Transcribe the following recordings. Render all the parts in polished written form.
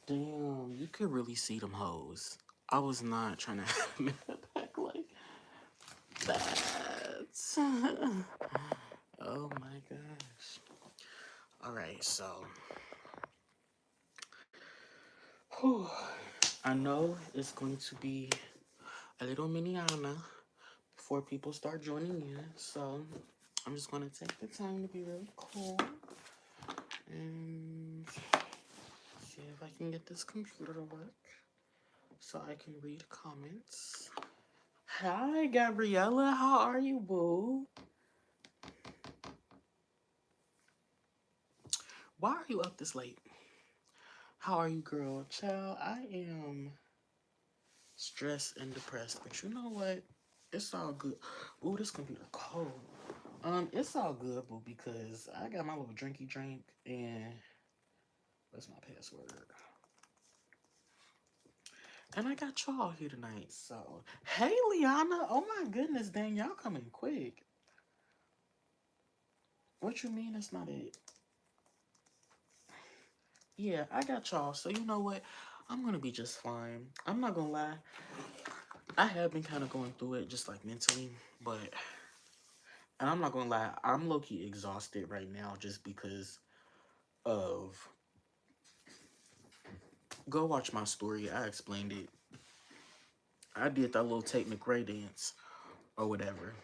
Damn, you could really see them hoes. I was not trying to have them in the back like that. Oh my gosh. Alright, so whew, I know it's going to be a little miniana before people start joining in. So I'm just gonna take the time to be really cool and see if I can get this computer to work so I can read comments. Hi, Gabriella. How are you, boo? Why are you up this late? How are you, girl? Child, I am stressed and depressed, but you know what? It's all good. Ooh, this computer cold. It's all good, boo, because I got my little drinky drink and what's my password? And I got y'all here tonight. So, hey, Liana. Oh my goodness, dang, y'all coming quick. What you mean that's not it? Yeah, I got y'all. So, you know what? I'm gonna be just fine. I'm not gonna lie. I have been kind of going through it just like mentally, but, and I'm not gonna lie, I'm low key exhausted right now just because of, go watch my story. I explained it. I did that little Tate McRae dance or whatever.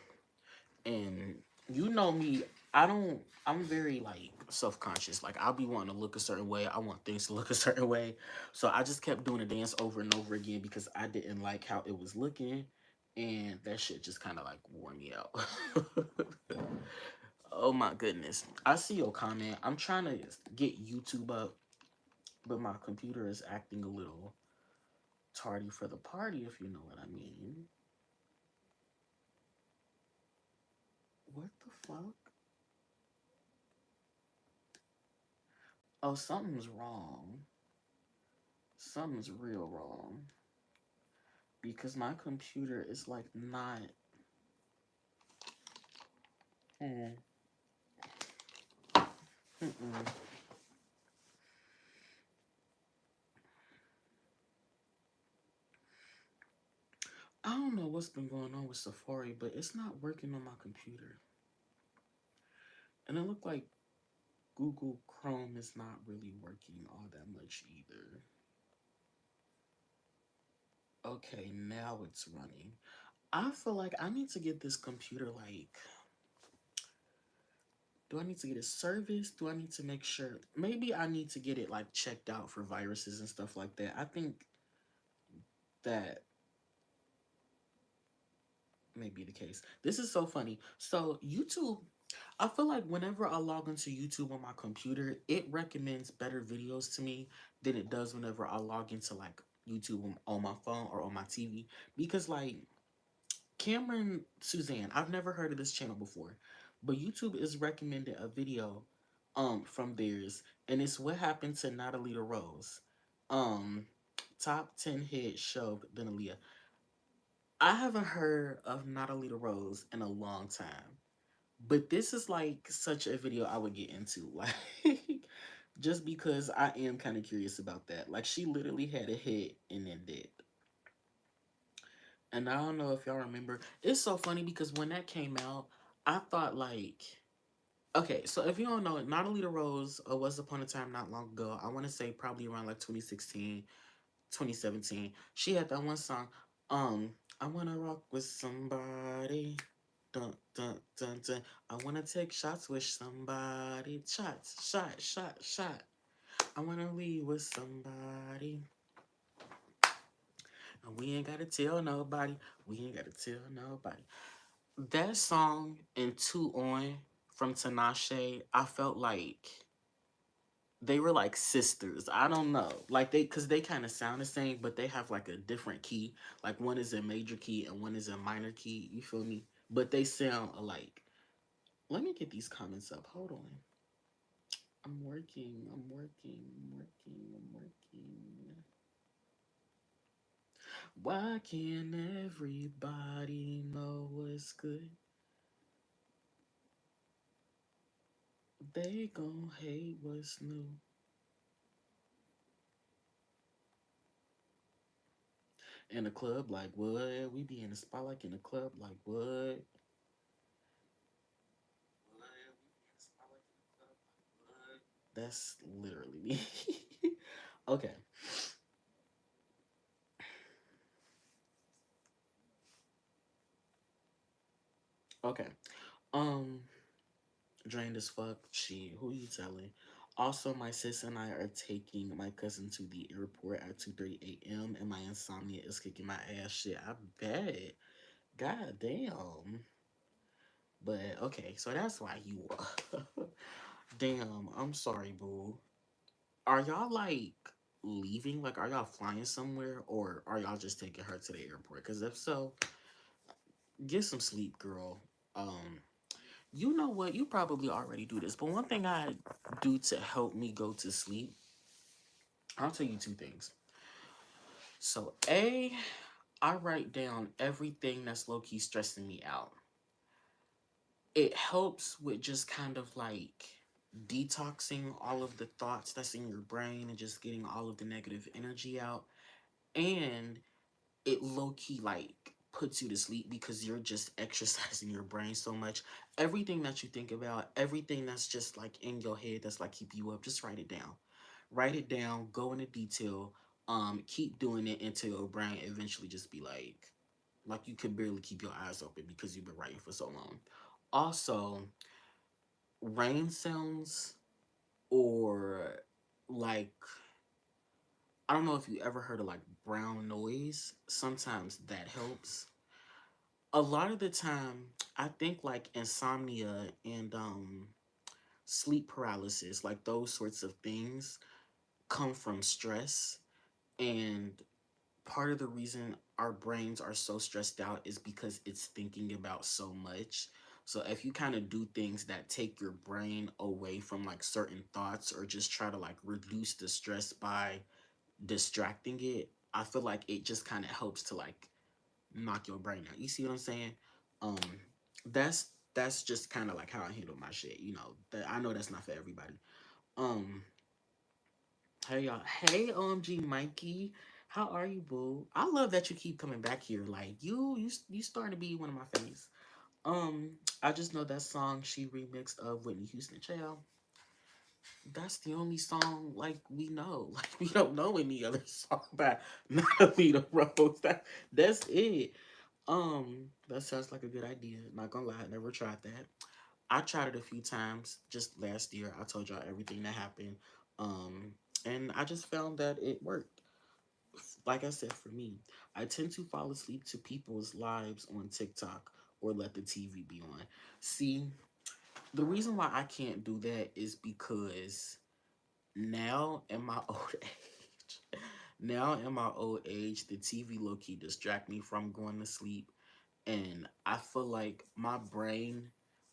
And you know me, I'm very like self-conscious. Like I'll be wanting to look a certain way. I want things to look a certain way. So I just kept doing the dance over and over again because I didn't like how it was looking. And that shit just kind of like wore me out. Oh my goodness. I see your comment. I'm trying to get YouTube up, but my computer is acting a little tardy for the party, if you know what I mean. What the fuck? Oh, something's wrong. Something's real wrong. Because my computer is like not. Mm, mm-mm. I don't know what's been going on with Safari, but it's not working on my computer. And it looked like Google Chrome is not really working all that much either. Okay, now it's running. I feel like I need to get this computer like, do I need to get it serviced? Do I need to make sure? Maybe I need to get it like checked out for viruses and stuff like that. I think that may be the case. This is so funny. So YouTube, I feel like whenever I log into YouTube on my computer, it recommends better videos to me than it does whenever I log into like YouTube on my phone or on my TV. Because like Cameron Suzanne, I've never heard of this channel before, but YouTube is recommending a video from theirs, and it's what happened to Natalie Rose. Um Top 10 hit shoved than Aaliyah. I haven't heard of Natalie Rose in a long time. But this is like such a video I would get into. Like just because I am kind of curious about that. Like she literally had a hit and then did. And I don't know if y'all remember. It's so funny because when that came out, I thought like, okay, so if you don't know, Natalie Rose was upon a time not long ago. I want to say probably around like 2016, 2017. She had that one song, um, I wanna rock with somebody. Dun dun dun dun. I wanna take shots with somebody. Shots, shot, shot, shot. I wanna leave with somebody. And we ain't gotta tell nobody. We ain't gotta tell nobody. That song and Two On from Tinashe, I felt like they were like sisters. I don't know. Like cause they kind of sound the same, but they have like a different key. Like one is in major key and one is in minor key. You feel me? But they sound alike. Let me get these comments up. Hold on. I'm working. I'm working. I'm working. I'm working. Why can't everybody know what's good? They gon' hate what's new. In the club, like what? We be in the spot like in the club, like what? That's literally me. Okay. Okay. Um, drained as fuck. She, who you telling? Also, my sis and I are taking my cousin to the airport at 2:30 a.m. and my insomnia is kicking my ass. Shit, I bet. God damn. But okay, so that's why you. Damn, I'm sorry, boo. Are y'all like leaving? Like, are y'all flying somewhere, or are y'all just taking her to the airport? Because if so, get some sleep, girl. Um, you know what? You probably already do this, but one thing I do to help me go to sleep, I'll tell you two things. So, I write down everything that's low key stressing me out. It helps with just kind of like detoxing all of the thoughts that's in your brain and just getting all of the negative energy out. And it low key like puts you to sleep because you're just exercising your brain so much. Everything that you think about, everything that's just like in your head that's like keep you up, just write it down. Write it down, go into detail, keep doing it until your brain eventually just be like you could barely keep your eyes open because you've been writing for so long. Also, rain sounds or like I don't know if you ever heard of like brown noise. Sometimes that helps. A lot of the time, I think like insomnia and sleep paralysis, like those sorts of things, come from stress. And part of the reason our brains are so stressed out is because it's thinking about so much. So if you kind of do things that take your brain away from like certain thoughts or just try to like reduce the stress by distracting it, I feel like it just kind of helps to like knock your brain out. You see what I'm saying? Um, that's just kind of like how I handle my shit. You know, that I know that's not for everybody. Um, hey y'all, hey OMG Mikey, how are you, boo? I love that you keep coming back here. Like you starting to be one of my faves. I just know that song she remixed of Whitney Houston, child. That's the only song like we know. Like we don't know any other song by Natalie Rose. That's it. That sounds like a good idea. Not gonna lie, I never tried that. I tried it a few times just last year. I told y'all everything that happened. Um, and I just found that it worked. Like I said, for me, I tend to fall asleep to people's lives on TikTok or let the TV be on. See, the reason why I can't do that is because now in my old age, the TV low key distract me from going to sleep. And I feel like my brain,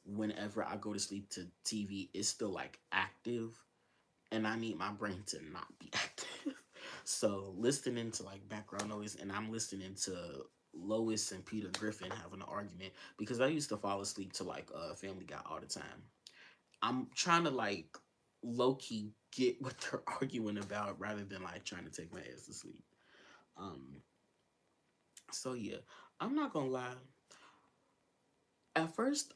whenever I go to sleep to TV, is still like active, and I need my brain to not be active. So listening to like background noise, and I'm listening to Lois and Peter Griffin having an argument because I used to fall asleep to like Family Guy all the time. I'm trying to like low key get what they're arguing about rather than like trying to take my ass to sleep. Um, so yeah, I'm not gonna lie. At first,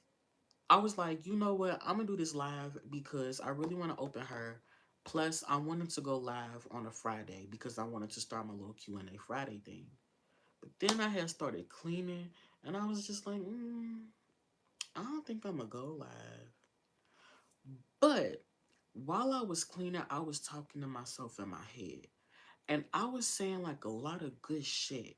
I was like, you know what? I'm gonna do this live because I really want to open her. Plus, I wanted to go live on a Friday because I wanted to start my little Q&A Friday thing. But then I had started cleaning, and I was just like, I don't think I'm gonna go live. But while I was cleaning, I was talking to myself in my head, and I was saying like a lot of good shit.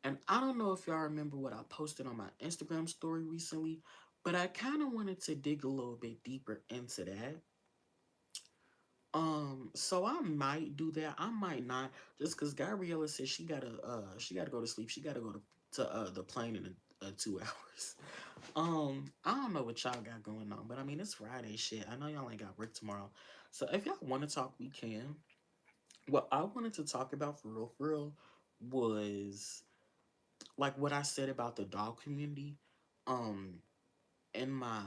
And I don't know if y'all remember what I posted on my Instagram story recently, but I kind of wanted to dig a little bit deeper into that. So I might do that. I might not, just because Gabriella said she gotta go to sleep. She gotta go to the plane in 2 hours. I don't know what y'all got going on, but I mean it's Friday shit. I know y'all ain't got work tomorrow, so if y'all want to talk, we can. What I wanted to talk about for real, was like what I said about the dog community. Um, in my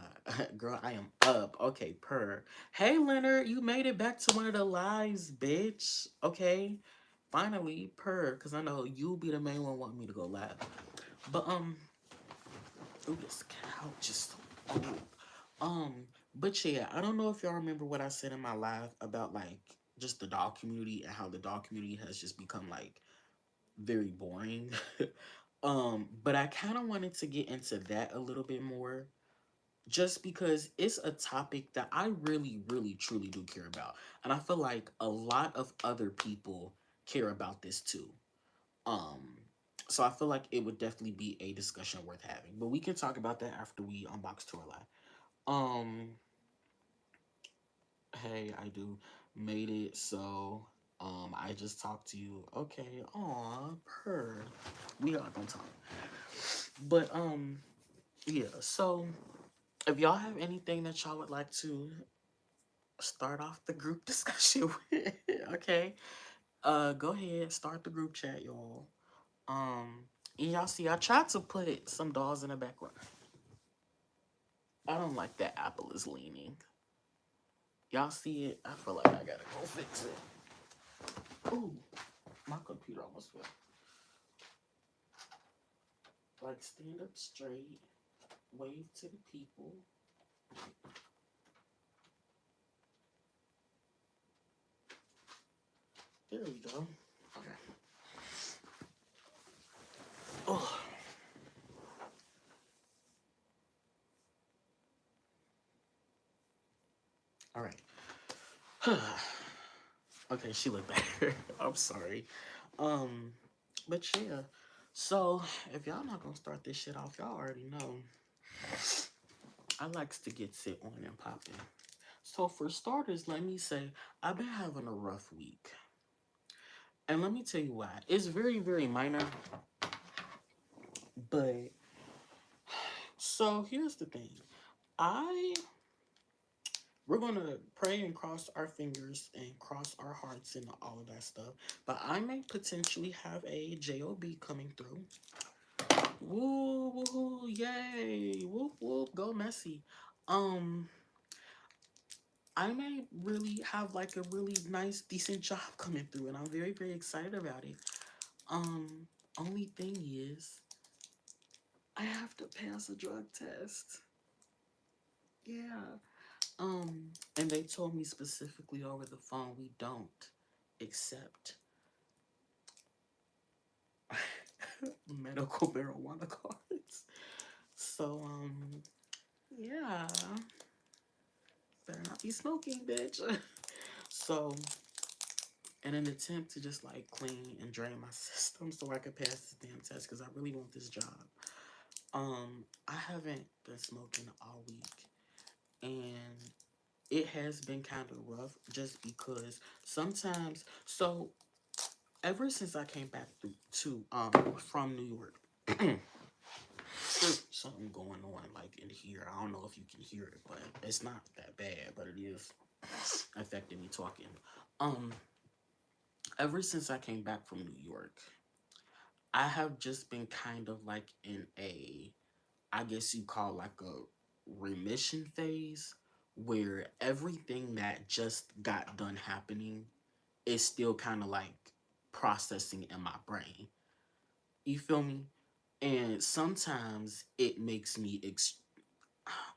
girl, I am up. Okay, per. Hey Leonard, you made it back to one of the lives, bitch. Okay. Finally, purr, because I know you'll be the main one wanting me to go live. But ooh, this couch is so old. Um, but yeah, I don't know if y'all remember what I said in my live about like just the dog community and how the dog community has just become like very boring. But I kind of wanted to get into that a little bit more just because it's a topic that I really, really, truly do care about. And I feel like a lot of other people care about this too. Um, so I feel like it would definitely be a discussion worth having. But we can talk about that after we unbox Toralei. Um, hey, I do made it. So, I just talked to you. Okay, aw, purr. We are gonna talk. But yeah. So, if y'all have anything that y'all would like to start off the group discussion with, okay, go ahead, start the group chat, y'all. Um, and y'all see, I tried to put some dolls in the background. I don't like that apple is leaning. Y'all see it? I feel like I gotta go fix it. Ooh, my computer almost fell. Like, stand up straight, wave to the people. There we go. Okay. Oh, all right. Okay, she looked better. I'm sorry. Um, but yeah. So if y'all not gonna start this shit off, y'all already know. I likes to get sit on and popping. So for starters, let me say I've been having a rough week. And let me tell you why. It's very, very minor. But so here's the thing. I we're gonna pray and cross our fingers and cross our hearts and all of that stuff. But I may potentially have a job coming through. Woo, woo, yay, whoop, whoop, go Messy. Um, I may really have like a really nice, decent job coming through, and I'm very, very excited about it. Um, only thing is, I have to pass a drug test. Yeah. And they told me specifically over the phone we don't accept medical marijuana cards. So, yeah, better not be smoking, bitch. So, in an attempt to just like clean and drain my system so I could pass this damn test because I really want this job. I haven't been smoking all week and it has been kind of rough just because sometimes so ever since I came back to from New York, something going on like in here. I don't know if you can hear it, but it's not that bad, but it is affecting me talking. Um, ever since I came back from New York, I have just been kind of like in a, I guess you call like a remission phase where everything that just got done happening is still kind of like processing in my brain. You feel me? And sometimes it makes me,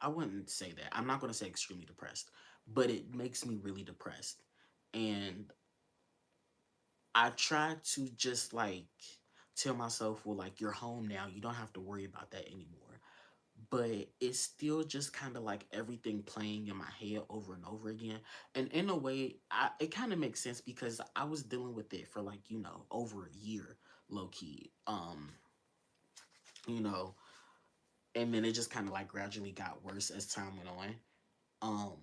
I wouldn't say that. I'm not going to say extremely depressed, but it makes me really depressed. And I try to just like tell myself, well, like, you're home now. You don't have to worry about that anymore. But it's still just kind of like everything playing in my head over and over again. And in a way, it kind of makes sense because I was dealing with it for like, over a year, low key. You know, and then it just kind of like gradually got worse as time went on. Um,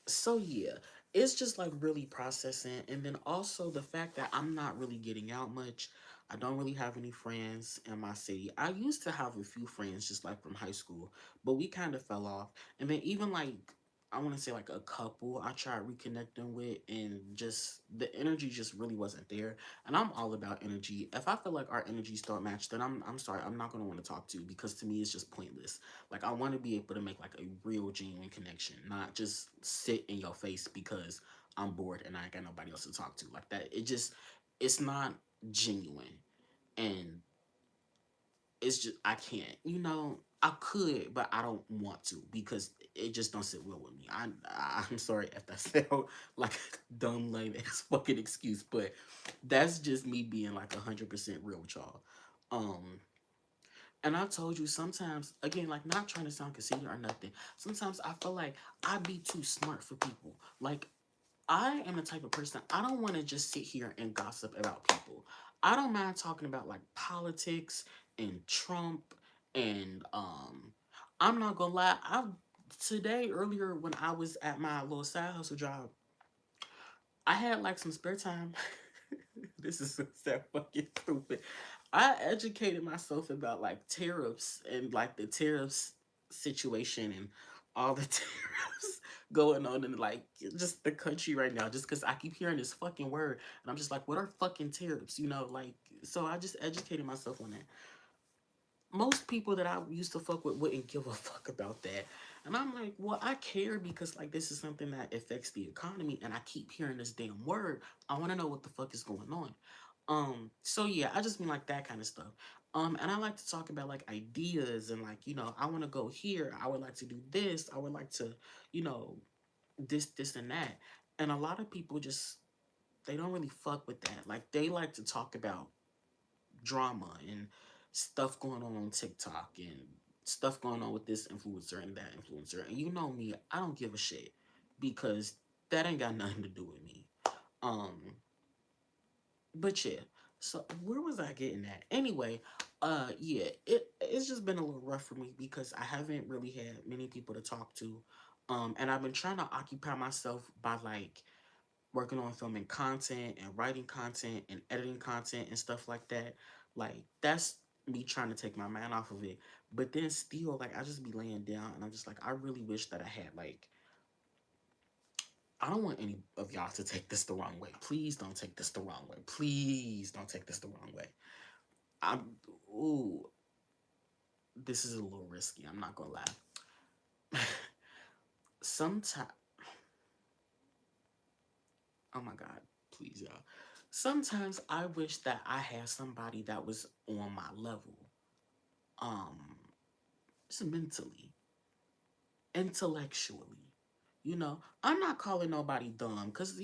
So yeah, it's just like really processing, and then also the fact that I'm not really getting out much. I don't really have any friends in my city. I used to have a few friends just like from high school, but we kind of fell off. And then even like I want to say like a couple I tried reconnecting with, and just the energy just really wasn't there. And I'm all about energy. If I feel like our energies don't match, then I'm sorry, I'm not gonna want to talk to you because to me it's just pointless. Like I want to be able to make like a real genuine connection, not just sit in your face because I'm bored and I ain't got nobody else to talk to. Like that, it's not genuine. And it's just, I can't, I could, but I don't want to because it just don't sit well with me. I'm sorry if that sound like a dumb, lame ass fucking excuse, but that's just me being like 100% real with y'all. Um, and I told you sometimes, again, like not trying to sound conceited or nothing. Sometimes I feel like I be too smart for people. Like I am the type of person, I don't want to just sit here and gossip about people. I don't mind talking about like politics and Trump and I'm not gonna lie, I today earlier when I was at my little side hustle job, I had like some spare time. This is so fucking stupid. I educated myself about like tariffs and like the tariffs situation and all the tariffs going on in like just the country right now. Just because I keep hearing this fucking word and I'm just like, what are fucking tariffs? Like so I just educated myself on that. Most people that I used to fuck with wouldn't give a fuck about that. And I'm like, well, I care because like this is something that affects the economy and I keep hearing this damn word. I want to know what the fuck is going on. So yeah, I just mean like that kind of stuff. And I like to talk about like ideas and like, I want to go here. I would like to do this. I would like to, you know, this and that. And a lot of people just they don't really fuck with that. Like they like to talk about drama and stuff going on TikTok and stuff going on with this influencer and that influencer. And you know me, I don't give a shit because that ain't got nothing to do with me. Um, but yeah. So where was I getting at? Anyway, yeah, it's just been a little rough for me because I haven't really had many people to talk to. And I've been trying to occupy myself by like working on filming content and writing content and editing content and stuff like that. Like that's me trying to take my mind off of it. But then still like I just be laying down and I'm just like I really wish that I had like I don't want any of y'all to take this the wrong way. Please don't take this the wrong way. Please don't take this the wrong way. I'm ooh, this is a little risky. I'm not gonna lie. Sometimes, oh my god, please y'all. Sometimes I wish that I had somebody that was on my level. Um, just mentally, intellectually. I'm not calling nobody dumb because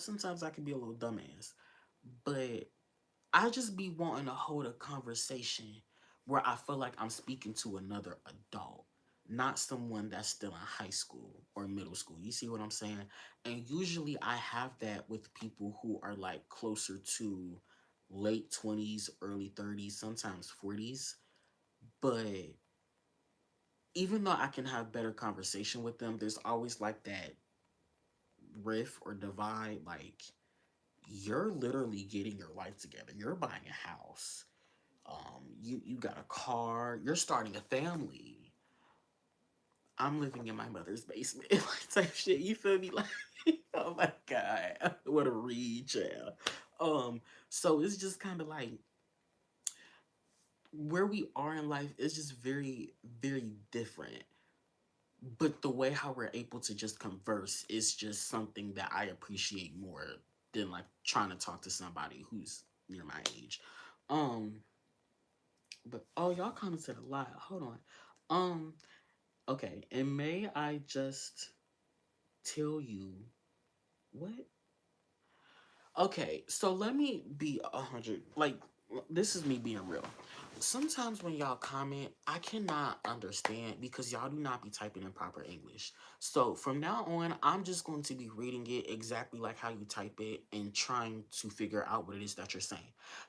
sometimes I can be a little dumbass, but I just be wanting to hold a conversation where I feel like I'm speaking to another adult, not someone that's still in high school or middle school. You see what I'm saying? And usually I have that with people who are like closer to late 20s, early 30s, sometimes 40s. But even though I can have better conversation with them, there's always like that riff or divide. Like, you're literally getting your life together. You're buying a house. You got a car, you're starting a family. I'm living in my mother's basement, like type shit. You feel me? Like, oh my god, what a read, child. So it's just kind of like where we are in life is just very, very different. But the way how we're able to just converse is just something that I appreciate more than like trying to talk to somebody who's near my age. Um, but oh, y'all commented a lot. Hold on. Um, okay, and may I just tell you what? Okay, so let me be 100. Like, this is me being real. Sometimes when y'all comment, I cannot understand because y'all do not be typing in proper English. So from now on, I'm just going to be reading it exactly like how you type it and trying to figure out what it is that you're saying.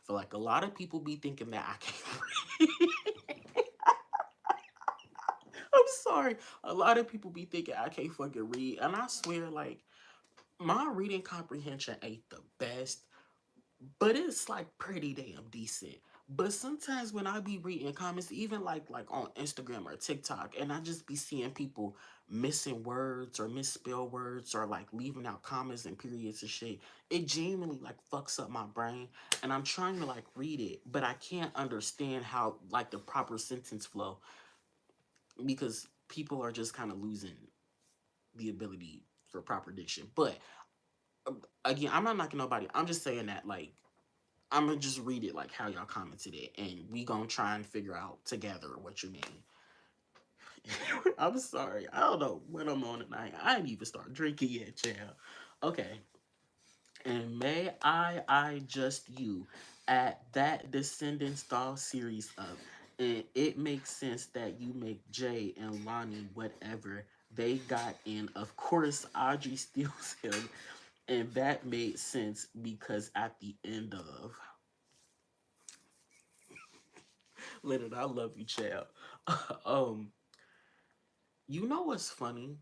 For like a lot of people be thinking that I can't read. I'm sorry. A lot of people be thinking I can't fucking read. And I swear, like, my reading comprehension ain't the best, but it's like pretty damn decent. But sometimes when I be reading comments, even like on Instagram or TikTok, and I just be seeing people missing words or misspell words or like leaving out commas and periods and shit, it genuinely like fucks up my brain. And I'm trying to like read it, but I can't understand how like the proper sentence flow because people are just kind of losing the ability for proper diction. But Again, I'm not knocking nobody. I'm just saying that like I'm gonna just read it like how y'all commented it, and we gonna try and figure out together what you mean. I'm sorry. I don't know what I'm on tonight. I ain't even start drinking yet, child. Okay. And may I just you at that Descendants doll series up. And it makes sense that you make Jay and Lonnie whatever they got in. Of course, Audrey steals him. And that made sense because at the end of Leonard, I love you, child. um, you know what's funny?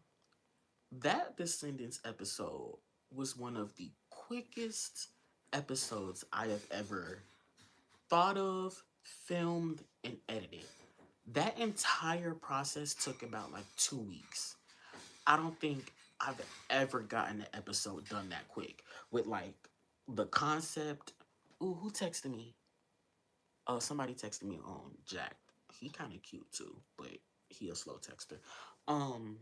That Descendants episode was one of the quickest episodes I have ever thought of, filmed, and edited. That entire process took about like 2 weeks. I don't think I've ever gotten an episode done that quick with like the concept. Ooh, who texted me? Oh, somebody texted me on Jack. He kind of cute too, but he a slow texter. Um,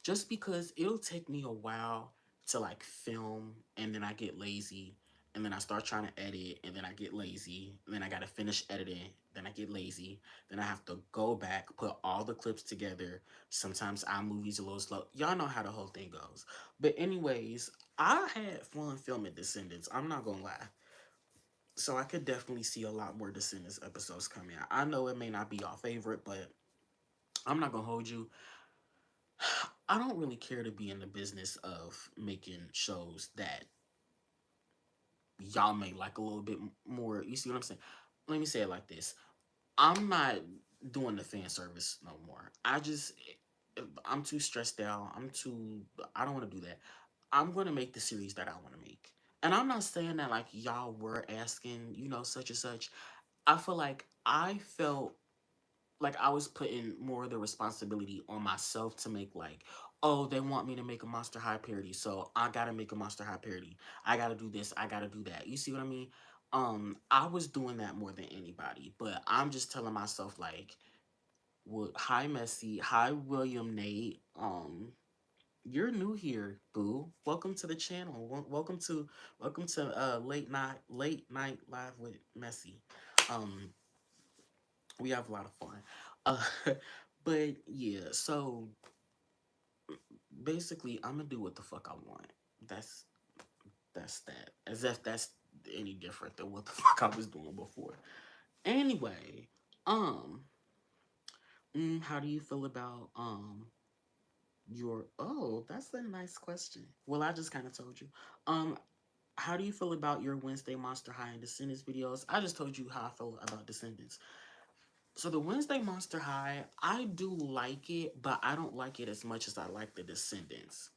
just because it'll take me a while to like film and then I get lazy and then I start trying to edit and then I get lazy and then I gotta finish editing, then I get lazy, then I have to go back, put all the clips together. Sometimes iMovie's a little slow. Y'all know how the whole thing goes. But anyways, I had fun filming Descendants. I'm not gonna lie. So I could definitely see a lot more Descendants episodes coming out. I know it may not be your favorite, but I'm not gonna hold you. I don't really care to be in the business of making shows that y'all may like a little bit more. You see what I'm saying? Let me say it like this. I'm not doing the fan service no more. I'm too stressed out. I don't want to do that. I'm going to make the series that I want to make. And I'm not saying that like y'all were asking, such and such. I feel like I felt like I was putting more of the responsibility on myself to make like, oh, they want me to make a Monster High parody, so I gotta make a Monster High parody. I gotta do this, I gotta do that. You see what I mean? I was doing that more than anybody, but I'm just telling myself like, well, hi Messy, hi William Nate. You're new here, boo. Welcome to the channel. Welcome to late night live with Messy. Um, we have a lot of fun. Uh, but yeah, so basically, I'm gonna do what the fuck I want. That's that's that. As if that's any different than what the fuck I was doing before. Anyway, um, how do you feel about your? Oh, that's a nice question. Well, I just kind of told you. Um, how do you feel about your Wednesday Monster High and Descendants videos? I just told you how I feel about Descendants. So the Wednesday Monster High, I do like it, but I don't like it as much as I like the Descendants.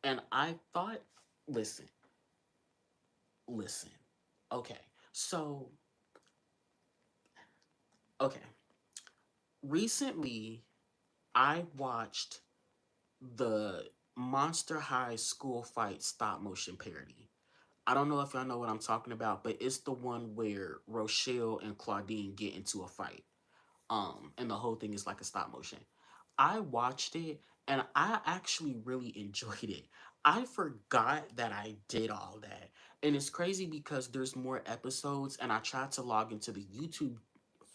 And I thought, listen, listen. Okay. So, okay. Recently, I watched the Monster High school fight stop motion parody. I don't know if y'all know what I'm talking about, but it's the one where Rochelle and Claudine get into a fight. And the whole thing is like a stop motion. I watched it and I actually really enjoyed it. I forgot that I did all that. And it's crazy because there's more episodes and I tried to log into the YouTube.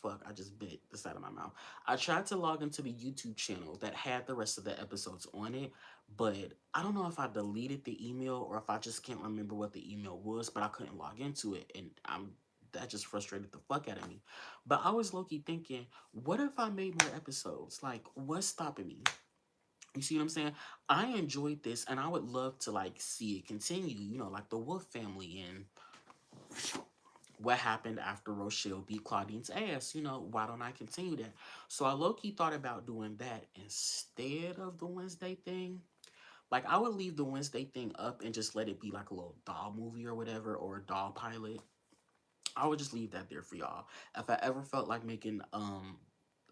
Fuck, I just bit the side of my mouth. I tried to log into the YouTube channel that had the rest of the episodes on it, but I don't know if I deleted the email or if I just can't remember what the email was, but I couldn't log into it and that just frustrated the fuck out of me. But I was low-key thinking, what if I made more episodes? Like, what's stopping me? You see what I'm saying? I enjoyed this and I would love to like see it continue, like the Wolf family and what happened after Rochelle beat Claudine's ass. Why don't I continue that? So I low-key thought about doing that instead of the Wednesday thing. Like I would leave the Wednesday thing up and just let it be like a little doll movie or whatever, or a doll pilot. I would just leave that there for y'all. If I ever felt like making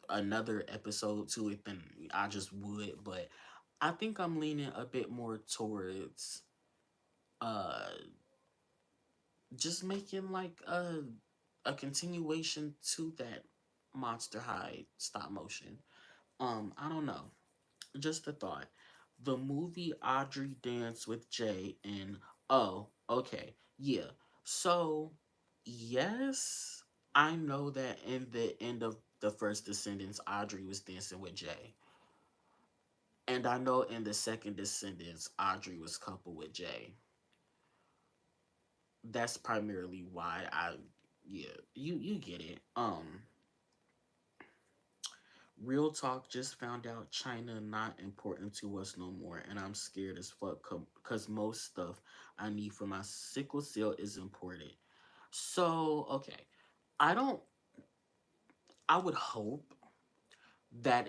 another episode to it, then I just would. But I think I'm leaning a bit more towards uh just making like a continuation to that Monster High stop motion. I don't know. Just a thought. the movie Audrey Danced with Jay and oh, okay. Yeah. So, yes, I know that in the end of the first Descendants, Audrey was dancing with Jay. And I know in the second Descendants, Audrey was coupled with Jay. That's primarily why yeah, you get it. Real talk, just found out China not important to us no more, and I'm scared as fuck because most stuff I need for my sickle cell is imported. So, okay, I don't, I would hope that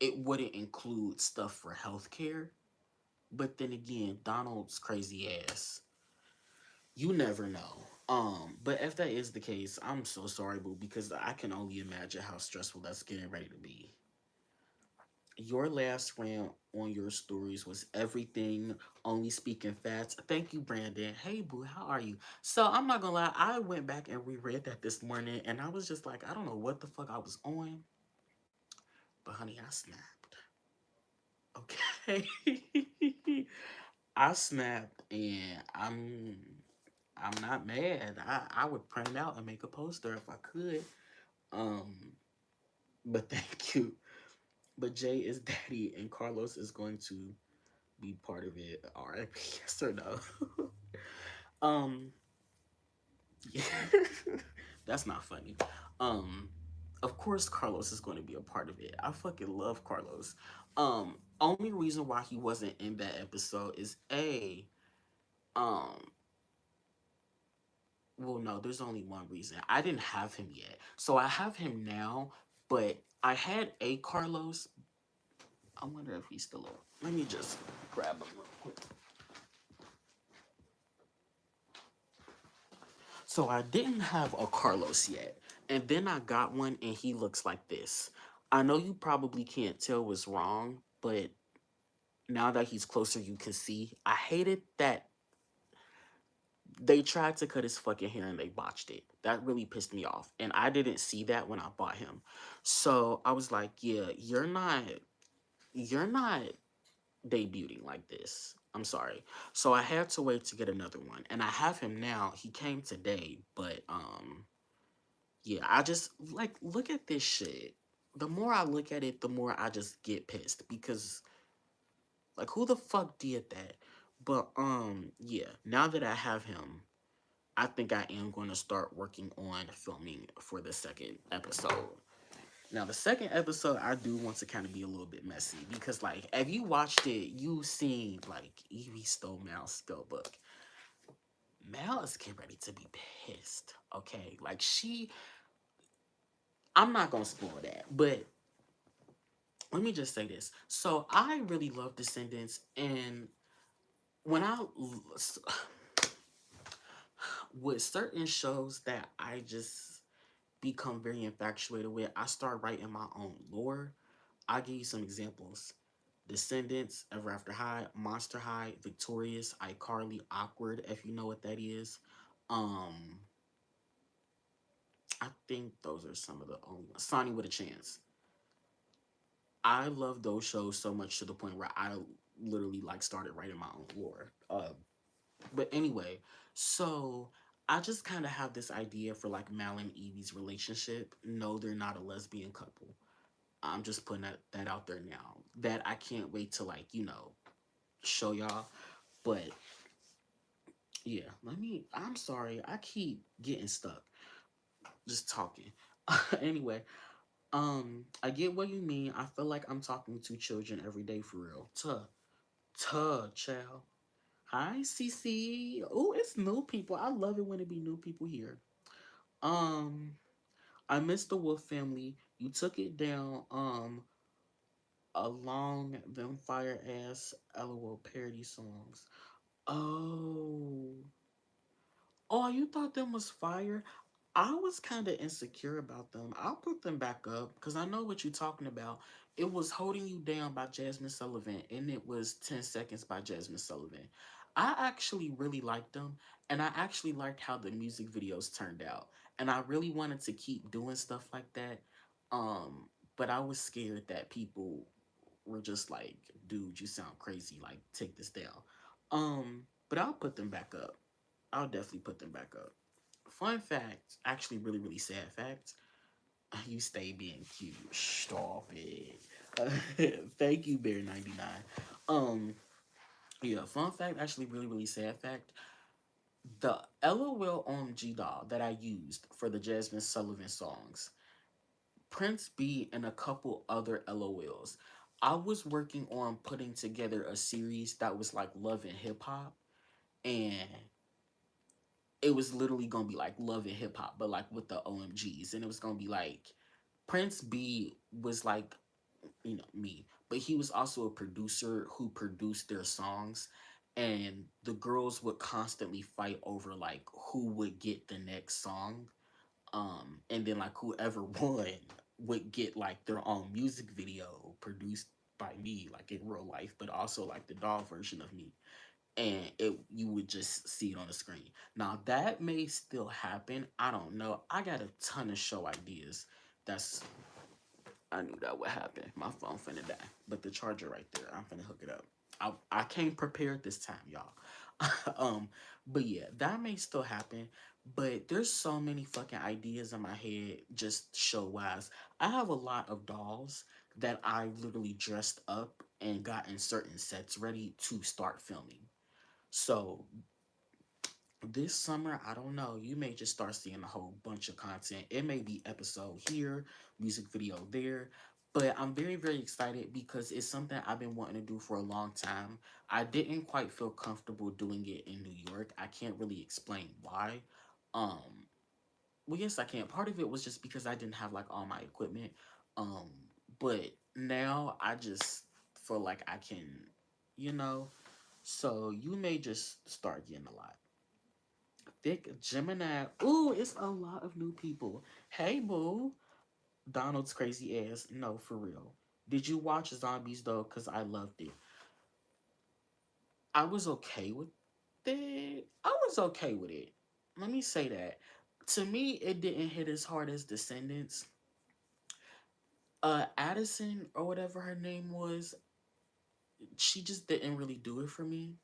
it wouldn't include stuff for healthcare, but then again, Donald's crazy ass. You never know. But if that is the case, I'm so sorry, boo, because I can only imagine how stressful that's getting ready to be. Your last rant on your stories was everything, only speaking facts. Thank you, Brandon. Hey, boo, how are you? So, I'm not gonna lie, I went back and reread that this morning, and I was just like, I don't know what the fuck I was on, but honey, I snapped. Okay. I snapped, and I'm not mad. I would print out and make a poster if I could. Um, but thank you. But Jay is daddy, and Carlos is going to be part of it. R.I.P. Yes or no? um, yeah, that's not funny. Um, of course Carlos is going to be a part of it. I fucking love Carlos. Only reason why he wasn't in that episode is a um. Well, no, there's only one reason. I didn't have him yet, so I have him now. But I had a Carlos. I wonder if he's still up. Let me just grab him real quick. So I didn't have a Carlos yet. And then I got one and he looks like this. I know you probably can't tell what's wrong, but now that he's closer, you can see. I hated that they tried to cut his fucking hair and they botched it. That really pissed me off. And I didn't see that when I bought him. So I was like, yeah, you're not debuting like this. I'm sorry. So I had to wait to get another one. And I have him now. He came today, but yeah, I just like look at this shit. The more I look at it, the more I just get pissed because like who the fuck did that? But yeah, now that I have him, I think I am going to start working on filming for the second episode. Now, the second episode, I do want to kind of be a little bit messy because, like, if you watched it, you seen like Evie stole Mal's spell book. Mal is getting ready to be pissed. Okay, like I'm not gonna spoil that, but let me just say this. So I really love Descendants, and when with certain shows that I just become very infatuated with, I start writing my own lore. I'll give you some examples. Descendants, Ever After High, Monster High, Victorious, iCarly, Awkward, if you know what that is. Um, I think those are some of the only ones. Sonny with a Chance. I love those shows so much to the point where I literally like started writing my own lore. But anyway, so I just kind of have this idea for like Mal and Evie's relationship. No, they're not a lesbian couple. I'm just putting that out there now. That I can't wait to like, show y'all. But yeah, I'm sorry. I keep getting stuck just talking. Anyway, I get what you mean. I feel like I'm talking to children every day for real. Child. Hi, CC. Oh, it's new people. I love it when it be new people here. Um, I miss the Wolf family. You took it down. Along them fire ass LOL parody songs. Oh. Oh, you thought them was fire? I was kind of insecure about them. I'll put them back up because I know what you're talking about. It was Holding You Down by Jasmine Sullivan and it was 10 Seconds by Jasmine Sullivan. I actually really liked them and I actually liked how the music videos turned out. And I really wanted to keep doing stuff like that. Um, but I was scared that people were just like, dude, you sound crazy. Like, take this down. But I'll put them back up. I'll definitely put them back up. Fun fact, actually, really, really sad fact. You stay being cute. Stop it. Thank you, Bear99. Um, yeah, fun fact, actually, really, really sad fact. The LOL OMG doll that I used for the Jasmine Sullivan songs, Prince B, and a couple other LOLs. I was working on putting together a series that was like love and hip hop, and it was literally gonna be like love and hip hop, but like with the OMGs, and it was gonna be like Prince B was like, you know, me, but he was also a producer who produced their songs, and the girls would constantly fight over like who would get the next song, and then like whoever won would get like their own music video produced by me, like in real life, but also like the doll version of me, and it you would just see it on the screen. Now that may still happen. I don't know. I got a ton of show ideas. That's I knew that would happen. My phone finna die, but the charger right there. I'm finna hook it up. I came prepared this time, y'all. But yeah, that may still happen. But there's so many fucking ideas in my head, just show wise. I have a lot of dolls that I literally dressed up and got in certain sets ready to start filming. So this summer, I don't know, you may just start seeing a whole bunch of content. It may be episode here, music video there, but I'm very, very excited because it's something I've been wanting to do for a long time. I didn't quite feel comfortable doing it in New York. I can't really explain why. Um, well, yes, I can. Part of it was just because I didn't have like all my equipment. Um, but now I just feel like I can, you know. So you may just start getting a lot. Thick Gemini. Ooh, it's a lot of new people. Hey, boo. Donald's crazy ass. No, for real. Did you watch Zombies though? Because I loved it. I was okay with it. I was okay with it. Let me say that. To me, it didn't hit as hard as Descendants. Addison or whatever her name was, she just didn't really do it for me.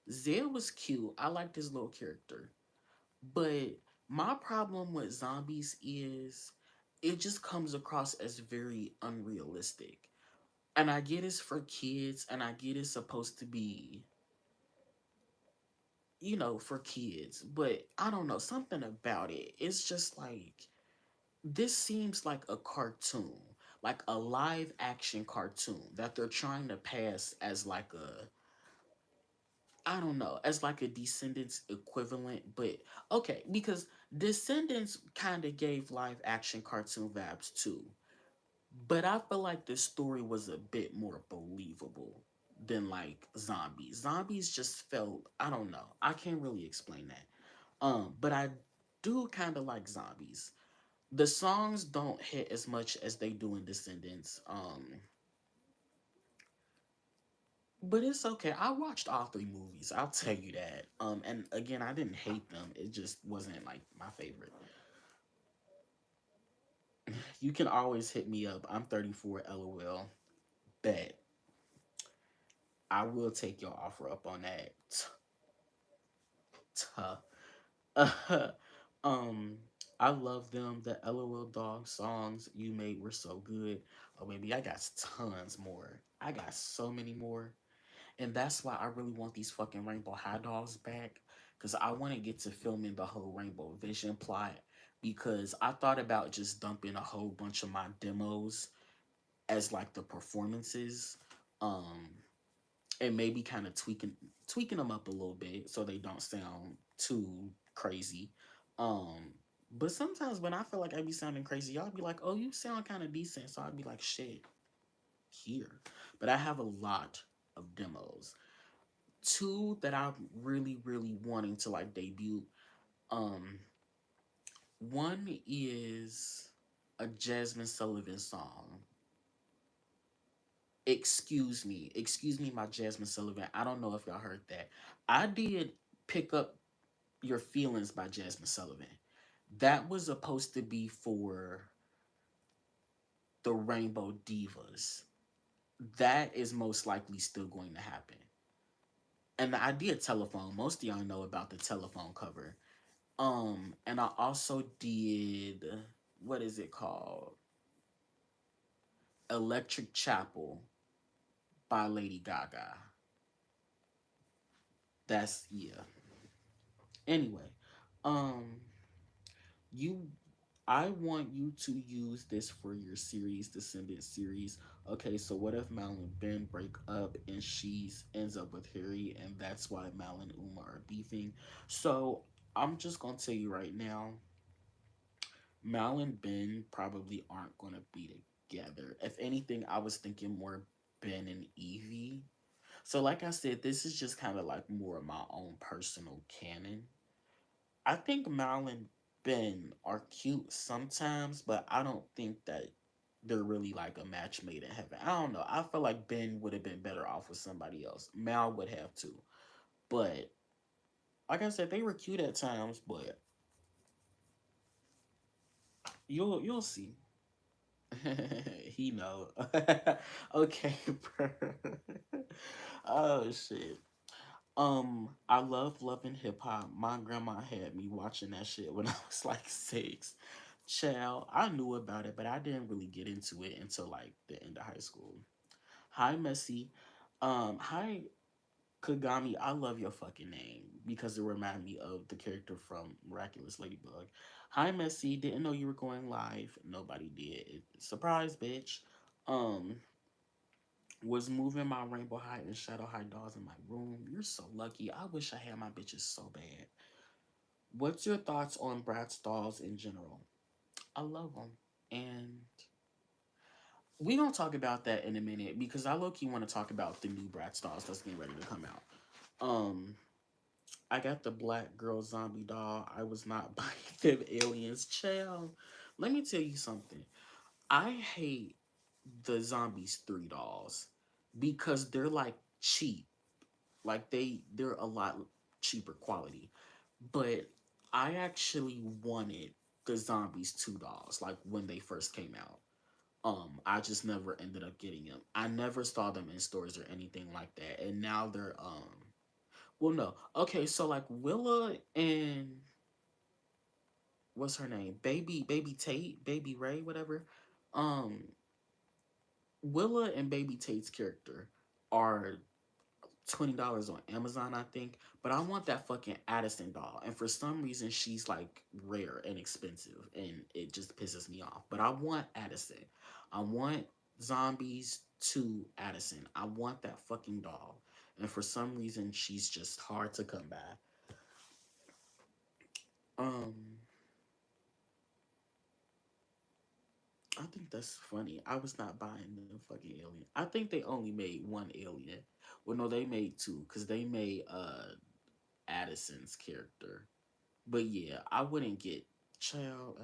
Zed was cute. I liked his little character. But my problem with Zombies is it just comes across as very unrealistic. And I get it's for kids, and I get it's supposed to be, you know, for kids. But I don't know, something about it. It's just like, this seems like a cartoon, like a live action cartoon that they're trying to pass as like a, I don't know, as like a Descendants equivalent, but okay, because Descendants kind of gave live action cartoon vibes too. But I feel like the story was a bit more believable than like Zombies. Zombies just felt, I don't know. I can't really explain that. But I do kind of like Zombies. The songs don't hit as much as they do in Descendants. But it's okay. I watched all three movies. I'll tell you that. And again, I didn't hate them. It just wasn't like my favorite. You can always hit me up. I'm 34. LOL. Bet I will take your offer up on that. Tuh. um, I love them. The LOL dog songs you made were so good. Oh, baby, I got tons more. I got so many more. And that's why I really want these fucking Rainbow High Dogs back. Because I want to get to filming the whole Rainbow Vision plot. Because I thought about just dumping a whole bunch of my demos as like the performances. Um, and maybe kind of tweaking them up a little bit so they don't sound too crazy. Um, but sometimes when I feel like I be sounding crazy, y'all be like, "Oh, you sound kind of decent," so I'd be like, "Shit, here." But I have a lot of demos. Two that I'm really, really wanting to like debut. Um, one is a Jasmine Sullivan song. Excuse me, my Jasmine Sullivan. I don't know if y'all heard that. I did pick up Your Feelings by Jasmine Sullivan. That was supposed to be for the Rainbow Divas. that is most likely still going to happen. And the idea of telephone, most of y'all know about the telephone cover. And I also did, what is it called? Electric Chapel by Lady Gaga. That's, yeah. Anyway, um, you I want you to use this for your series, Descendant series. Okay, so what if Mal and Ben break up and she's ends up with Harry, and that's why Mal and Uma are beefing? So I'm just gonna tell you right now, Mal and Ben probably aren't gonna be together. If anything, I was thinking more Ben and Evie. So like I said, this is just kind of like more of my own personal canon. I think Mal and Ben are cute sometimes, but I don't think that they're really like a match made in heaven. I don't know. I feel like Ben would have been better off with somebody else. Mal would have too. But like I said, they were cute at times, but you'll see. He know. Okay, bro. Oh shit. I love loving hip hop. My grandma had me watching that shit when I was like 6. Child, I knew about it, but I didn't really get into it until like the end of high school. Hi, Messy. Hi, Kagami. I love your fucking name because it reminded me of the character from Miraculous Ladybug. Hi, Messy. Didn't know you were going live. Nobody did. Surprise, bitch. Um, was moving my Rainbow High and Shadow High dolls in my room. You're so lucky. I wish I had my bitches so bad. What's your thoughts on Bratz dolls in general? I love them. And we gonna talk about that in a minute because I low key want to talk about the new Bratz dolls that's getting ready to come out. Um, I got the Black Girl Zombie doll. I was not buying them aliens. Child, let me tell you something. I hate the Zombies 3 dolls because they're like cheap. Like they're a lot cheaper quality. But I actually wanted the Zombies 2 dolls like when they first came out. I just never ended up getting them. I never saw them in stores or anything like that. And now they're well no. Okay, so like Willa and what's her name? Baby Tate, Baby Ray, whatever. Um Willa and Baby Tate's character are $20 on Amazon, I think. But I want that fucking Addison doll, and for some reason she's like rare and expensive, and it just pisses me off. But I want Addison. I want Zombies to Addison. I want that fucking doll, and for some reason she's just hard to come by. Um, I think that's funny. I was not buying the fucking alien. I think they only made one alien. Well, no, they made two because they made Addison's character. But yeah, I wouldn't get child.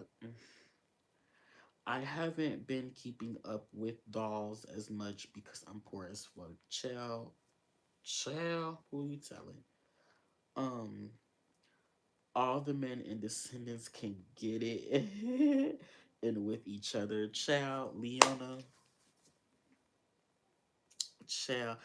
I haven't been keeping up with dolls as much because I'm poor as fuck. Child, who you telling? Um, all the men in Descendants can get it, and with each other. Child, Leona, child.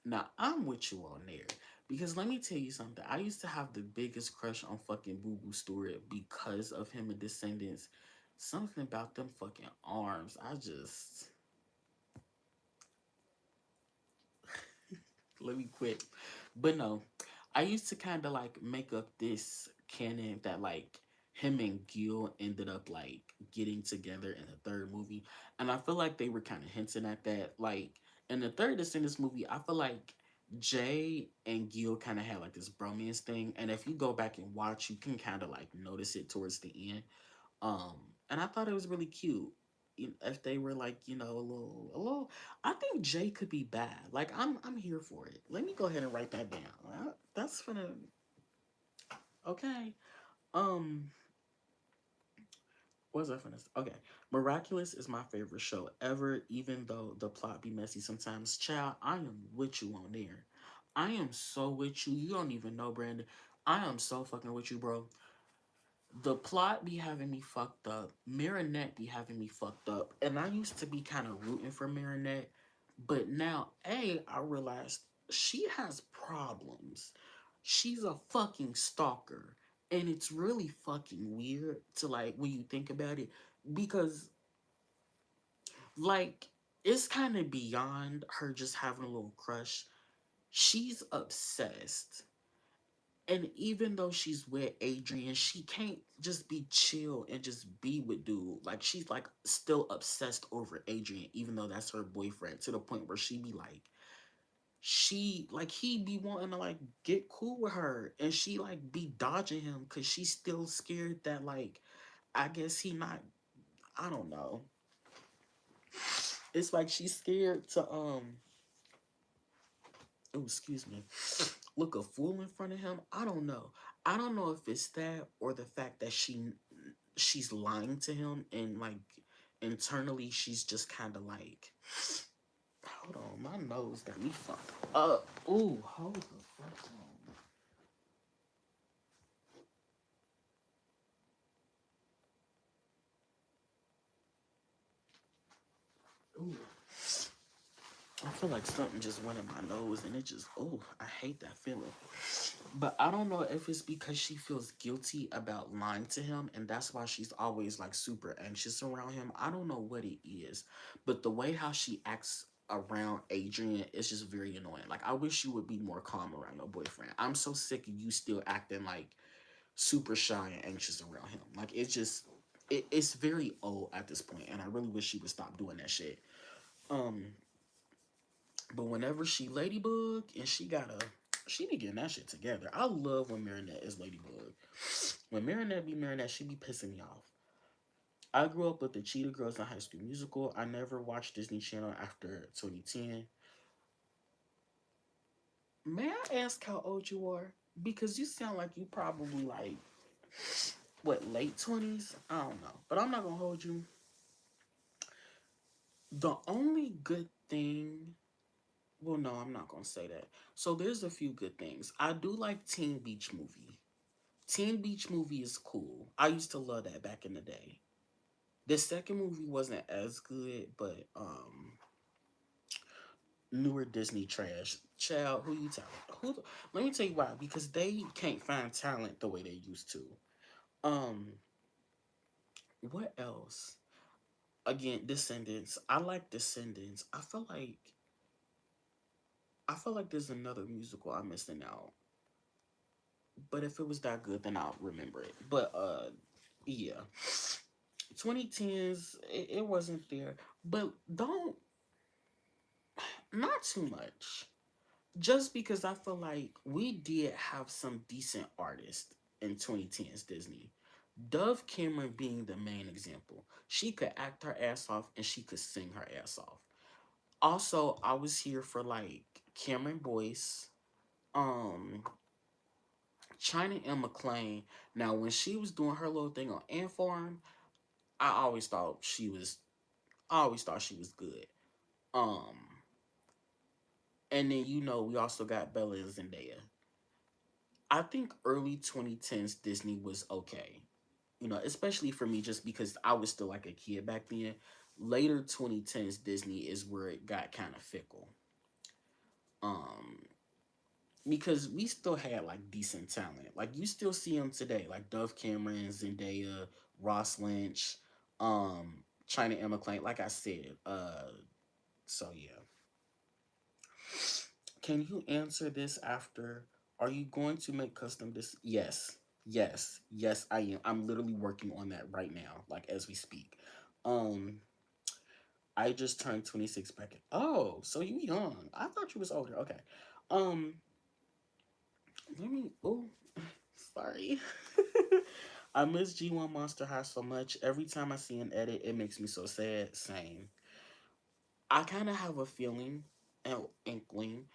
Now I'm with you on there because let me tell you something. I used to have the biggest crush on fucking Boo Boo Stewart because of him and Descendants. Something about them fucking arms. I just let me quit. But no, I used to kind of like make up this canon that like him and Gil ended up like getting together in the third movie, and I feel like they were kind of hinting at that. Like in the third Descendants movie, I feel like Jay and Gil kind of had like this bromance thing, and if you go back and watch, you can kind of like notice it towards the end. Um, and I thought it was really cute. If they were like, a little, I think Jay could be bad. Like, I'm here for it. Let me go ahead and write that down. That's gonna, okay. Um, what's that finna? Okay, Miraculous is my favorite show ever. Even though the plot be messy sometimes, child, I am with you on there. I am so with you. You don't even know, Brandon. I am so fucking with you, bro. The plot be having me fucked up. Marinette be having me fucked up. And I used to be kind of rooting for Marinette. But now, I realized she has problems. She's a fucking stalker. And it's really fucking weird to like when you think about it. Because like it's kind of beyond her just having a little crush. She's obsessed. And even though she's with Adrian, she can't just be chill and just be with dude. Like she's like still obsessed over Adrian, even though that's her boyfriend, to the point where she be like, she like he be wanting to like get cool with her, and she like be dodging him because she's still scared that like I guess he not. I don't know. It's like she's scared to oh excuse me, look a fool in front of him. I don't know. I don't know if it's that or the fact that she's lying to him, and like internally she's just kind of like, hold on, my nose got me fucked up. Ooh, hold the fuck on. Ooh, I feel like something just went in my nose, and it just, oh, I hate that feeling. But I don't know if it's because she feels guilty about lying to him, and that's why she's always like super anxious around him. I don't know what it is, but the way how she acts around Adrian is just very annoying. Like, I wish you would be more calm around your boyfriend. I'm so sick of you still acting like super shy and anxious around him. Like, it's very old at this point, and I really wish she would stop doing that shit. Um, but whenever she Ladybug and she be getting that shit together. I love when Marinette is Ladybug. When Marinette be Marinette, she be pissing me off. I grew up with the Cheetah Girls in High School Musical. I never watched Disney Channel after 2010. May I ask how old you are? Because you sound like you probably like, what, late 20s? I don't know. But I'm not going to hold you. The only good thing, well, no, I'm not going to say that. So there's a few good things. I do like Teen Beach Movie. Teen Beach Movie is cool. I used to love that back in the day. The second movie wasn't as good, but newer Disney trash. Child, who you tell? Let me tell you why. Because they can't find talent the way they used to. Um, what else? Again, Descendants. I like Descendants. I feel like there's another musical I'm missing out. But if it was that good, then I'll remember it. But yeah. 2010s, it wasn't there. But don't, not too much. Just because I feel like we did have some decent artists in 2010s Disney. Dove Cameron being the main example. She could act her ass off and she could sing her ass off. Also, I was here for like Cameron Boyce, um, China and McClain. Now, when she was doing her little thing on Ant Farm, I always thought she was, I always thought she was good. Um, and then we also got Bella and Zendaya. I think early 2010s Disney was okay. Especially for me just because I was still like a kid back then. Later 2010s Disney is where it got kind of fickle. Um because we still had like decent talent. Like you still see them today, like Dove Cameron, Zendaya, Ross Lynch, China Emma Klein, like I said. So yeah. Can you answer this after? Are you going to make custom this? Yes. Yes. Yes, I am. I'm literally working on that right now, like as we speak. Um, I just turned 26 back. Oh, so you young. I thought you was older. Okay. Um, let me oh sorry. I miss G1 Monster High so much. Every time I see an edit, it makes me so sad. Same. I kind of have a feeling, an inkling,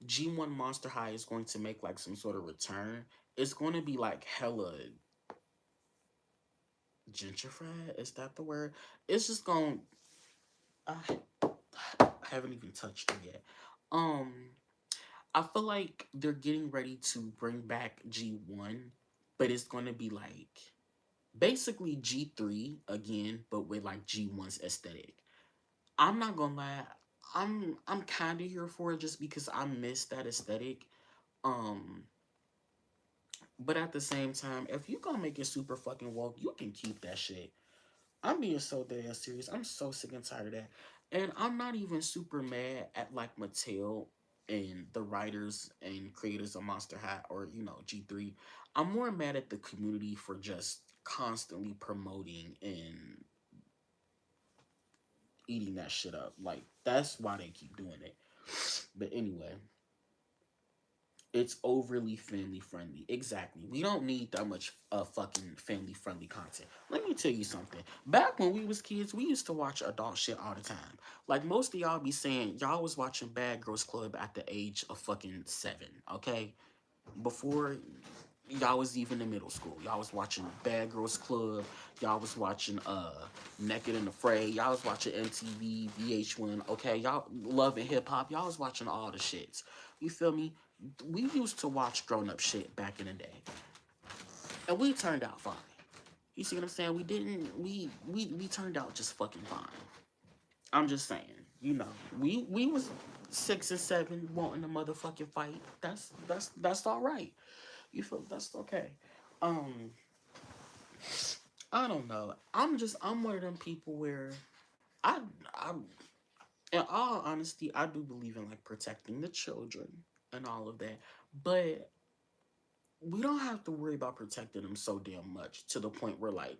G1 Monster High is going to make like some sort of return. It's going to be like hella gentrified. Is that the word? It's just going. I haven't even touched it yet. Um, I feel like they're getting ready to bring back G1, but it's going to be like basically G3 again, but with like G1's aesthetic. I'm not gonna lie. I'm kind of here for it just because I miss that aesthetic. Um, but at the same time, if you gonna make it super fucking woke, you can keep that shit. I'm being so damn serious. I'm so sick and tired of that. And I'm not even super mad at like Mattel and the writers and creators of Monster High or, you know, G3. I'm more mad at the community for just constantly promoting and eating that shit up. Like, that's why they keep doing it. But anyway, it's overly family friendly. Exactly. We don't need that much fucking family friendly content. Let me tell you something. Back when we was kids, we used to watch adult shit all the time. Like most of y'all be saying y'all was watching Bad Girls Club at the age of fucking 7, okay? Before y'all was even in middle school. Y'all was watching Bad Girls Club. Y'all was watching Naked and Afraid. Y'all was watching MTV, VH1. Okay, y'all loving hip hop. Y'all was watching all the shits. You feel me? We used to watch grown up shit back in the day, and we turned out fine. You see what I'm saying? We didn't. We turned out just fucking fine. I'm just saying. You know, we was 6 and 7 wanting a motherfucking fight. That's all right. You feel that's okay. Um, I don't know. I'm one of them people where I in all honesty, I do believe in like protecting the children and all of that. But we don't have to worry about protecting them so damn much to the point where like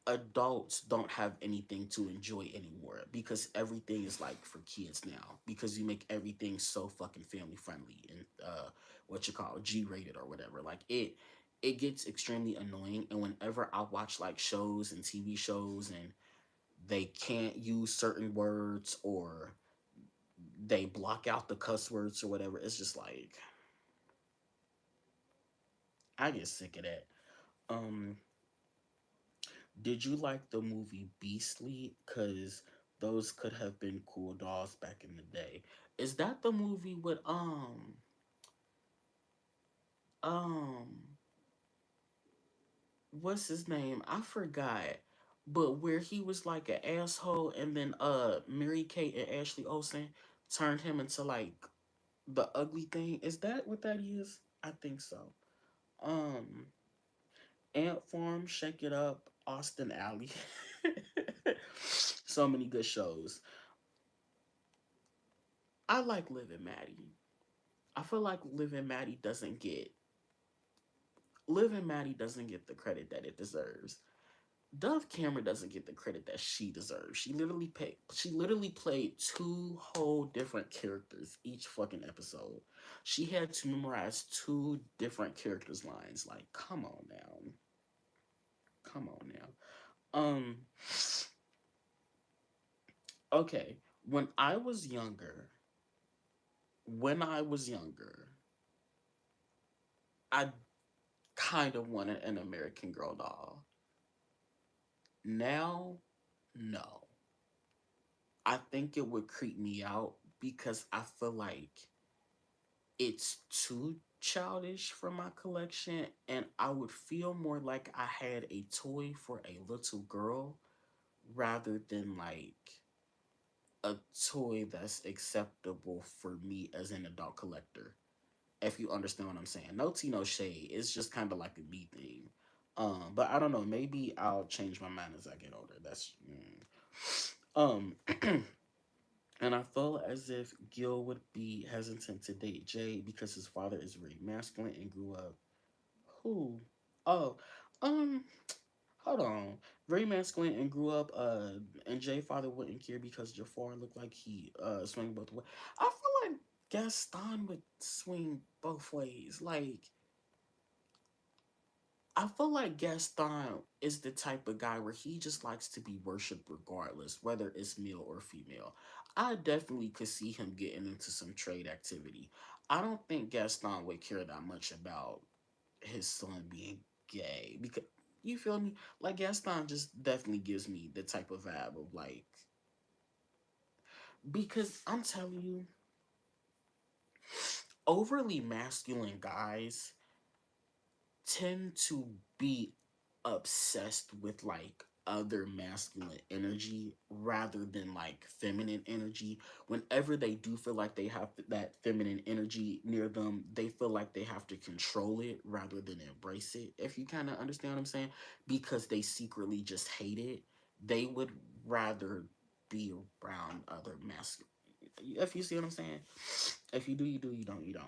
adults don't have anything to enjoy anymore because everything is like for kids now because you make everything so fucking family friendly and what you call G-rated or whatever. Like it gets extremely annoying, and whenever I watch like shows and TV shows and they can't use certain words or they block out the cuss words or whatever, it's just like I get sick of that. Um, did you like the movie Beastly? Cause those could have been cool dolls back in the day. Is that the movie with um what's his name? I forgot. But where he was like an asshole and then Mary Kate and Ashley Olsen turned him into like the ugly thing. Is that what that is? I think so. Um Ant Farm, Shake It Up, Austin Alley. So many good shows. I like Liv and Maddie. I feel like Liv and Maddie doesn't get the credit that it deserves. Dove Cameron doesn't get the credit that she deserves. She literally played two whole different characters each fucking episode. She had to memorize two different characters' lines. Like, come on now. Come on now. Okay. When I was younger, I kind of wanted an American Girl doll. Now, no. I think it would creep me out because I feel like it's too childish for my collection, and I would feel more like I had a toy for a little girl rather than like a toy that's acceptable for me as an adult collector. If you understand what I'm saying. No tea, no shade. It's just kind of like a me thing. But I don't know. Maybe I'll change my mind as I get older. Um, and I feel as if Gil would be hesitant to date Jay because his father is very masculine and grew up. Who? Oh, um, hold on. Very masculine and grew up. And Jay father wouldn't care because Jafar looked like he swing both ways. I feel like Gaston would swing both ways. Like I feel like Gaston is the type of guy where he just likes to be worshipped regardless, whether it's male or female. I definitely could see him getting into some trade activity. I don't think Gaston would care that much about his son being gay because you feel me? Like Gaston just definitely gives me the type of vibe of like because I'm telling you, overly masculine guys tend to be obsessed with like other masculine energy rather than like feminine energy. Whenever they do feel like they have that feminine energy near them, they feel like they have to control it rather than embrace it, if you kind of understand what I'm saying, because they secretly just hate it. They would rather be around other masculine, if you see what I'm saying. If you do, you do. You don't, you don't.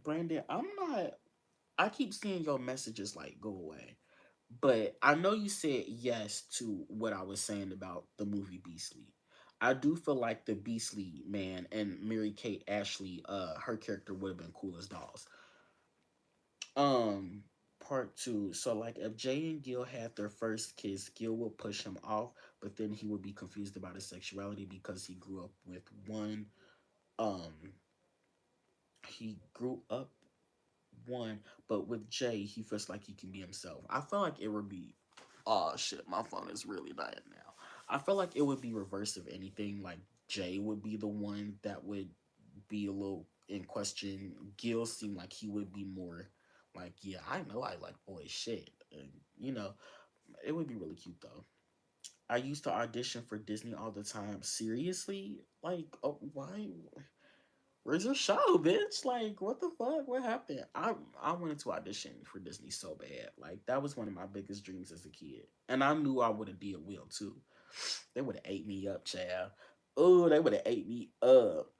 Brandon, I'm not. I keep seeing your messages like go away. But I know you said yes to what I was saying about the movie Beastly. I do feel like the Beastly man and Mary Kate Ashley, her character would have been cool as dolls. Um, Part two. So like if Jay and Gil had their first kiss, Gil would push him off, but then he would be confused about his sexuality because he grew up with one. Um, he grew up one, but with Jay, he feels like he can be himself. I feel like it would be, oh shit, my phone is really dying now. I feel like it would be reverse of anything. Like Jay would be the one that would be a little in question. Gil seemed like he would be more like, yeah, I know I like boy shit. And, you know, it would be really cute though. I used to audition for Disney all the time. Seriously? Like, oh, why? Where's your show, bitch? Like, what the fuck? What happened? I wanted to audition for Disney so bad. Like, that was one of my biggest dreams as a kid. And I knew I would have did well too. They would have ate me up, child. Oh, they would have ate me up.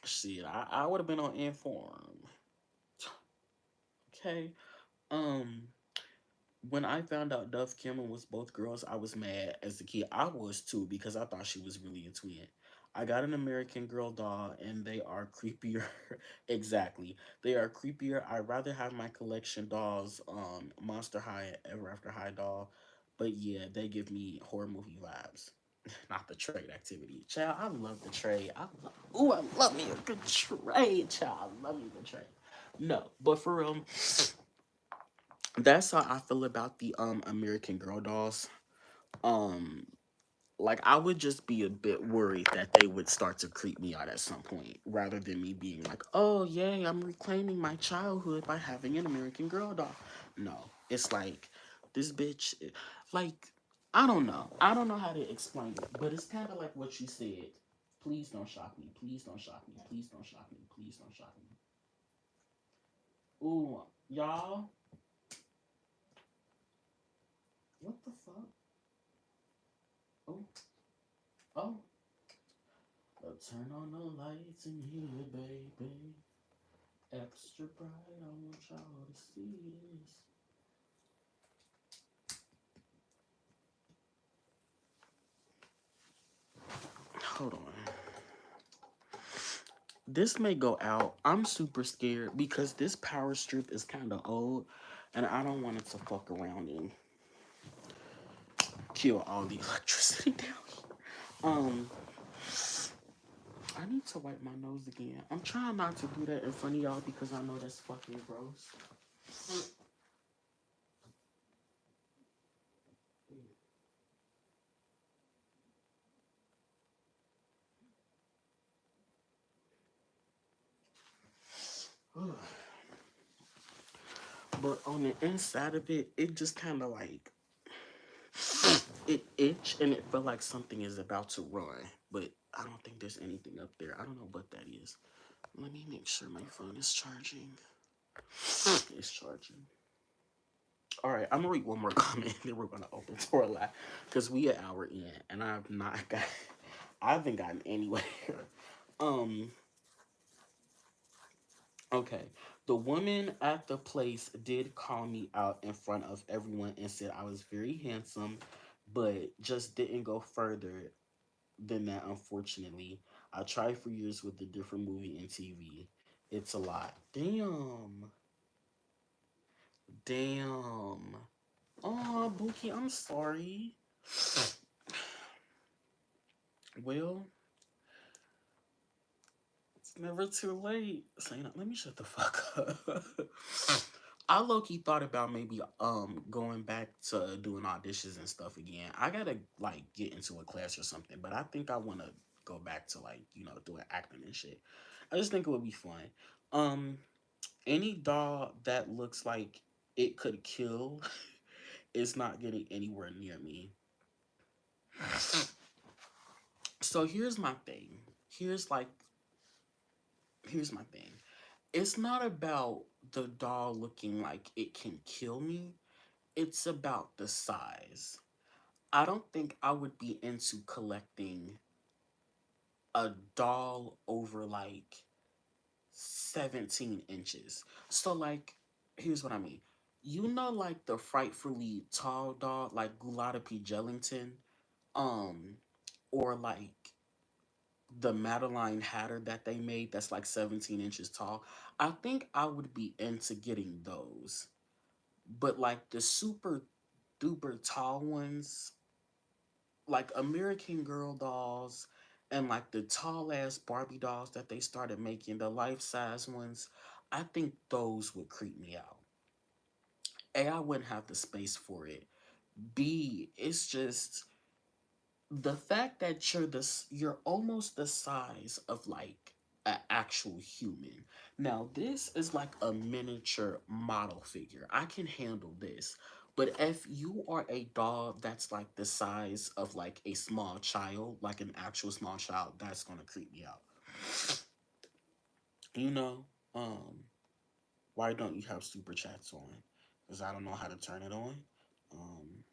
Shit, I would have been on Inform. Okay. Um, when I found out Dove Cameron was both girls, I was mad as a kid. I was too because I thought she was really a twin. I got an American Girl doll and they are creepier. Exactly. They are creepier. I'd rather have my collection dolls, Monster High, Ever After High doll. But yeah, they give me horror movie vibes. Not the trade activity. Child, I love the trade. I love me a good trade, child. I love me a good trade. No, but for that's how I feel about the American Girl dolls. Um like I would just be a bit worried that they would start to creep me out at some point rather than me being like, "Oh, yay, I'm reclaiming my childhood by having an American Girl doll." No. It's like this bitch like I don't know. I don't know how to explain it, but it's kind of like what you said. Please don't shock me. Please don't shock me. Please don't shock me. Please don't shock me. Ooh, y'all, what the fuck? Oh, oh. Turn on the lights in here, baby. Extra bright, I want y'all to see this. Hold on. This may go out. I'm super scared because this power strip is kind of old and I don't want it to fuck around and kill all the electricity down here. I need to wipe my nose again. I'm trying not to do that in front of y'all because I know that's fucking gross. But on the inside of it, it just kind of like it itch and it felt like something is about to run. But I don't think there's anything up there. I don't know what that is. Let me make sure my phone is charging. It's charging. All right, I'm gonna read one more comment, then we're gonna open Toralei because we an hour in, and I've not got, I haven't gotten anywhere. Um, okay. The woman at the place did call me out in front of everyone and said I was very handsome, but just didn't go further than that, unfortunately. I tried for years with a different movie and TV. It's a lot. Damn. Damn. Oh, Bookie, I'm sorry. Well, it's never too late. Saying, let me shut the fuck up. I low key thought about maybe going back to doing auditions and stuff again. I gotta like get into a class or something, but I think I wanna go back to like, doing acting and shit. I just think it would be fun. Um any doll that looks like it could kill, it's not getting anywhere near me. So here's my thing. Here's like here's my thing. It's not about the doll looking like it can kill me. It's about the size. I don't think I would be into collecting a doll over like 17 inches. So like here's what I mean. You know like the frightfully tall doll like Gulata P. Jellington um or like the Madeline Hatter that they made that's like 17 inches tall. I think I would be into getting those. But like the super duper tall ones, like American Girl dolls and like the tall ass Barbie dolls that they started making, the life size ones, I think those would creep me out. A, I wouldn't have the space for it. B, it's just the fact that you're almost the size of like an actual human. Now this is like a miniature model figure. I can handle this. But if you are a doll that's like the size of like a small child, like an actual small child, that's gonna creep me out. You know, um, why don't you have super chats on? Because I don't know how to turn it on. Um,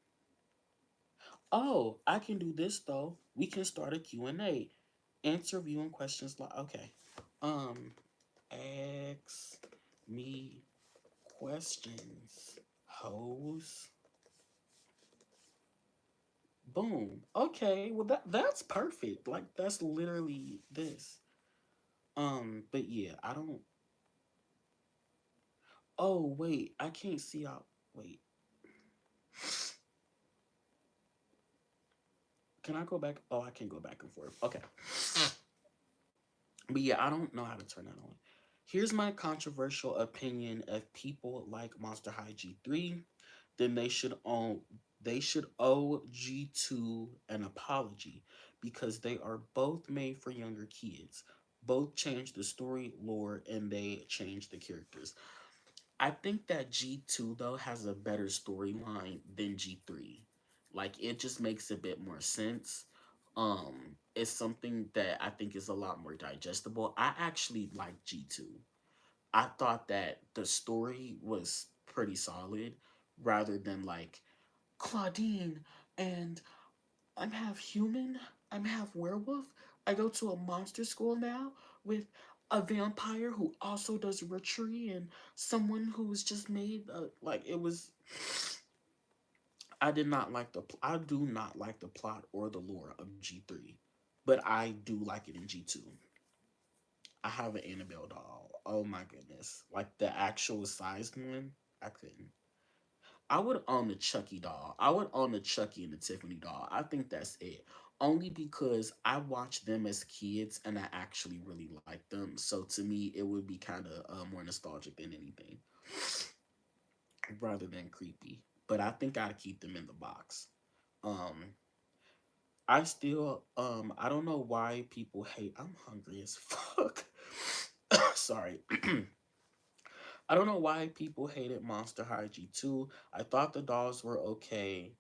Oh, I can do this though. We can start a Q and A. Answer viewing questions like okay. Um ask me questions. Hose. Boom. Okay, well that's perfect. Like that's literally this. But yeah, I don't Oh wait, I can't see out wait. Can I go back? Oh, I can go back and forth. Okay. But yeah, I don't know how to turn that on. Here's my controversial opinion. If people like Monster High G3, then they should owe G2 an apology because they are both made for younger kids. Both change the story, lore, and they change the characters. I think that G2 though has a better storyline than G3. Like it just makes a bit more sense. It's something that I think is a lot more digestible. I actually like G2. I thought that the story was pretty solid rather than like Claudine and I'm half human, I'm half werewolf. I go to a monster school now with a vampire who also does witchery and someone who's just made like it was. I did not like I do not like the plot or the lore of G3, but I do like it in G2. I have an Annabelle doll. Oh my goodness, like the actual sized one. I couldn't. I would own the Chucky doll. I would own the Chucky and the Tiffany doll. I think that's it. Only because I watched them as kids and I actually really liked them. So to me, it would be kind of more nostalgic than anything, rather than creepy. But I think I'd keep them in the box. Um, I still I don't know why people hate. I'm hungry as fuck. Sorry. I don't know why people hated Monster High G2. I thought the dolls were okay.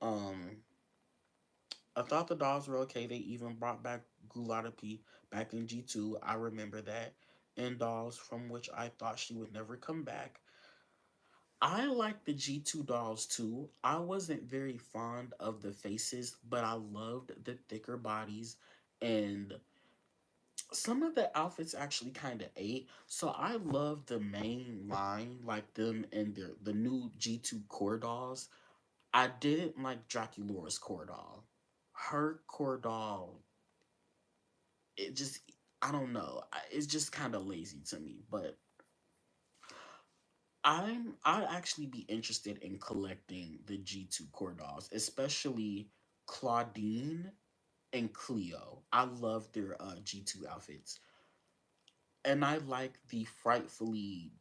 Um, I thought the dolls were okay. They even brought back Gulata P back in G2. I remember that. And dolls from which I thought she would never come back. I like the G2 dolls too. I wasn't very fond of the faces, but I loved the thicker bodies and some of the outfits actually kind of ate. So I love the main line, like them and the new G2 core dolls. I didn't like Draculaura's core doll. Her core doll, it just, I don't know. It's just kind of lazy to me. But I'd actually be interested in collecting the G2 core dolls, especially Claudine and Cleo. I love their G2 outfits. And I like the frightfully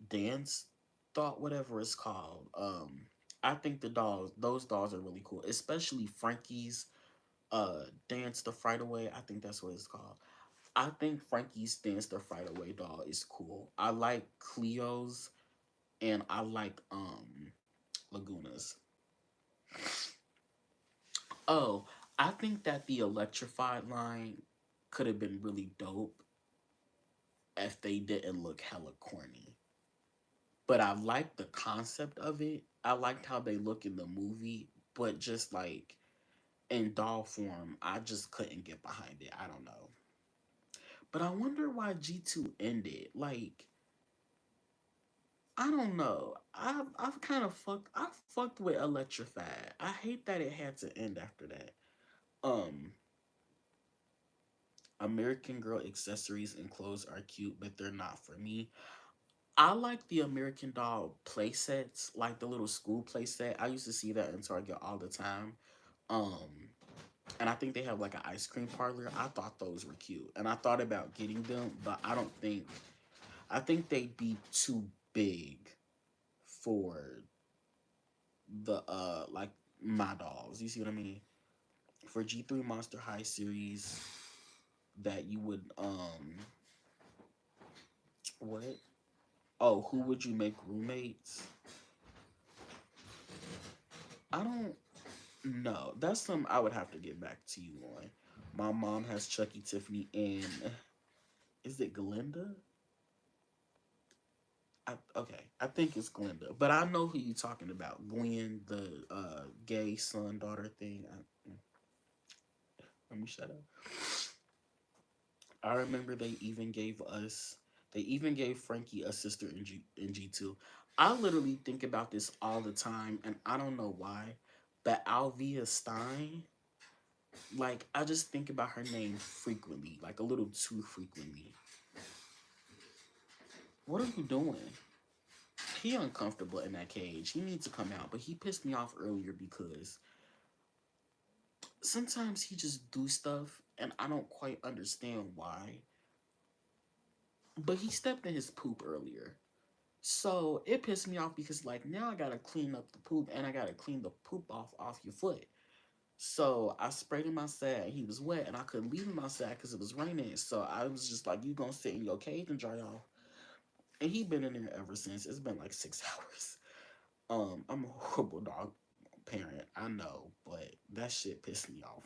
dance thought whatever it's called. I think those dolls are really cool, especially Frankie's Dance the Fright Away. I think that's what it's called. I think Frankie's Dance the Fright Away doll is cool. I like Cleo's and I like Lagunas. Oh, I think that the electrified line could have been really dope if they didn't look hella corny. But I liked the concept of it. I liked how they look in the movie, but just like in doll form, I just couldn't get behind it. I don't know. But I wonder why G2 ended. Like, I don't know. I've kind of fucked with Electrified. I hate that it had to end after that. Um American Girl accessories and clothes are cute, but they're not for me. I like the American Doll play sets, like the little school play set. I used to see that in Target all the time. Um, and I think they have like an ice cream parlor. I thought those were cute, and I thought about getting them, but I don't think. I think they'd be too big for the like my dolls. You see what I mean? For G3 Monster High series, that you would what? Oh, who would you make roommates? I don't know. That's something I would have to get back to you on. My mom has Chucky, Tiffany, and is it Glinda? Okay, I think it's Glinda, but I know who you talking about. Gwen, the gay son daughter thing. Let me shut up. I remember they even gave Frankie a sister in G2. I literally think about this all the time, and I don't know why, but Alvia Stein, like I just think about her name frequently, like a little too frequently. What are you doing? He uncomfortable in that cage. He needs to come out, but he pissed me off earlier because sometimes he just do stuff and I don't quite understand why. But he stepped in his poop earlier. So it pissed me off because like now I gotta clean up the poop and I gotta clean the poop off your foot. So I sprayed him outside. He was wet and I couldn't leave him outside because it was raining. So I was just like, you gonna sit in your cage and dry off. And he been in there ever since. It's been like 6 hours. I'm a horrible dog parent, I know, but that shit pissed me off.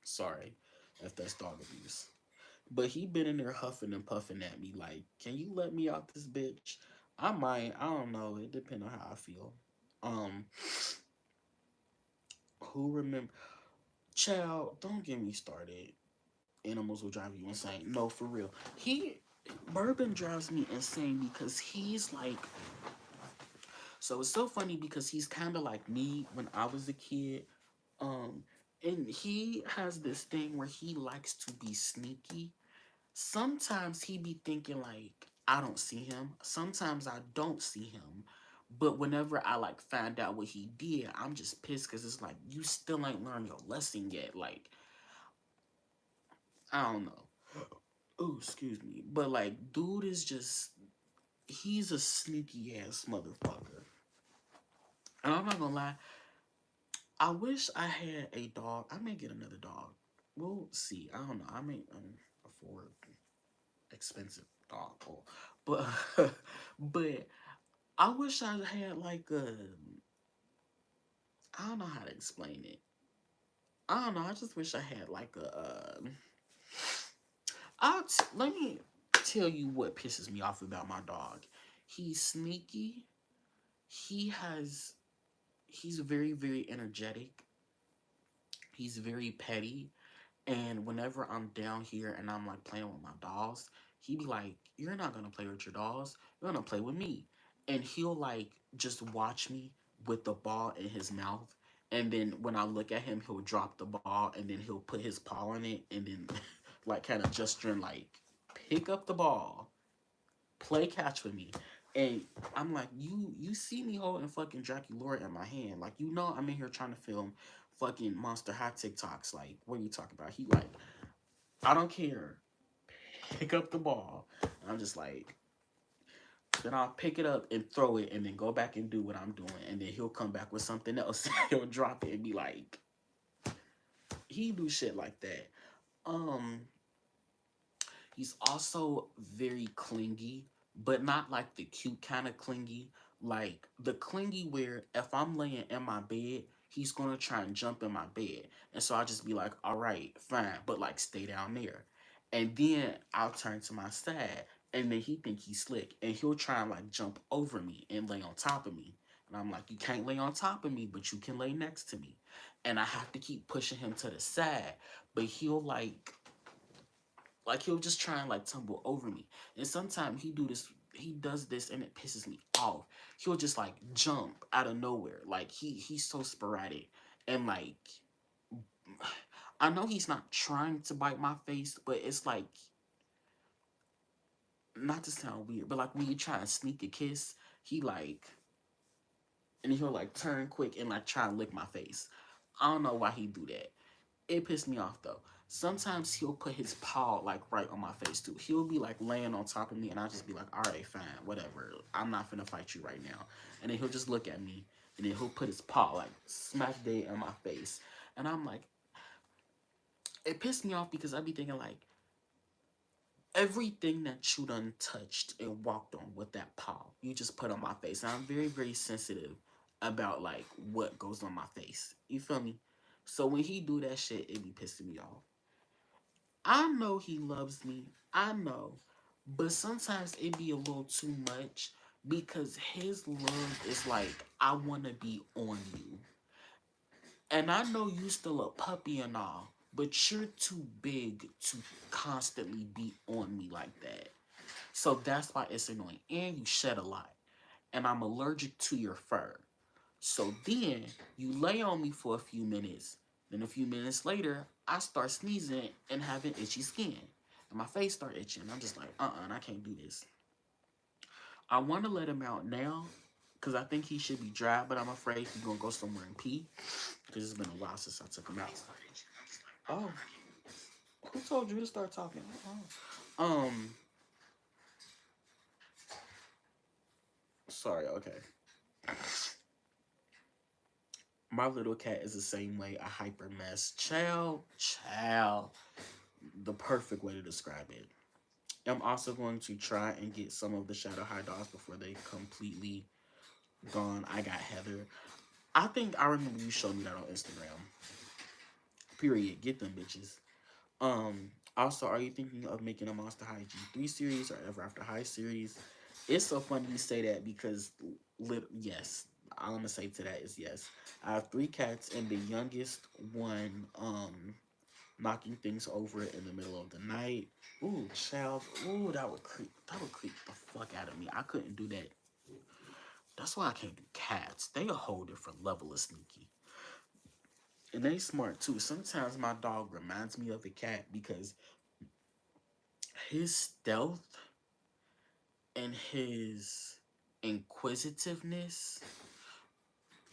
Sorry if that's dog abuse. But he been in there huffing and puffing at me like, can you let me out this bitch? I might. I don't know. It depends on how I feel. Um, who remember? Child, don't get me started. Animals will drive you insane. No, for real. Bourbon drives me insane because he's like, so it's so funny because he's kind of like me when I was a kid. Um, and he has this thing where he likes to be sneaky. Sometimes he be thinking like I don't see him. Sometimes I don't see him. But whenever I like find out what he did, I'm just pissed because it's like you still ain't learned your lesson yet. Like I don't know. Oh, excuse me. But like, dude is just he's a sneaky ass motherfucker. And I'm not gonna lie, I wish I had a dog. I may get another dog. We'll see. I don't know. I may afford expensive dog, but but I wish I had like a. I don't know how to explain it. I don't know. I just wish I had like a. Let me tell you what pisses me off about my dog. He's sneaky. He has. He's very energetic. He's very petty. And whenever I'm down here and I'm like playing with my dolls, he be like, "You're not gonna play with your dolls. You're gonna play with me." And he'll like just watch me with the ball in his mouth. And then when I look at him, he'll drop the ball and then he'll put his paw on it and then like kind of gesturing like, "Pick up the ball, play catch with me." And I'm like, you see me holding fucking Draculaura in my hand. Like, you know I'm in here trying to film fucking Monster High TikToks. Like, what are you talking about? He like, I don't care. Pick up the ball. And I'm just like, then I'll pick it up and throw it and then go back and do what I'm doing. And then he'll come back with something else. He'll drop it and be like, he do shit like that. Um, he's also very clingy, but not like the cute kind of clingy. Like the clingy where if I'm laying in my bed, he's gonna try and jump in my bed. And so I'll just be like, all right, fine, but like stay down there. And then I'll turn to my side and then he think he's slick and he'll try and like jump over me and lay on top of me. And I'm like, you can't lay on top of me, but you can lay next to me. And I have to keep pushing him to the side, but he'll like he'll just try and like tumble over me. And sometimes he does this and it pisses me off. He'll just like jump out of nowhere. Like he's so sporadic. And like I know he's not trying to bite my face, but it's like, not to sound weird, but like when you try and sneak a kiss, he like, and he'll like turn quick and like try and lick my face. I don't know why he do that. It pissed me off though. Sometimes he'll put his paw like right on my face too. He'll be like laying on top of me and I'll just be like, all right, fine, whatever. I'm not finna fight you right now. And then he'll just look at me and then he'll put his paw like smack dead in my face. And I'm like, it pissed me off because I be thinking like, everything that you done touched and walked on with that paw, you just put on my face. And I'm very, very sensitive about like what goes on my face. You feel me? So when he do that shit, it be pissing me off. I know he loves me. I know. But sometimes it be a little too much because his love is like, I want to be on you. And I know you still a puppy and all, but you're too big to constantly be on me like that. So that's why it's annoying. And you shed a lot. And I'm allergic to your fur. So then you lay on me for a few minutes. Then a few minutes later, I start sneezing and having itchy skin. And my face start itching. I'm just like, I can't do this. I want to let him out now because I think he should be dry, but I'm afraid he's going to go somewhere and pee because it's been a while since I took him out. Oh, who told you to start talking? Oh. Sorry, okay. My little cat is the same way, a hyper mess. Child, the perfect way to describe it. I'm also going to try and get some of the Shadow High Dogs before they completely gone. I got Heather. I think I remember you showed me that on Instagram. Period. Get them bitches. Also, are you thinking of making a Monster High G3 series or Ever After High series? It's so funny you say that because, yes, all I'm gonna say to that is yes. I have three cats, and the youngest one, knocking things over in the middle of the night. Ooh, child. Ooh, that would creep. That would creep the fuck out of me. I couldn't do that. That's why I can't do cats. They a whole different level of sneaky. And they smart too. Sometimes my dog reminds me of a cat because his stealth and his inquisitiveness.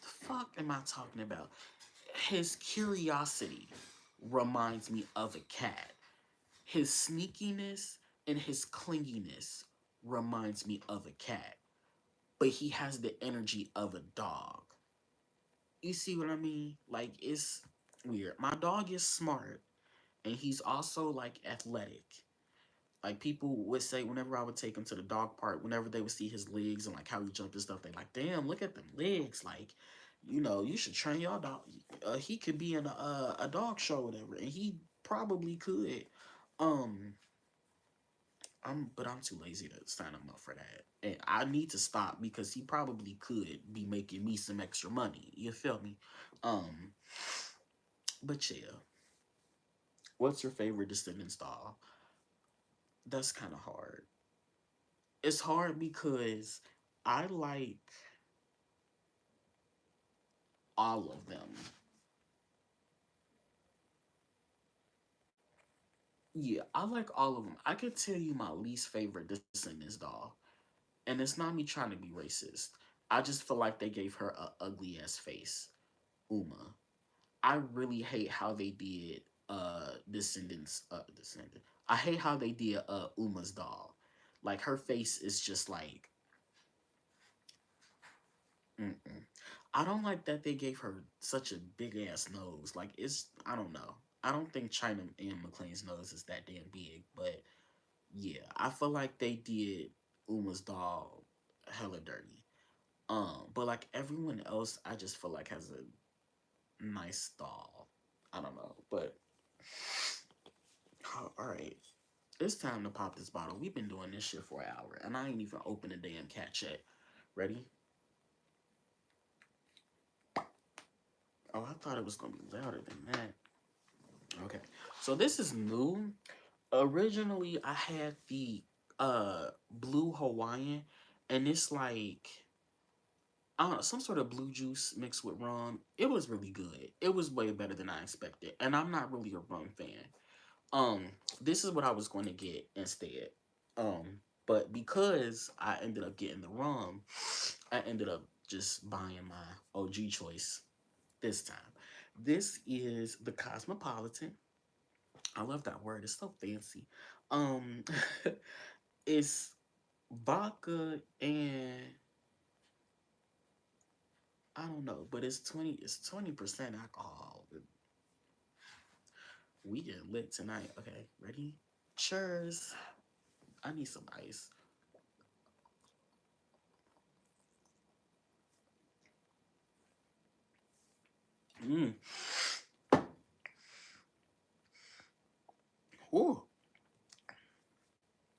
The fuck am I talking about? His curiosity reminds me of a cat. His sneakiness and his clinginess reminds me of a cat. But he has the energy of a dog. You see what I mean? Like, it's weird. My dog is smart and he's also like athletic. Like people would say whenever I would take him to the dog park, whenever they would see his legs and like how he jumped and stuff, they like, damn, look at them legs. Like, you should train your dog. He could be in a dog show or whatever, and he probably could. Um, but I'm too lazy to sign him up for that, and I need to stop because he probably could be making me some extra money. You feel me? Um, but yeah, what's your favorite Descendants doll? That's kind of hard. It's hard because I like all of them. Yeah, I like all of them. I could tell you my least favorite Descendants doll, and it's not me trying to be racist. I just feel like they gave her a ugly ass face, Uma. I really hate how they did Descendant. I hate how they did Uma's doll. Like her face is just like mm-mm. I don't like that they gave her such a big ass nose. Like it's I don't know. I don't think China and McLean's nose is that damn big, but yeah, I feel like they did. Uma's doll hella dirty. But like everyone else, I just feel like has a nice doll. I don't know, but all right. It's time to pop this bottle. We've been doing this shit for an hour, and I ain't even opened a damn cat yet. Ready? Oh, I thought it was gonna be louder than that. Okay, so this is new. Originally, I had the blue Hawaiian, and it's like I don't know, some sort of blue juice mixed with rum. It was really good. It was way better than I expected, and I'm not really a rum fan. This is what I was going to get instead. But because I ended up getting the rum, I ended up just buying my OG choice this time. This is the Cosmopolitan. I love that word. It's so fancy. Um, it's vodka and I don't know, but it's 20% alcohol. We get lit tonight. Okay, ready? Cheers. I need some ice. Mm. Ooh.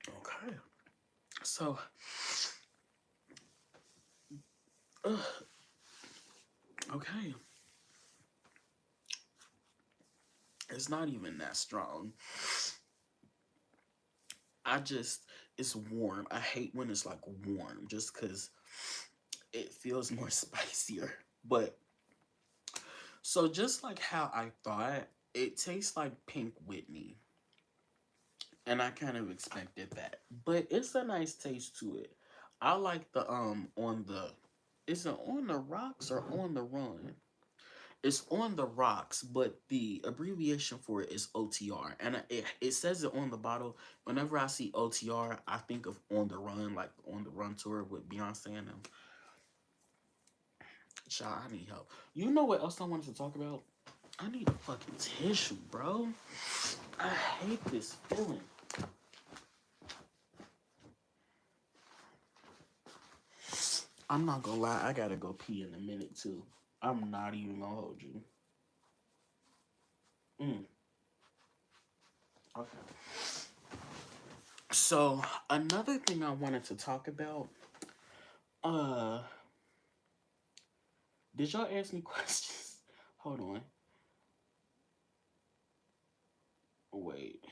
Okay. So, ugh, okay. It's not even that strong. I just, it's warm. I hate when it's like warm just because it feels more spicier. But, so just like how I thought, it tastes like Pink Whitney. And I kind of expected that. But it's a nice taste to it. I like the, on the, is it on the rocks or on the run? It's on the rocks, but the abbreviation for it is OTR. And it says it on the bottle. Whenever I see OTR, I think of On the Run, like On the Run tour with Beyonce and them. Child, I need help. You know what else I wanted to talk about? I need a fucking tissue, bro. I hate this feeling. I'm not gonna lie, I gotta go pee in a minute too. I'm not even gonna hold you. Mm, okay. So another thing I wanted to talk about, uh, did y'all ask me questions? Hold on. Wait.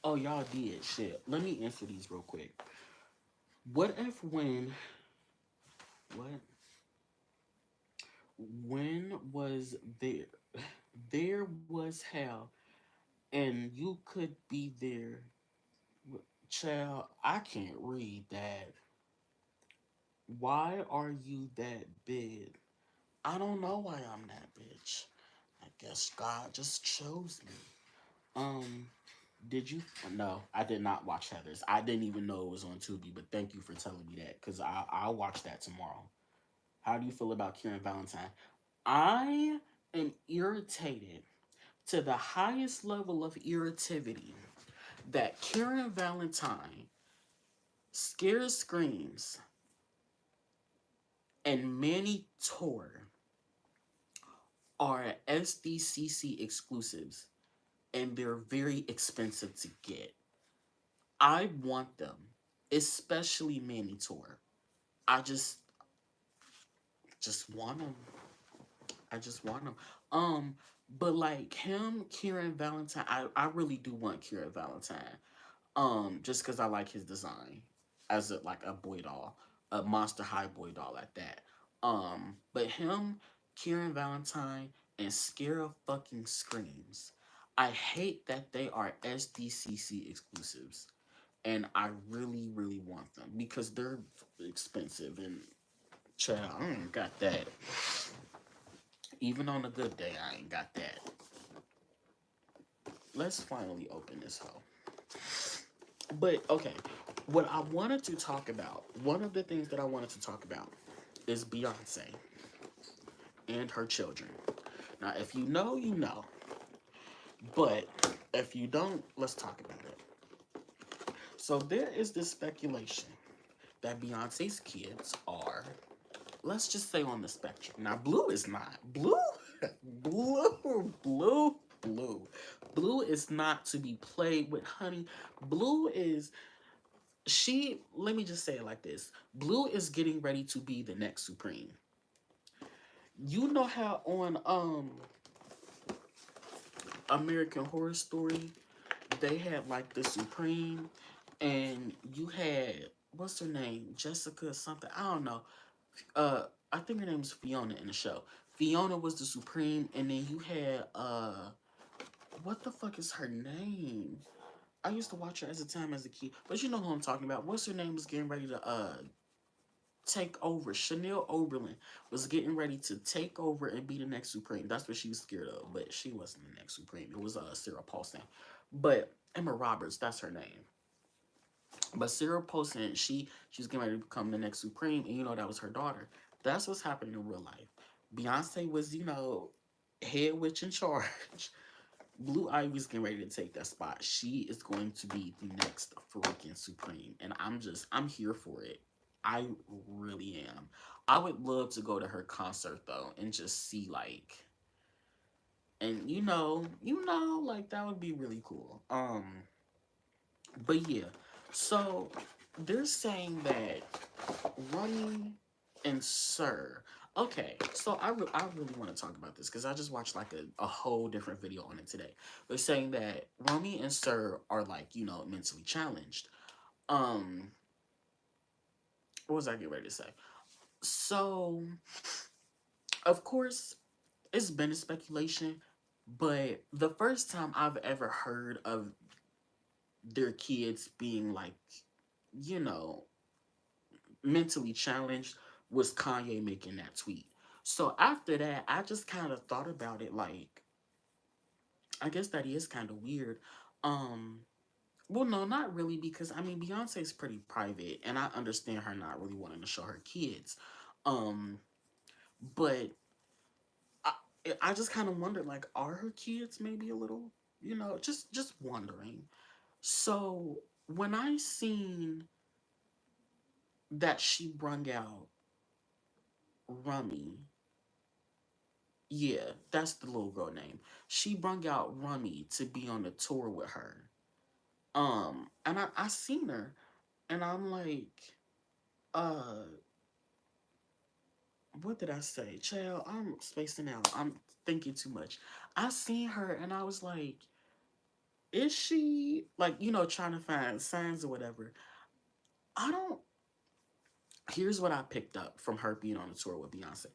Oh, y'all did. Shit. Let me answer these real quick. What if when. What? When was there? There was hell, and you could be there. Child, I can't read that. Why are you that big? I don't know why I'm that bitch. I guess God just chose me. Um, did you? No, I did not watch Heather's. I didn't even know it was on Tubi, but thank you for telling me that because I'll watch that tomorrow. How do you feel about Kieran Valentine? I am irritated to the highest level of irritivity that Kieran Valentine, Scares Screams, and Manny Tor are SDCC exclusives and they're very expensive to get. I want them, especially Manny Tor. I just want them. I just want them. But like him, Kieran Valentine, I really do want Kieran Valentine. Just because I like his design as like a boy doll, a Monster High boy doll at that. But him, Kieran Valentine, and Scare fucking Screams. I hate that they are SDCC exclusives, and I really, really want them because they're expensive. And child, I ain't got that. Even on a good day, I ain't got that. Let's finally open this hoe. But okay, what I wanted to talk about, one of the things that I wanted to talk about is Beyonce and her children. Now, if you know, you know. But if you don't, let's talk about it. So there is this speculation that Beyonce's kids are, let's just say, on the spectrum. Now, Blue is not. Blue. Blue is not to be played with, honey. Blue is, let me just say it like this. Blue is getting ready to be the next Supreme. You know how on American Horror Story, they had like the Supreme, and you had, what's her name, Jessica something, I don't know. I think her name is Fiona in the show. Fiona was the Supreme, and then you had what the fuck is her name? I used to watch her as a time as a kid, but you know who I'm talking about. What's her name was getting ready to take over. Chanel Oberlin was getting ready to take over and be the next Supreme. That's what she was scared of, but she wasn't the next Supreme. It was Sarah Paulson. But Emma Roberts, that's her name. But Sarah Paulson, she's getting ready to become the next Supreme, and you know that was her daughter. That's what's happening in real life. Beyonce was, head witch in charge. Blue Ivy's getting ready to take that spot. She is going to be the next freaking Supreme. And I'm here for it. I really am. I would love to go to her concert though and just see like, and like that would be really cool. But yeah. So they're saying that Ronnie and Sir. Okay, so I really want to talk about this because I just watched like a whole different video on it today. They're saying that Romy and Sir are like, mentally challenged. Um, what was I getting ready to say? So, of course, it's been a speculation, but the first time I've ever heard of their kids being like, you know, mentally challenged was Kanye making that tweet. So after that, I just kind of thought about it like, I guess that is kind of weird. Um, well, no, not really, because I mean, Beyonce's pretty private, and I understand her not really wanting to show her kids. Um, but I, I just kind of wondered, like, are her kids maybe a little, just wondering. So when I seen that she brung out Rummy, yeah, that's the little girl name. She brung out Rummy to be on the tour with her. And I seen her, and I'm like, uh, what did I say? Child, I'm spacing out. I'm thinking too much. I seen her, and I was like, is she like, trying to find signs or whatever? I don't. Here's what I picked up from her being on the tour with Beyonce.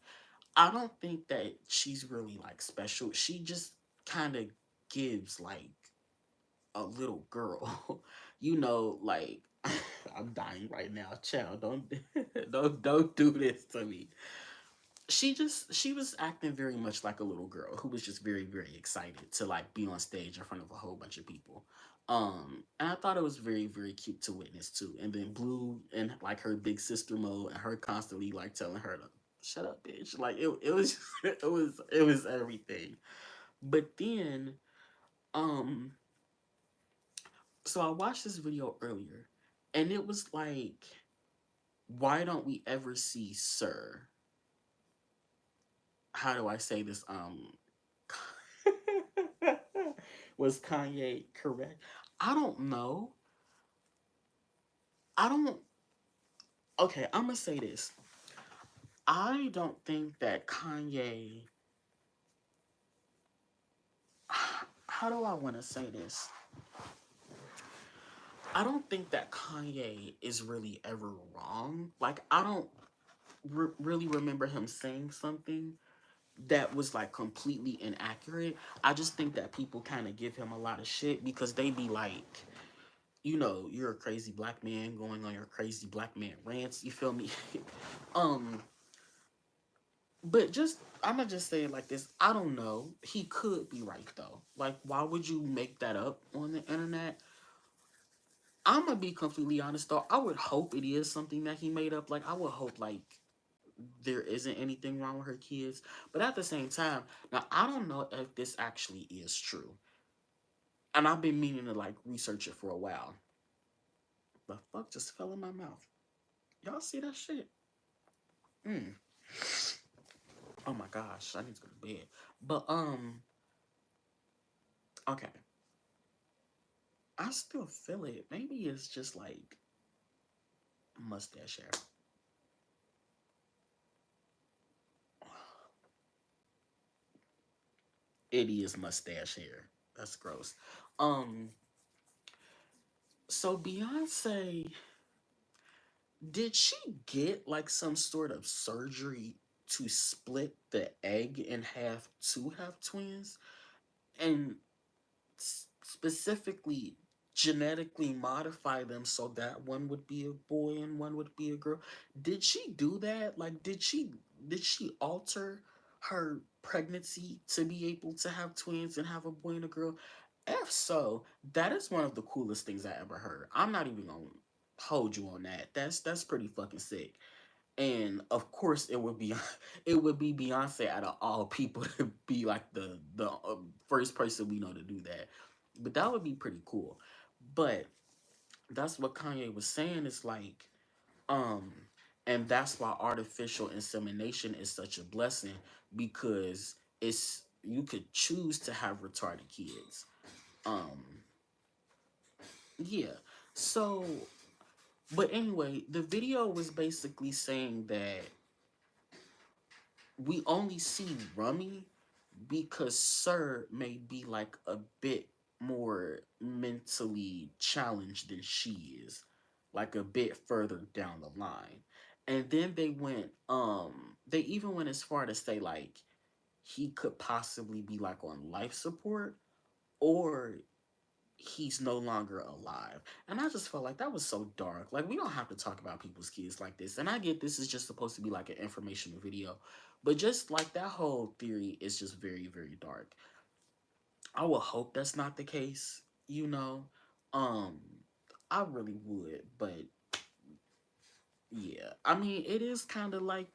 I don't think that she's really like special. She just kind of gives like a little girl. Like I'm dying right now. Child, don't don't do this to me. She was acting very much like a little girl who was just very, very excited to like be on stage in front of a whole bunch of people. And I thought it was very, very cute to witness too. And then Blue and like her big sister mode and her constantly like telling her to shut up, bitch. Like it was it was everything. But then um so I watched this video earlier, and it was like, why don't we ever see Sir? How do I say this? Was Kanye correct? I don't know. I don't. Okay, I'm gonna say this. I don't think that Kanye. How do I want to say this? I don't think that Kanye is really ever wrong. Like, I don't really remember him saying something that was like completely inaccurate. I just think that people kind of give him a lot of shit because they be like, you're a crazy black man going on your crazy black man rants. You feel me? um, but I'm gonna just say it like this. I don't know. He could be right though. Like, why would you make that up on the internet? I'm gonna be completely honest though. I would hope it is something that he made up. Like, I would hope like there isn't anything wrong with her kids. But at the same time, now I don't know if this actually is true. And I've been meaning to like research it for a while. The fuck just fell in my mouth. Y'all see that shit? Mm. Oh my gosh, I need to go to bed. But okay. I still feel it. Maybe it's just like mustache hair. It is mustache hair. That's gross. Um, so Beyonce, did she get like some sort of surgery to split the egg in half to have twins? And specifically genetically modify them so that one would be a boy and one would be a girl? Did she do that? Like did she alter her pregnancy to be able to have twins and have a boy and a girl? If so, that is one of the coolest things I ever heard. I'm not even gonna hold you on that. That's pretty fucking sick. And of course, it would be it would be Beyonce out of all people to be like the first person we know to do that. But that would be pretty cool. But that's what Kanye was saying. Is like, um, and that's why artificial insemination is such a blessing, because it's you could choose to have retarded kids. Um, yeah. So, but anyway, the video was basically saying that we only see Rummy because Sir may be like a bit more mentally challenged than she is, like a bit further down the line. And then they even went as far to say like he could possibly be like on life support, or he's no longer alive. And I just felt like that was so dark. Like, we don't have to talk about people's kids like this. And I get this is just supposed to be like an informational video, but just like that whole theory is just very, very dark. I would hope that's not the case, you know. Um, I really would, but yeah. I mean, it is kind of like,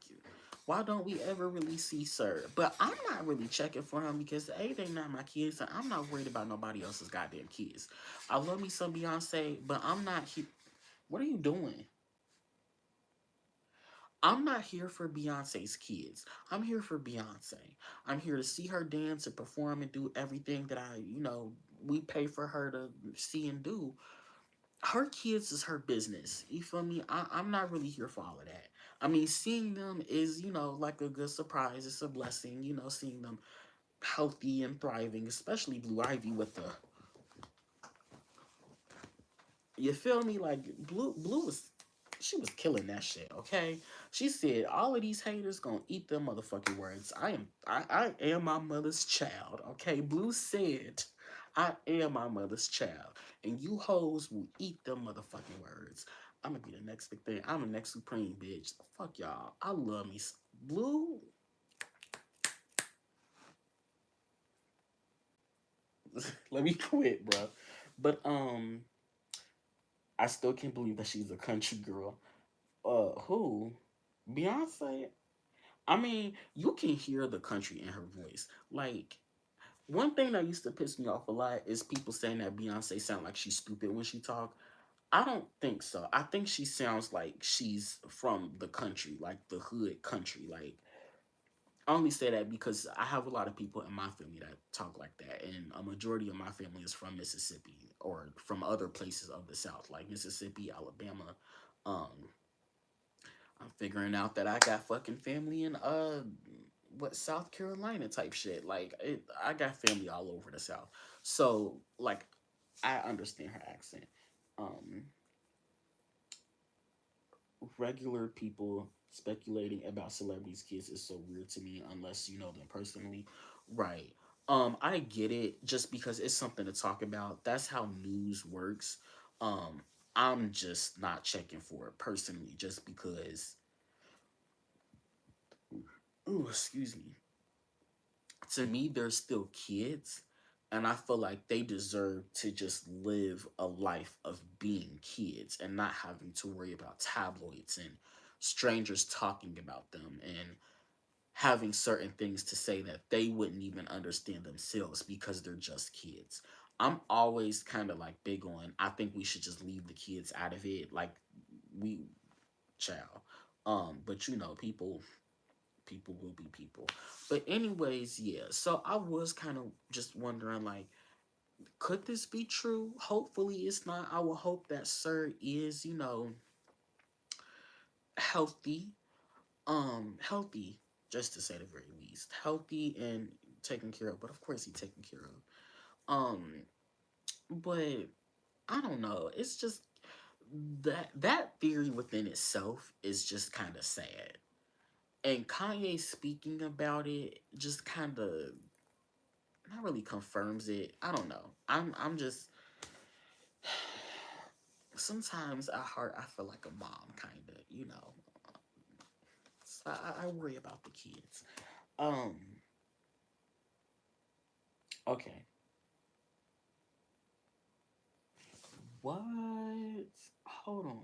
why don't we ever really see Sir? But I'm not really checking for him because A, they not my kids, and I'm not worried about nobody else's goddamn kids. I love me some Beyonce, but I'm not here. What are you doing? I'm not here for Beyonce's kids. I'm here for Beyonce. I'm here to see her dance and perform and do everything that we pay for her to see and do. Her kids is her business. You feel me? I'm not really here for all of that. I mean, seeing them is, like a good surprise. It's a blessing, seeing them healthy and thriving, especially Blue Ivy with the, you feel me? Like Blue was, she was killing that shit, okay? She said all of these haters gonna eat them motherfucking words. I am my mother's child, okay? Blue said I am my mother's child. And you hoes will eat them motherfucking words. I'm gonna be the next big thing. I'm the next supreme bitch. Fuck y'all. I love me. Blue. Let me quit, bro. But I still can't believe that she's a country girl. Who? Beyonce? I mean, you can hear the country in her voice. Like, one thing that used to piss me off a lot is people saying that Beyonce sound like she's stupid when she talk. I don't think so. I think she sounds like she's from the country, like the hood country. Like, I only say that because I have a lot of people in my family that talk like that, and a majority of my family is from Mississippi or from other places of the South, like Mississippi, Alabama. Um, I'm figuring out that I got fucking family in what, South Carolina type shit. I got family all over the South, so like I understand her accent. Um, Regular people speculating about celebrities' kids is so weird to me unless you know them personally. Right. I get it just because it's something to talk about. That's how news works. Um, I'm just not checking for it personally just because, oh, excuse me. To me, they're still kids, and I feel like they deserve to just live a life of being kids and not having to worry about tabloids and strangers talking about them and having certain things to say that they wouldn't even understand themselves because they're just kids. I'm always kind of like big on, I think we should just leave the kids out of it. Like, we, child. But you know, people will be people. But anyways, yeah. So I was kind of just wondering, like, could this be true? Hopefully it's not. I will hope that Sir is, you know, healthy. Healthy, just to say the very least. Healthy and taken care of. But of course he's taken care of. But I don't know. It's just that theory within itself is just kind of sad. And Kanye speaking about it just kind of not really confirms it. I don't know. I'm just sometimes at heart I feel like a mom, kind of, you know. So I worry about the kids. Um. Okay. What? Hold on.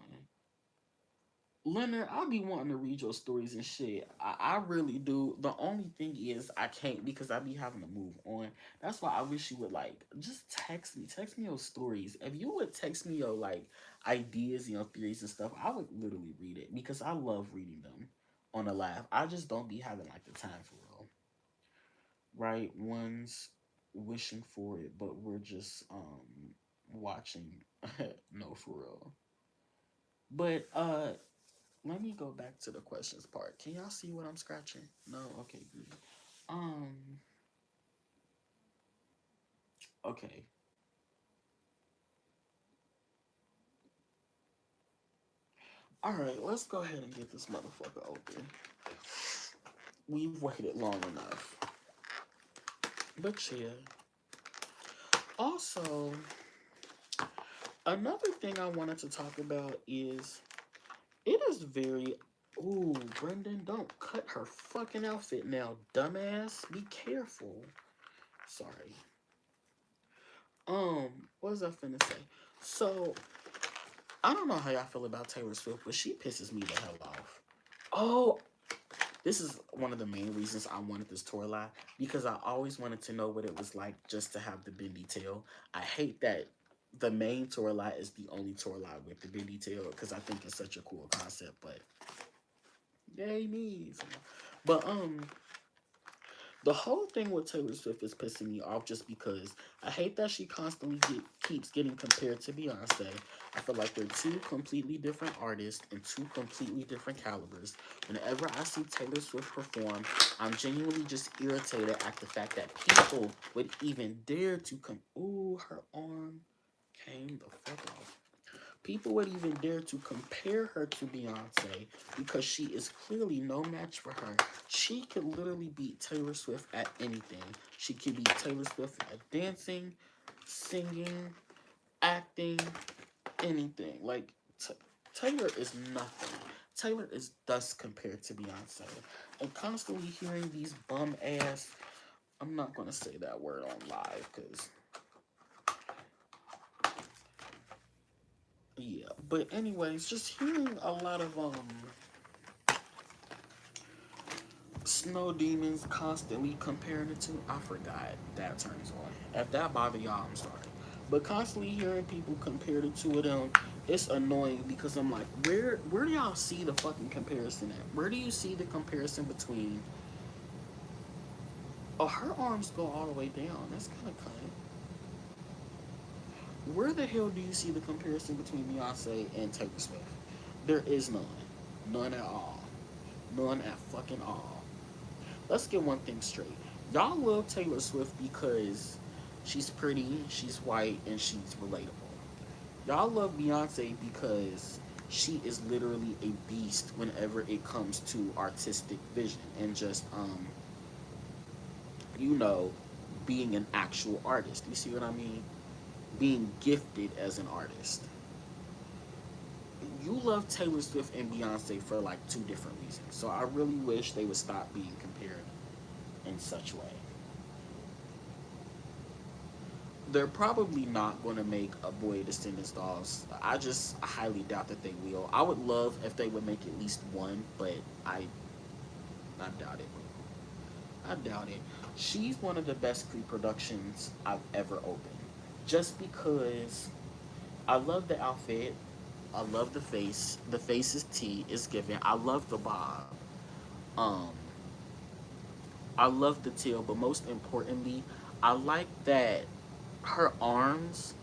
Leonard, I be wanting to read your stories and shit. I really do. The only thing is I can't because I be having to move on. That's why I wish you would like just text me. Text me your stories. If you would text me your like ideas and your theories and stuff, I would literally read it because I love reading them on a laugh. I just don't be having like the time for real. Right? One's wishing for it, but we're just watching. No, for real. But let me go back to the questions part. Can y'all see what I'm scratching? No? Okay, good. Um, okay. Alright, let's go ahead and get this motherfucker open. We've waited long enough. But yeah. Also, another thing I wanted to talk about is it is very. Ooh, Brendan, don't cut her fucking outfit now, dumbass. Be careful. Sorry. What was I finna say? So, I don't know how y'all feel about Taylor Swift, but she pisses me the hell off. Oh, this is one of the main reasons I wanted this Toralei, because I always wanted to know what it was like just to have the bendy tail. I hate that the main Toralei is the only Toralei with the bendy tail because I think it's such a cool concept, but yay me. But the whole thing with Taylor Swift is pissing me off just because I hate that she constantly keeps getting compared to Beyonce. I feel like they're two completely different artists and two completely different calibers. Whenever I see Taylor Swift perform, I'm genuinely just irritated at the fact that people would even dare to come. Ooh, her arm came the fuck off. People would even dare to compare her to Beyonce because she is clearly no match for her. She could literally beat Taylor Swift at anything. She could beat Taylor Swift at dancing, singing, acting, anything. Like, Taylor is nothing. Taylor is dust compared to Beyonce. And constantly hearing these bum ass, I'm not going to say that word on live because yeah, but anyways, just hearing a lot of snow demons constantly comparing it to, I forgot that turns on. If that bother y'all, I'm sorry. But constantly hearing people compare the two of them, it's annoying because I'm like, where do y'all see the fucking comparison at? Where do you see the comparison between? Oh, her arms go all the way down. That's kind of kind. Where the hell do you see the comparison between Beyonce and Taylor Swift? There is none. None at all. None at fucking all. Let's get one thing straight. Y'all love Taylor Swift because she's pretty, she's white, and she's relatable. Y'all love Beyonce because she is literally a beast whenever it comes to artistic vision and just you know, being an actual artist. You see what I mean? Being gifted as an artist. You love Taylor Swift and Beyonce for like two different reasons. So I really wish they would stop being compared in such way. They're probably not going to make a Boy Descendants dolls. I just highly doubt that they will. I would love if they would make at least one, but I doubt it. I doubt it. She's one of the best Creeproductions I've ever opened. just because I love the outfit. I love the face. The face is T. Is given. I love the bob. Um, I love the tail, but most importantly, I like that her arms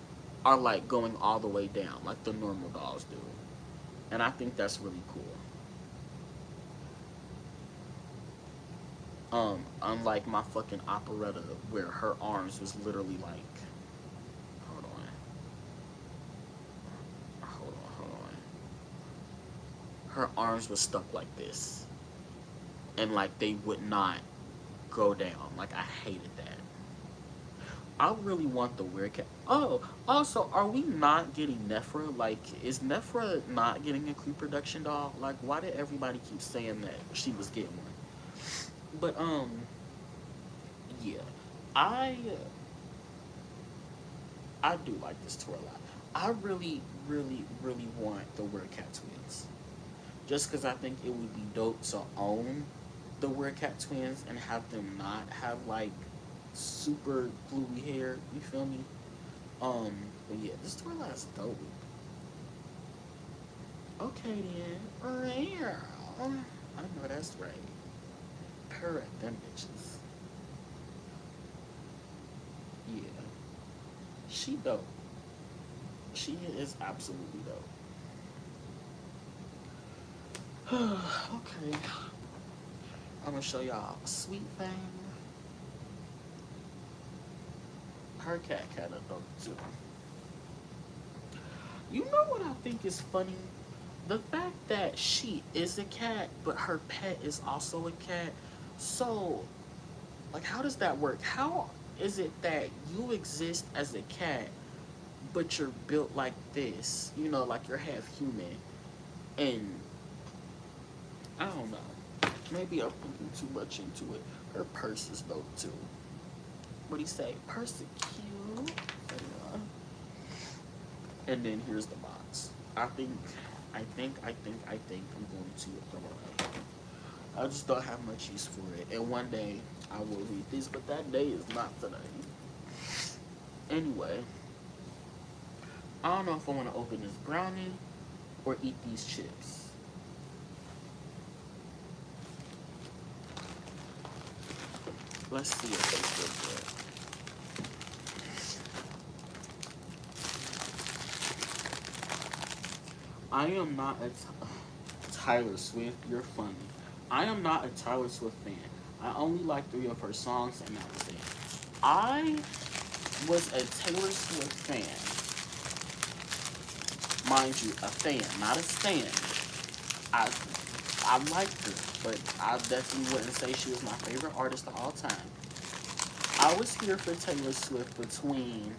are like going all the way down, like the normal dolls do, and I think that's really cool. Unlike my fucking operetta, where her arms was literally like, hold on, hold on. Her arms was stuck like this, and like they would not go down. Like I hated that. I really want the weird cat. Oh, also, are we not getting Nephra? Like, is Nephra not getting a Creeproduction doll? Like, why did everybody keep saying that she was getting one? But yeah, I I do like this tour a lot. I really, really, really want the Weird Cat twins, just because I think it would be dope to own the Weird Cat twins and have them not have like super gluey hair. You feel me? But yeah, this tour is dope. Okay then, rare. I know that's right. Purr at them bitches. Yeah, she dope. She is absolutely dope. Okay, I'm gonna show y'all Sweet Thing. Her cat kinda dope too. You know what I think is funny? The fact that she is a cat, but her pet is also a cat. So, like, how does that work? How is it that you exist as a cat, but you're built like this? You know, like you're half human. And I don't know. Maybe I'm thinking too much into it. Her purse is dope too. What do you say? Purse is cute. And then here's the box. I think I'm going to throw it up. I just don't have much use for it. And one day I will read this, but that day is not today. Anyway, I don't know if I want to open this brownie or eat these chips. Let's see if they feel good. I am not a Tyler Swift. You're funny. I am not a Tyler Swift fan. I only like 3 of her songs, and that was it. I was a Taylor Swift fan, mind you, a fan, not a stan. I I liked her, but I definitely wouldn't say she was my favorite artist of all time. I was here for Taylor Swift between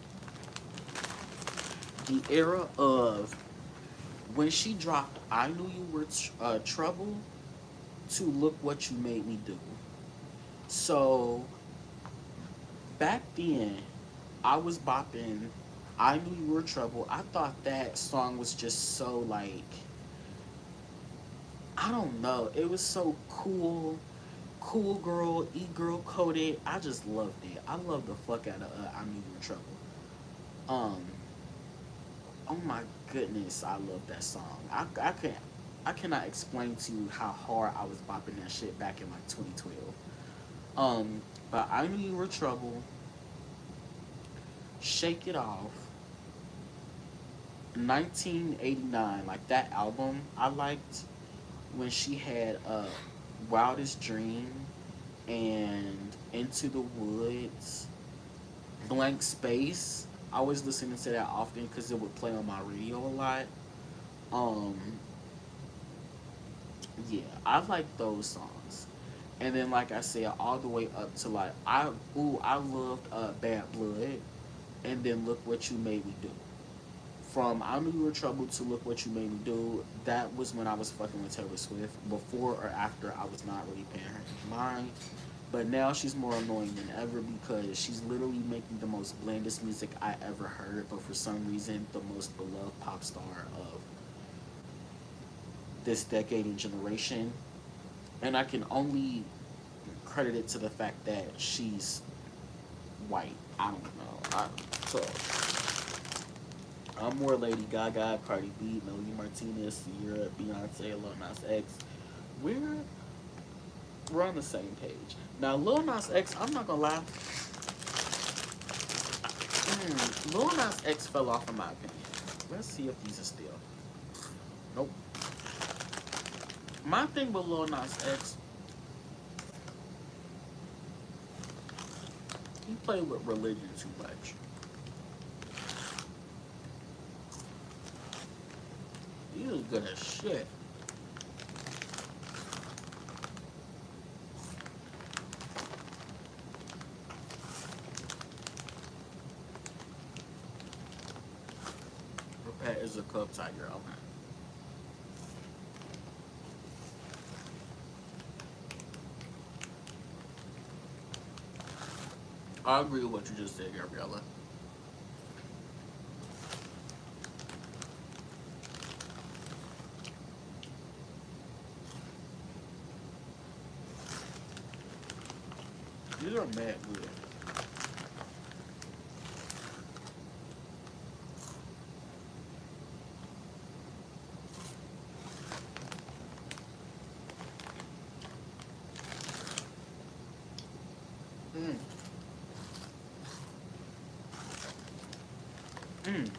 the era of when she dropped "I Knew You Were Trouble" to "Look What You Made Me Do." So back then, I was bopping "I Knew You Were Trouble." I thought that song was just so like, I don't know. It was so cool, cool girl, e-girl coded. I just loved it. I loved the fuck out of "I Knew You Were Trouble." Um, oh my goodness, I love that song. I cannot explain to you how hard I was bopping that shit back in like 2012. But "I Knew You Were Trouble," "Shake It Off," 1989, like that album I liked when she had "Wildest Dream" and "Into the Woods," "Blank Space." I was listening to that often because it would play on my radio a lot. Um, yeah, I like those songs. And then, like I said, all the way up to like I loved "Bad Blood," and then "Look What You Made Me Do." From "I Knew You Were Trouble" to "Look What You Made Me Do," that was when I was fucking with Taylor Swift. Before or after, I was not really paying her any mind. But now she's more annoying than ever because she's literally making the most blandest music I ever heard, but for some reason, the most beloved pop star of this decade and generation. And I can only credit it to the fact that she's white. I don't know. So I'm more Lady Gaga, Cardi B, Melody Martinez, Sierra, Beyonce, Lil Nas X. We're we're on the same page. Now Lil Nas X, I'm not gonna lie, Lil Nas X fell off in my opinion. Let's see if these are still. Nope. My thing with Lil Nas X, he played with religion too much. He was good as shit. Her pet is a cub tiger. Okay. I agree with what you just said, Gabriella. These are mad good. Mm, mm.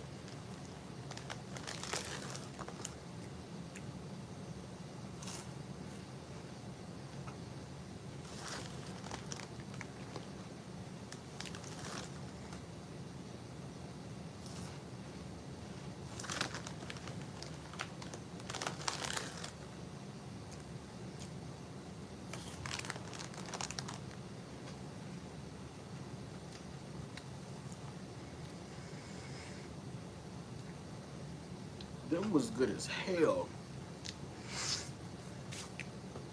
Them was good as hell.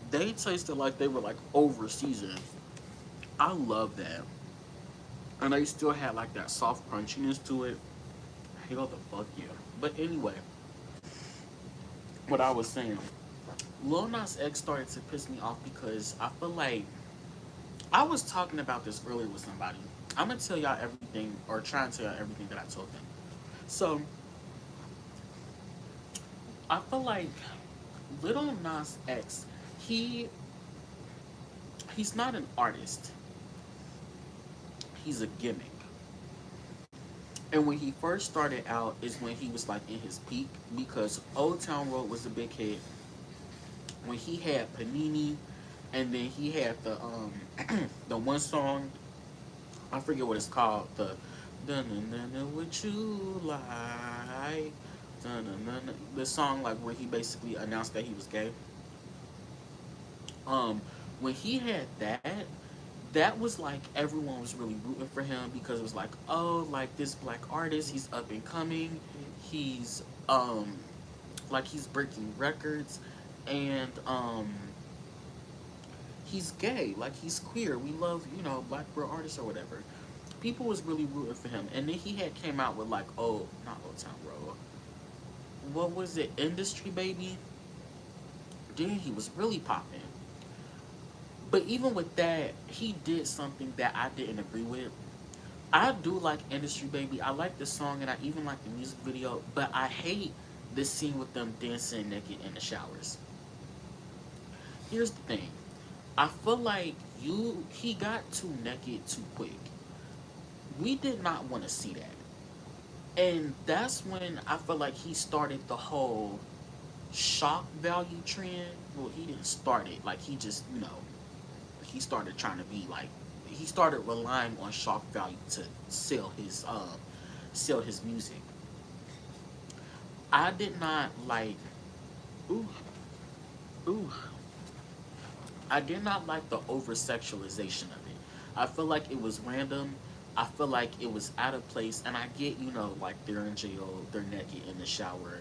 They tasted like they were like over seasoned. I love that. And they still had like that soft crunchiness to it. Hell the fuck yeah. But anyway, what I was saying, Lil Nas X started to piss me off because I feel like I was talking about this earlier with somebody. I'm gonna tell y'all everything, or try and tell y'all everything that I told them. So I feel like Little Nas X, he he's not an artist. He's a gimmick. And when he first started out is when he was like in his peak because Old Town Road was a big hit. When he had Panini, and then he had the the one song, I forget what it's called, the dun dun dun dun what you like, dun dun dun dun, the song like where he basically announced that he was gay. Um, when he had that, that was like everyone was really rooting for him because it was like, oh, like this black artist, he's up and coming, he's like he's breaking records, and he's gay, like he's queer. We love, black girl artists or whatever. People was really rooting for him, and then he had came out with like, oh, not Old Town Road. What was it, Industry Baby? Then he was really popping. But even with that, he did something that I didn't agree with. I do like Industry Baby. I like the song and I even like the music video, but I hate this scene with them dancing naked in the showers. Here's the thing. I feel like he got too naked too quick. We did not want to see that. And that's when I feel like he started the whole shock value trend. Well, he didn't start it. Like he just, he started trying to be like, he started relying on shock value to sell his music. I did not like, ooh, ooh, I did not like the over sexualization of it. I feel like it was random. I feel like it was out of place, and I get, like they're in jail, they're naked in the shower,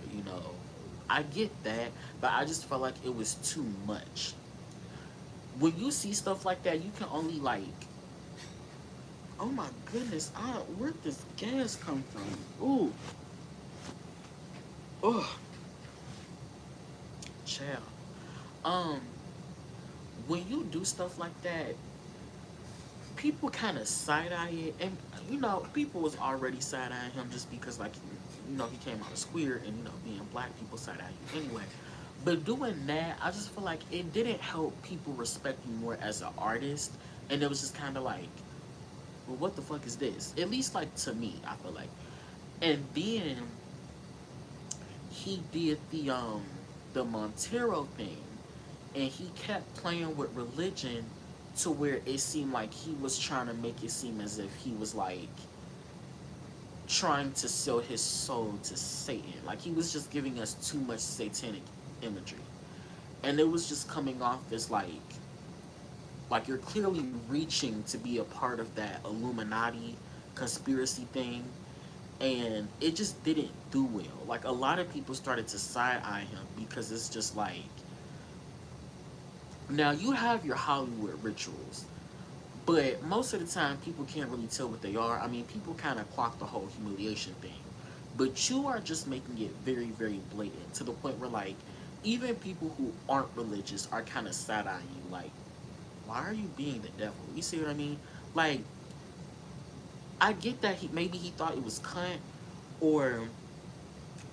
I get that, but I just felt like it was too much. When you see stuff like that, you can only like, oh my goodness, where'd this gas come from? Ooh, oh, child. Um, when you do stuff like that, people kind of side eye it, and people was already side eyeing him just because like you know, he came out as queer, and you know, being black, people side eye you anyway. But doing that, I just feel like it didn't help people respect you more as an artist, and it was just kind of like, well, what the fuck is this? At least like to me, I feel like. And then he did the Montero thing, and he kept playing with religion to where it seemed like he was trying to make it seem as if he was like trying to sell his soul to Satan. Like he was just giving us too much satanic imagery. And it was just coming off as like you're clearly reaching to be a part of that Illuminati conspiracy thing, and it just didn't do well. Like a lot of people started to side eye him because it's just like, now you have your Hollywood rituals, but most of the time people can't really tell what they are. I mean, people kind of clock the whole humiliation thing, but you are just making it very, very blatant to the point where like even people who aren't religious are kind of side eyeing you, like, why are you being the devil? You see what I mean? Like, I get that maybe he thought it was cunt, or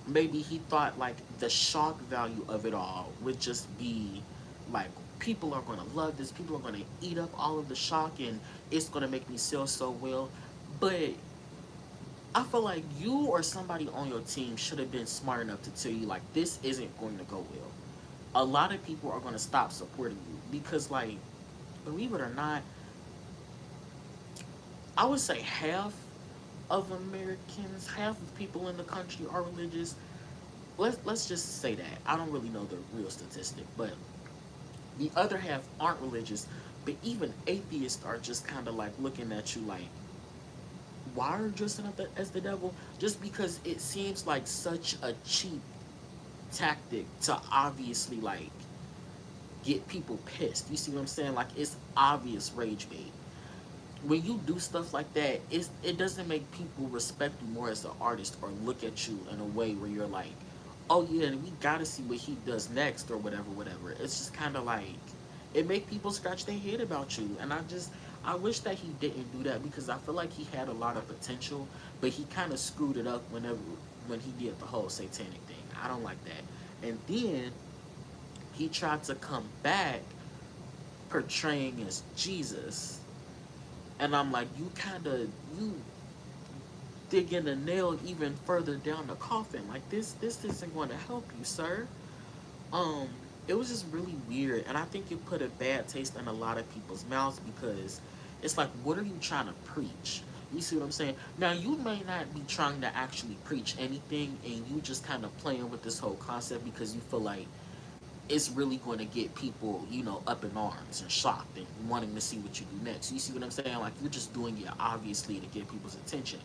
maybe he thought like the shock value of it all would just be like, people are going to love this, people are going to eat up all of the shock, and it's going to make me sell so well. But I feel like you or somebody on your team should have been smart enough to tell you like, this isn't going to go well. A lot of people are going to stop supporting you because, like, believe it or not, I would say half of Americans, half of people in the country are religious. Let's just say that. I don't really know the real statistic, but the other half aren't religious. But even atheists are just kind of like looking at you like, why are you dressing up as the devil? Just because it seems like such a cheap tactic to obviously like get people pissed. You see what I'm saying? Like it's obvious rage bait. When you do stuff like that, it doesn't make people respect you more as an artist or look at you in a way where you're like, oh yeah, we gotta see what he does next or whatever, whatever. It's just kind of like, it make people scratch their head about you, and I wish that he didn't do that because I feel like he had a lot of potential, but he kind of screwed it up when he did the whole satanic thing. I don't like that. And then he tried to come back portraying as Jesus, and I'm like, you digging a nail even further down the coffin. Like this isn't going to help you, sir. Um, it was just really weird, and I think it put a bad taste in a lot of people's mouths because it's like, what are you trying to preach? You see what I'm saying? Now you may not be trying to actually preach anything, and you just kind of playing with this whole concept because you feel like it's really going to get people, you know, up in arms and shocked and wanting to see what you do next. You see what I'm saying? Like you're just doing it obviously to get people's attention.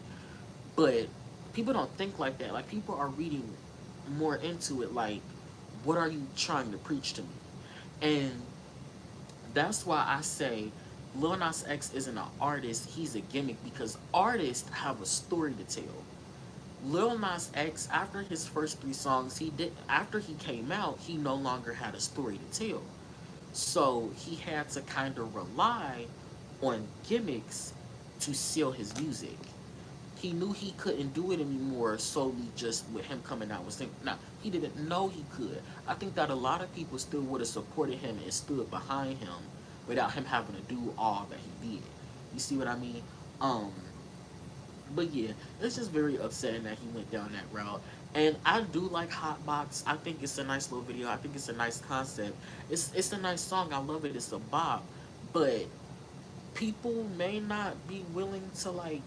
But people don't think like that. Like people are reading more into it like, what are you trying to preach to me? And that's why I say Lil Nas X isn't an artist, he's a gimmick, because artists have a story to tell. Lil Nas X, after his first three songs, after he came out, he no longer had a story to tell. So he had to kind of rely on gimmicks to sell his music. He knew he couldn't do it anymore solely just with him coming out with things. Now, he didn't know he could. I think that a lot of people still would have supported him and stood behind him without him having to do all that he did. You see what I mean? Um, but yeah, it's just very upsetting that he went down that route. And I do like Hotbox. I think it's a nice little video. I think it's a nice concept. It's a nice song. I love it. It's a bop. But people may not be willing to like,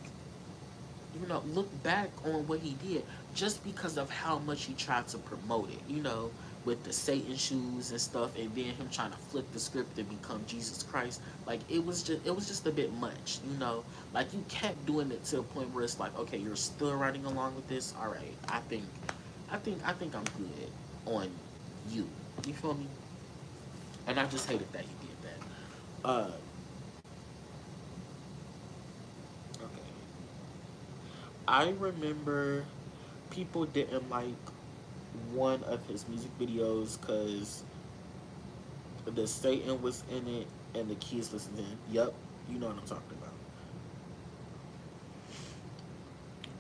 you know, look back on what he did just because of how much he tried to promote it, you know, with the Satan shoes and stuff, and then him trying to flip the script and become Jesus Christ. Like it was just a bit much, you know. Like you kept doing it to a point where it's like, okay, you're still riding along with this. All right, I think I'm good on you. You feel me? And I just hated that he did that. Okay. I remember people didn't like one of his music videos because the Satan was in it and the kids listened in. Yep, you know what I'm talking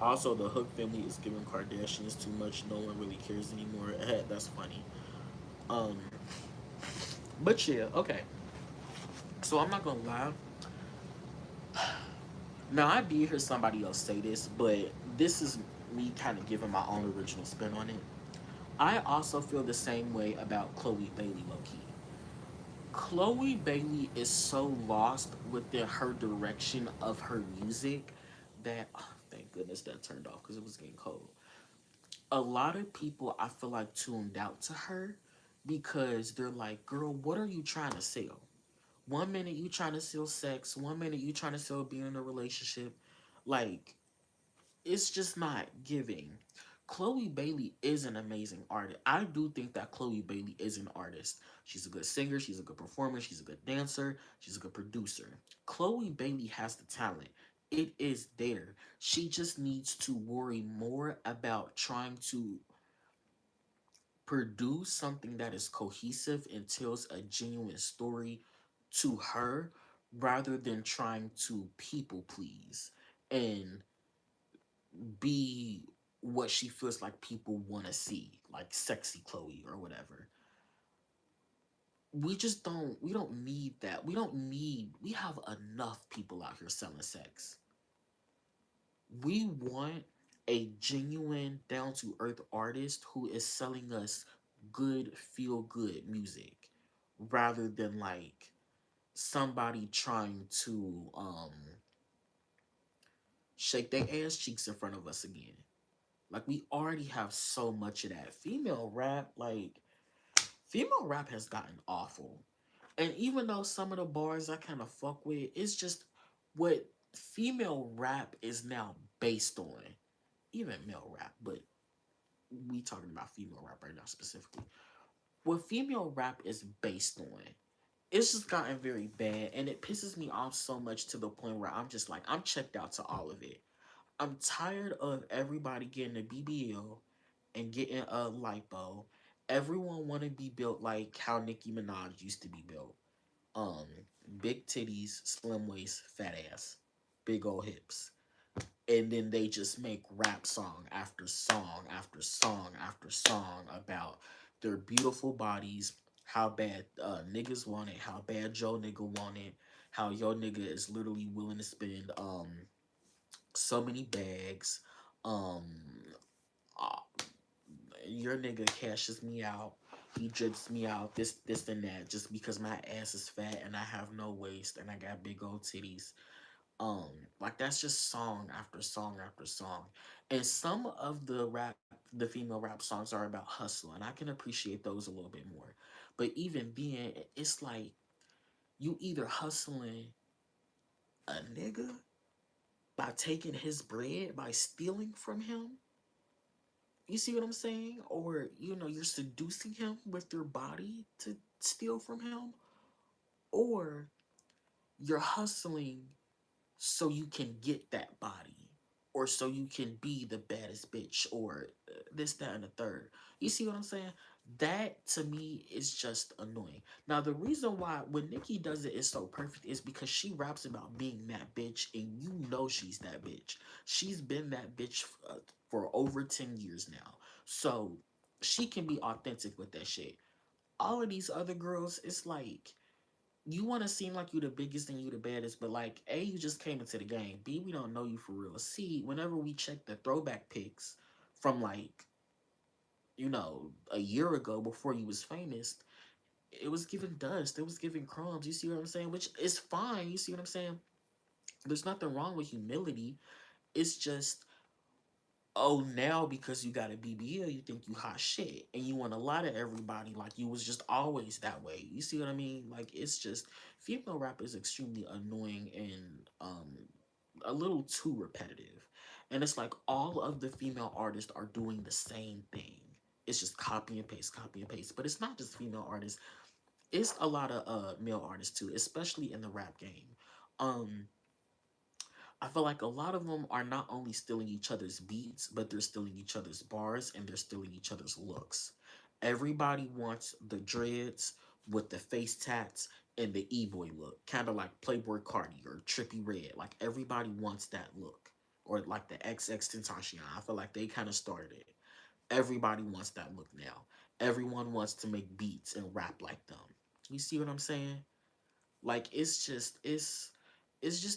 Also, the Hook family is giving Kardashians too much. No one really cares anymore. That's funny. Um, but yeah, okay. So I'm not gonna lie. Now I did hear somebody else say this, but this is me kind of giving my own original spin on it. I also feel the same way about Chloe Bailey, low key. Chloe Bailey is so lost within her direction of her music that, oh, thank goodness that turned off because it was getting cold. A lot of people I feel like tuned out to her because they're like, girl, what are you trying to sell? One minute you trying to sell sex, one minute you trying to sell being in a relationship. Like, it's just not giving. Chloe Bailey is an amazing artist. I do think that Chloe Bailey is an artist. She's a good singer, she's a good performer, she's a good dancer, she's a good producer. Chloe Bailey has the talent. It is there. She just needs to worry more about trying to produce something that is cohesive and tells a genuine story to her rather than trying to people please and be what she feels like people want to see, like sexy Chloe or whatever. We don't need that. We have enough people out here selling sex. We want a genuine down to earth artist who is selling us good feel good music rather than like somebody trying to shake their ass cheeks in front of us again. Like we already have so much of that. Female rap has gotten awful. And even though some of the bars I kind of fuck with, it's just what female rap is now based on. Even male rap, but we talking about female rap right now specifically. What female rap is based on, it's just gotten very bad and it pisses me off so much to the point where I'm just like, I'm checked out to all of it. I'm tired of everybody getting a BBL and getting a lipo. Everyone want to be built like how Nicki Minaj used to be built. Um, Big titties, slim waist, fat ass, big old hips. And then they just make rap song after song after song after song about their beautiful bodies, how bad niggas want it, how bad Joe nigga want it, how yo nigga is literally willing to spend so many bags. Um, uh, your nigga cashes me out. He drips me out. This, and that. Just because my ass is fat and I have no waist and I got big old titties. Um, like that's just song after song after song. And some of the female rap songs are about hustle, and I can appreciate those a little bit more. But even then, it's like you either hustling a nigga by taking his bread, by stealing from him, you see what I'm saying? Or, you're seducing him with your body to steal from him. Or you're hustling so you can get that body. Or so you can be the baddest bitch. Or this, that, and the third. You see what I'm saying? That to me is just annoying. Now, the reason why when Nikki does it is so perfect is because she raps about being that bitch, and you know she's that bitch. She's been that bitch for over 10 years now. So she can be authentic with that shit. All of these other girls, it's like you want to seem like you the biggest and you the baddest, but like A, you just came into the game. B, we don't know you for real. C, whenever we check the throwback pics from like a year ago before you was famous, it was giving dust. It was giving crumbs. You see what I'm saying? Which is fine. You see what I'm saying? There's nothing wrong with humility. It's just, oh, now because you got a BBL, you think you hot shit and you want to lie to everybody like you was just always that way. You see what I mean? Like it's just female rap is extremely annoying and a little too repetitive. And it's like all of the female artists are doing the same thing. It's just copy and paste, copy and paste. But it's not just female artists. It's a lot of male artists too, especially in the rap game. Um I feel like a lot of them are not only stealing each other's beats, but they're stealing each other's bars and they're stealing each other's looks. Everybody wants the dreads with the face tats and the e-boy look, kind of like Playboy Cardi or Trippy Red. Like everybody wants that look or like the XX Tentacion. I feel like they kind of started it. Everybody wants that look now. Everyone wants to make beats and rap like them. You see what I'm saying? Like it's just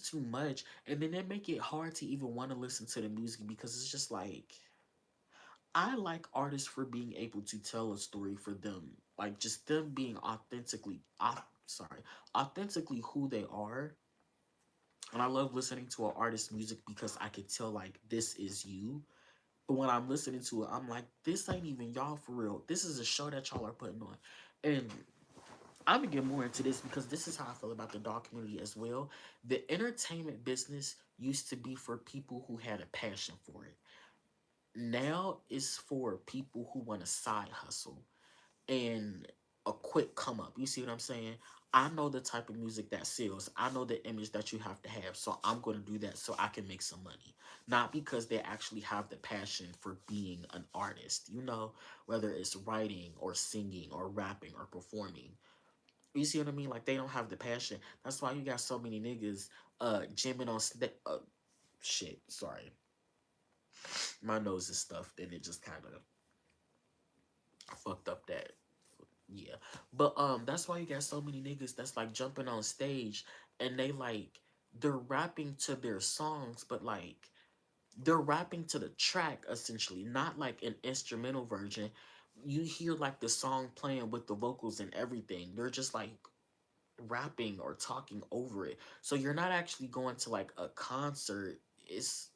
too much, and then they make it hard to even want to listen to the music because it's just like I like artists for being able to tell a story for them, like just them being authentically who they are. And I love listening to an artist's music because I could tell like this is you. But when I'm listening to it, I'm like, this ain't even y'all for real. This is a show that y'all are putting on. And I'm gonna get more into this because this is how I feel about the dog community as well. The entertainment business used to be for people who had a passion for it. Now it's for people who want a side hustle and a quick come up. You see what I'm saying? I know the type of music that sells. I know the image that you have to have. So I'm going to do that so I can make some money. Not because they actually have the passion for being an artist, whether it's writing or singing or rapping or performing. You see what I mean? Like they don't have the passion. That's why you got so many niggas jamming on shit, sorry. My nose is stuffed and it just kind of fucked up that. Yeah. But that's why you got so many niggas that's like jumping on stage and they're rapping to their songs, but like they're rapping to the track essentially, not like an instrumental version. You hear like the song playing with the vocals and everything. They're just like rapping or talking over it. So you're not actually going to like a concert. It's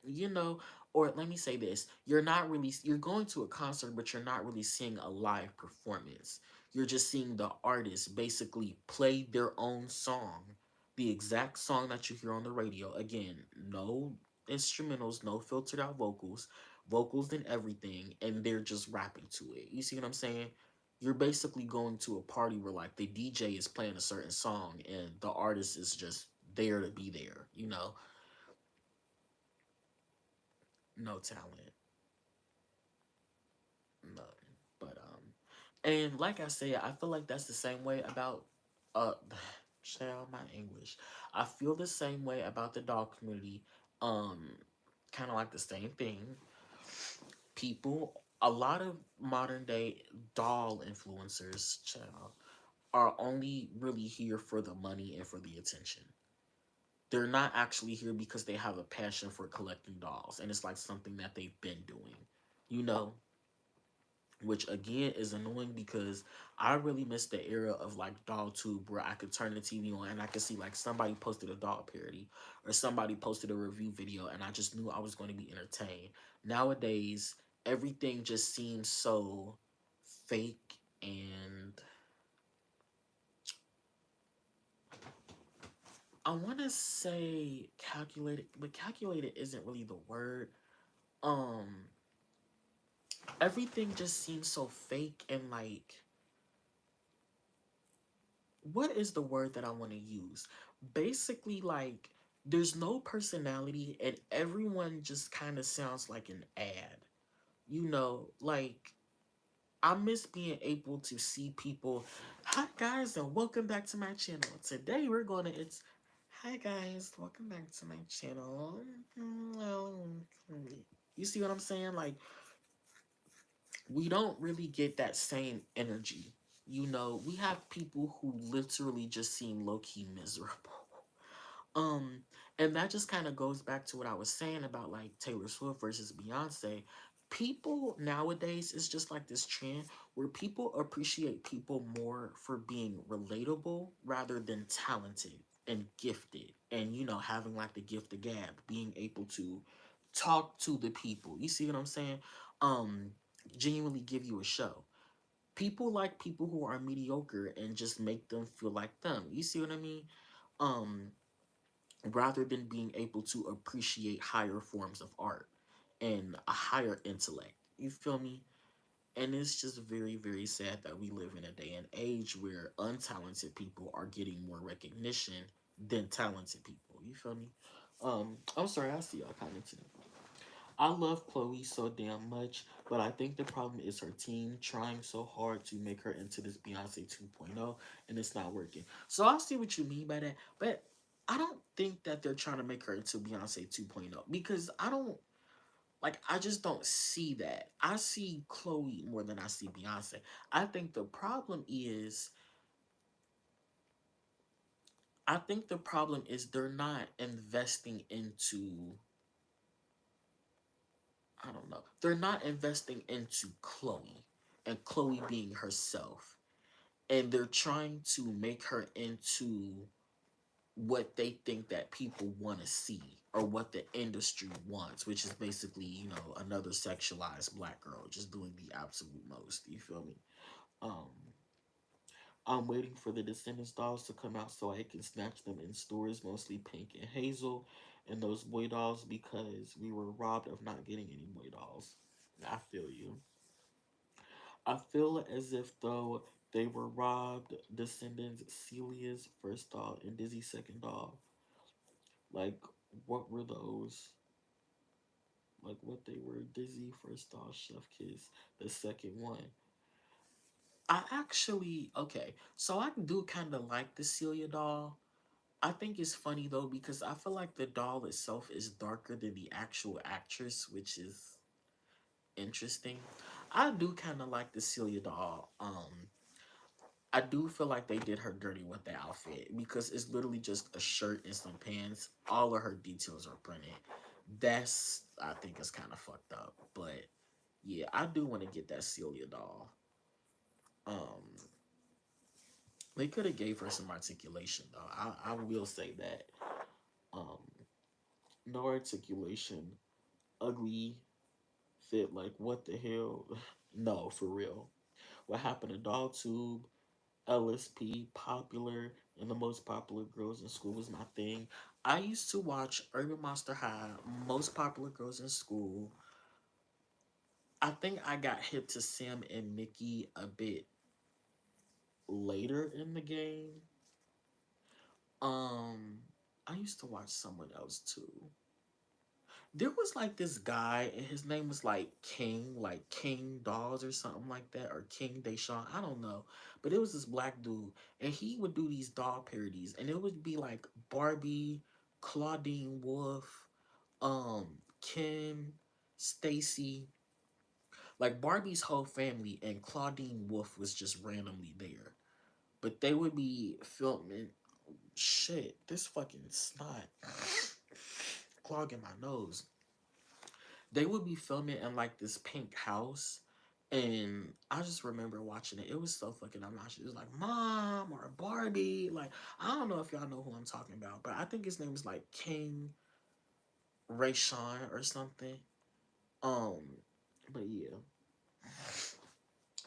you know, or let me say this, you're going to a concert, but you're not really seeing a live performance. You're just seeing the artist basically play their own song, the exact song that you hear on the radio. Again, no instrumentals, no filtered out vocals and everything, and they're just rapping to it. You see what I'm saying? You're basically going to a party where like the DJ is playing a certain song and the artist is just there to be there, no talent. No, but and like I said, I feel like that's the same way about uh, child my English. I feel the same way about the dog community. Um, kind of like the same thing. A lot of modern day doll influencers, child, are only really here for the money and for the attention. They're not actually here because they have a passion for collecting dolls, and it's like something that they've been doing. You know, which again is annoying because I really miss the era of like doll tube where I could turn the TV on and I could see like somebody posted a doll parody or somebody posted a review video and I just knew I was going to be entertained. Nowadays, everything just seems so fake and I want to say calculated, but calculated isn't really the word. Um, Everything just seems so fake and like what is the word that I want to use? Basically, like, there's no personality, and everyone just kind of sounds like an ad. Like, I miss being able to see people. Hi, guys, and welcome back to my channel. Today, we're going to. It's. Hi, guys, welcome back to my channel. You see what I'm saying? Like, we don't really get that same energy. We have people who literally just seem low key miserable. Um, and that just kind of goes back to what I was saying about like Taylor Swift versus Beyonce. People nowadays is just like this trend where people appreciate people more for being relatable rather than talented and gifted and having like the gift of gab, being able to talk to the people. You see what I'm saying? Um, Genuinely give you a show. People like people who are mediocre and just make them feel like them. You see what I mean? Um, rather than being able to appreciate higher forms of art and a higher intellect. You feel me? And it's just very, very sad that we live in a day and age where untalented people are getting more recognition than talented people. You feel me? I'm sorry, I see y'all commenting. I love Chloe so damn much, but I think the problem is her team trying so hard to make her into this Beyonce 2.0, and it's not working. So I see what you mean by that, but I don't think that they're trying to make her into Beyonce 2.0 because I don't like I just don't see that. I see Chloe more than I see Beyonce. I think the problem is they're not investing into I don't know. They're not investing into Chloe and Chloe being herself. And they're trying to make her into what they think that people want to see or what the industry wants, which is basically, another sexualized black girl just doing the absolute most. You feel me? Um, I'm waiting for the Descendants dolls to come out so I can snatch them in stores, mostly Pink and Hazel, and those boy dolls because we were robbed of not getting any boy dolls. I feel you. I feel as if though they were robbed Descendants Celia's first doll and Dizzy's second doll. Like, what were those? Like, what they were? Dizzy first doll, Chef Kiss, the second one. I actually okay, so I do kind of like the Celia doll. I think it's funny though because I feel like the doll itself is darker than the actual actress, which is interesting. I do kind of like the Celia doll. I do feel like they did her dirty with the outfit because it's literally just a shirt and some pants. All of her details are printed. That's I think is kind of fucked up, but yeah, I do want to get that Celia doll. Um, they could have gave her some articulation though. I will say that. Um, no articulation, ugly fit. Like what the hell? No, for real. What happened to Doll Tube? LSP, popular, and the most popular girls in school was my thing. I used to watch Urban Monster High, most popular girls in school. I think I got hip to Sam and Mickey a bit later in the game. Um, I used to watch someone else too. There was like this guy, and his name was like King Dawes or something like that, or King Deshaun. I don't know, but it was this black dude, and he would do these doll parodies, and it would be like Barbie, Claudine Wolf, Kim, Stacy, like Barbie's whole family, and Claudine Wolf was just randomly there, but they would be filming. Shit, this fucking snot clogging my nose. They would be filming in like this pink house. And I just remember watching it. It was so fucking obnoxious. It was like Mom or Barbie. Like, I don't know if y'all know who I'm talking about, but I think his name is like King Rayshawn or something. Um, but yeah.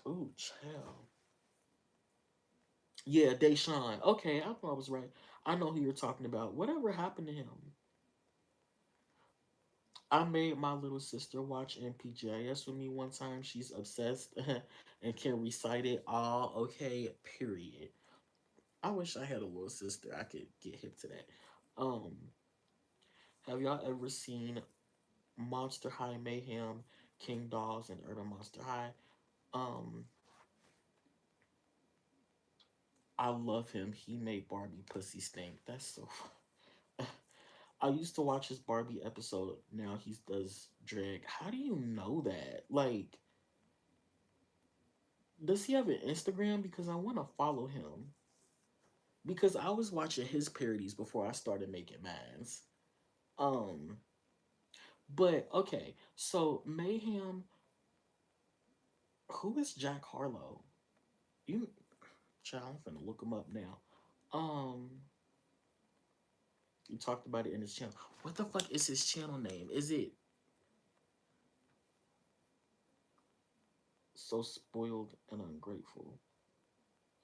Ooh, chill. Yeah, Deshaun. Okay, I thought I was right. I know who you're talking about. Whatever happened to him? I made my little sister watch NPJS with me one time. She's obsessed and can recite it all. Okay, period. I wish I had a little sister. I could get hip to that. Um, have y'all ever seen Monster High Mayhem, King Dolls, and Urban Monster High? Um, I love him. He made Barbie pussy stink. That's so. I used to watch his Barbie episode. Now he does drag. How do you know that? Like, does he have an Instagram? Because I want to follow him. Because I was watching his parodies before I started making mines. Um, but okay, so Mayhem, who is Jack Harlow? You, child, I'm finna look him up now. Um, you talked about it in his channel. What the fuck is his channel name? Is it So Spoiled and Ungrateful?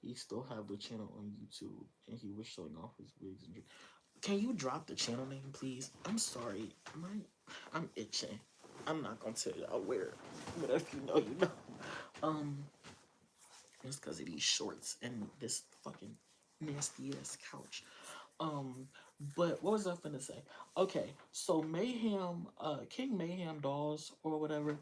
He still have the channel on YouTube, and he was showing off his wigs and. Can you drop the channel name, please? I'm sorry. I'm itching. I'm not gonna tell y'all where, but if you know, you know. Um, it's because of these shorts and this fucking nasty ass couch. Um, but what was I finna say? Okay, so Mayhem, King Mayhem dolls or whatever.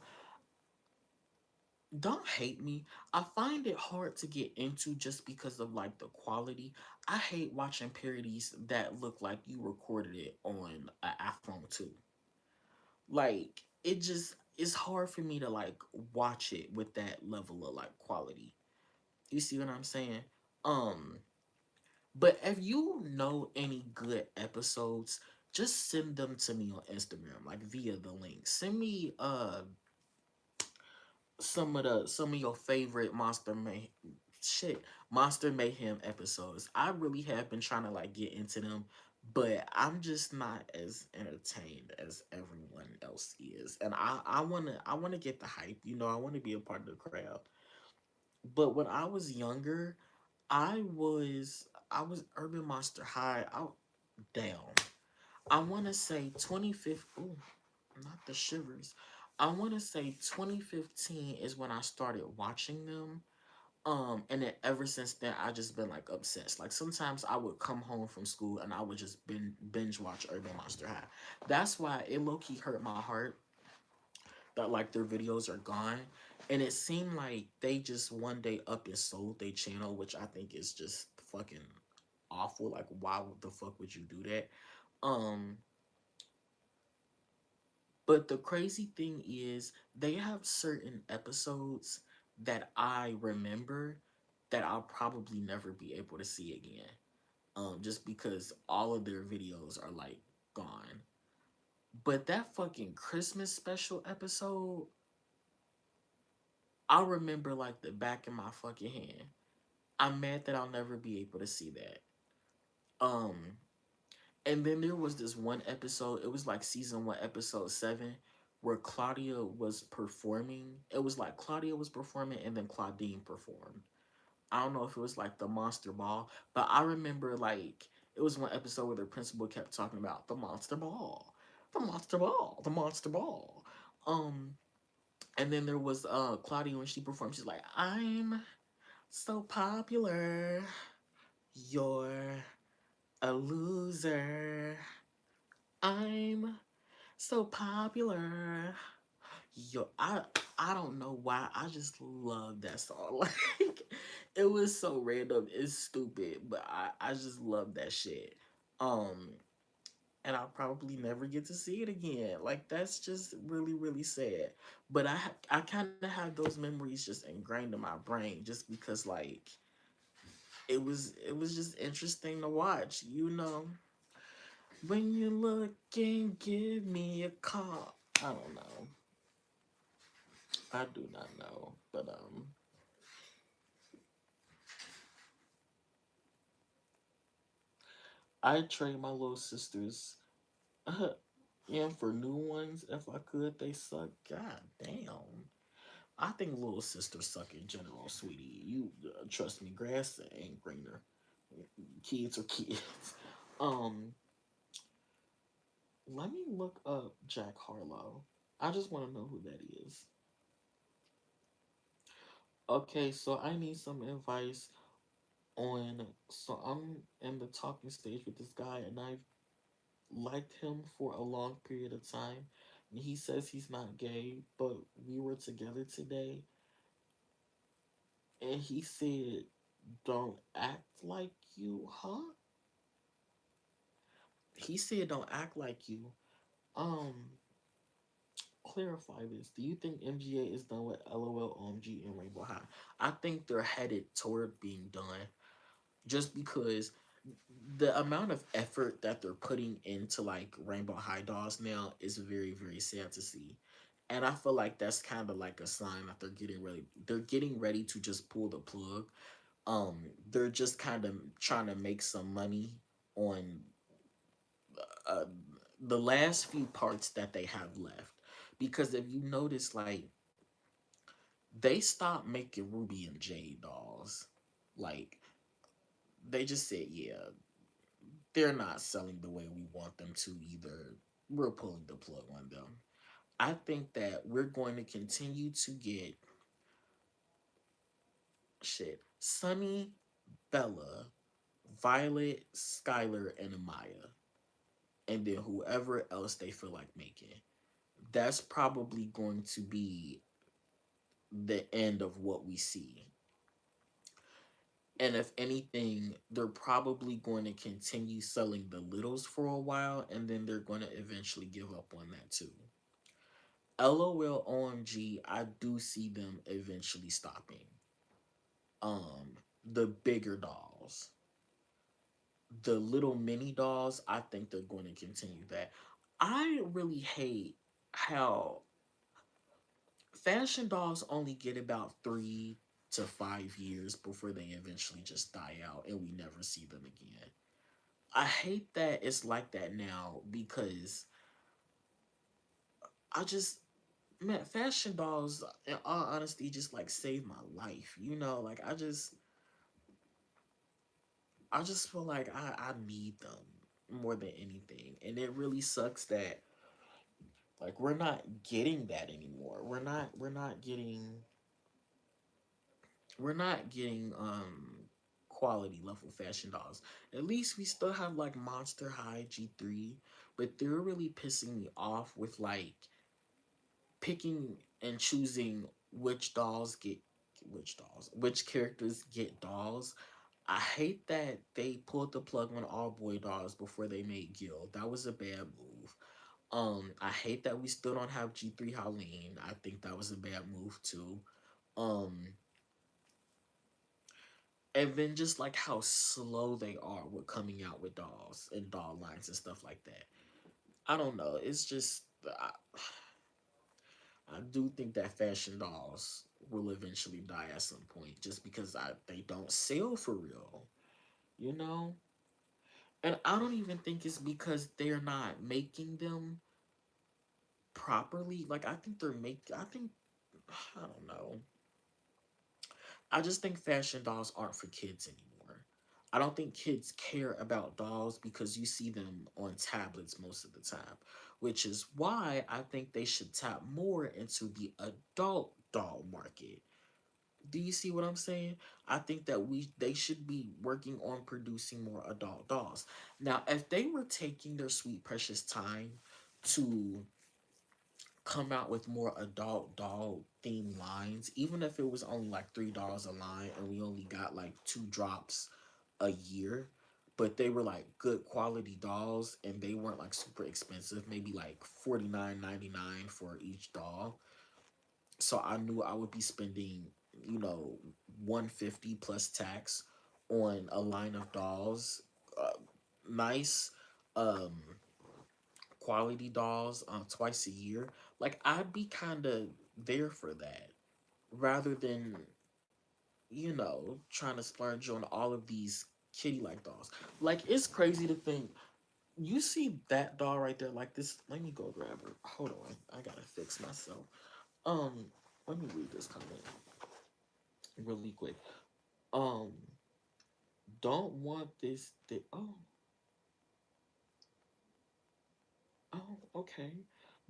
don't hate me. I find it hard to get into just because of like the quality. I hate watching parodies that look like you recorded it on an iPhone 2. Like it just it's hard for me to like watch it with that level of like quality. You see what I'm saying? Um but if you know any good episodes, just send them to me on Instagram, like via the link. Send me some of your favorite Monster Mayhem episodes. I really have been trying to like get into them, but I'm just not as entertained as everyone else is. And I wanna get the hype, I wanna be a part of the crowd. But when I was younger, I was Urban Monster High. Down. I wanna say 25th. Ooh, not the shivers. I want to say 2015 is when I started watching them. And then ever since then, I just been like obsessed. Like sometimes I would come home from school and I would just binge watch Urban Monster High. That's why it low key hurt my heart that like their videos are gone. And it seemed like they just one day up and sold their channel, which I think is just fucking awful. Like, why the fuck would you do that? Um, But the crazy thing is, they have certain episodes that I remember that I'll probably never be able to see again. Just because all of their videos are like gone. But that fucking Christmas special episode, I remember like the back of my fucking hand. I'm mad that I'll never be able to see that. Um, And then there was this one episode, it was like season one, episode 7, where Claudia was performing. It was like Claudia was performing and then Claudine performed. I don't know if it was like the Monster Ball, but I remember like it was one episode where the principal kept talking about the Monster Ball, the Monster Ball, the Monster Ball. Um, and then there was Claudia when she performed, she's like, I'm so popular, you're a loser. I'm so popular. Yo, I don't know why. I just love that song. Like it was so random. It's stupid, but I just love that shit. Um and I'll probably never get to see it again. Like that's just really really sad. But I kind of have those memories just ingrained in my brain just because like it was just interesting to watch, When you look and give me a call. I don't know. I do not know. But I trade my little sisters in for new ones if I could. They suck. God damn. I think little sisters suck in general, sweetie. You trust me, grass ain't greener. Kids are kids. Um, Let me look up Jack Harlow. I just want to know who that is. Okay, so I need some advice on. So I'm in the talking stage with this guy, and I've liked him for a long period of time. And he says he's not gay, but we were together today, and he said, "Don't act like you, huh?" He said, "Don't act like you." Um, Clarify this. Do you think MGA is done with LOL, OMG, and Rainbow High? I think they're headed toward being done, just because the amount of effort that they're putting into like Rainbow High dolls now is very very sad to see. And I feel like that's kind of like a sign that they're getting ready to just pull the plug. They're just kind of trying to make some money on uh, the last few parts that they have left, because if you notice, like, they stopped making Ruby and Jade dolls. Like, they just said, yeah, they're not selling the way we want them to either. We're pulling the plug on them. I think that we're going to continue to get shit. Sunny, Bella, Violet, Skylar, and Amaya. And then whoever else they feel like making. That's probably going to be the end of what we see. And if anything, they're probably going to continue selling the littles for a while, and then they're going to eventually give up on that too. LOL OMG, I do see them eventually stopping. The bigger dolls. The little mini dolls, I think they're going to continue that. I really hate how fashion dolls only get about 3 to 5 years before they eventually just die out and we never see them again. I hate that it's like that now because I just, man, fashion dolls, in all honesty, just like saved my life. You know, like I just feel like I need them more than anything. And it really sucks that like we're not getting that anymore. We're not getting quality level fashion dolls. At least we still have like Monster High G3, but they're really pissing me off with like picking and choosing which characters get dolls. I hate that they pulled the plug on all boy dolls before they made Gil. That was a bad move. I hate that we still don't have G3 Howleen. I think that was a bad move too. Um, and then just like how slow they are with coming out with dolls and doll lines and stuff like that. I don't know. It's just I do think that fashion dolls will eventually die at some point, just because they don't sell for real, you know. And I don't even think it's because they're not making them properly. Like I think they're make. I think I don't know. I just think fashion dolls aren't for kids anymore. I don't think kids care about dolls because you see them on tablets most of the time, which is why I think they should tap more into the adult doll market. Do you see what I'm saying? I think that they should be working on producing more adult dolls. Now, if they were taking their sweet precious time to come out with more adult doll themed lines, even if it was only like $3 a line and we only got like 2 drops a year, but they were like good quality dolls and they weren't like super expensive, maybe like 49.99 for each doll. So I knew I would be spending, you know, 150 plus tax on a line of dolls. Uh, nice um quality dolls twice a year. Like I'd be kind of there for that rather than, you know, trying to splurge on all of these kitty like dolls. Like it's crazy to think you see that doll right there like this. Let me go grab her. Hold on. I got to fix myself. Um let me read this comment really quick. Um don't want this oh, okay.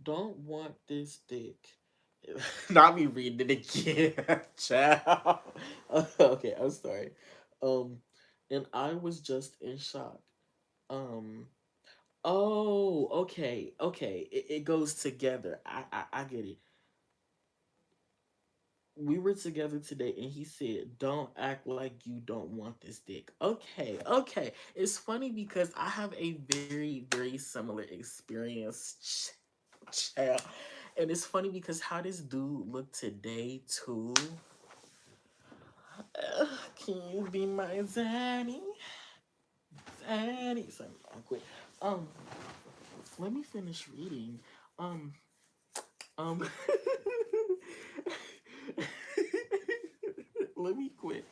Don't want this dick. Not me reading it again, child. Okay, I'm sorry. Um, and I was just in shock. Um, oh, okay, okay. It goes together. I get it. We were together today and he said, "Don't act like you don't want this dick." Okay, okay. It's funny because I have a very, very similar experience, child. And it's funny because how this dude look today too. Can you be my daddy? Daddy. Sorry, I'll quit. Um, let me finish reading. Um, um, let me quit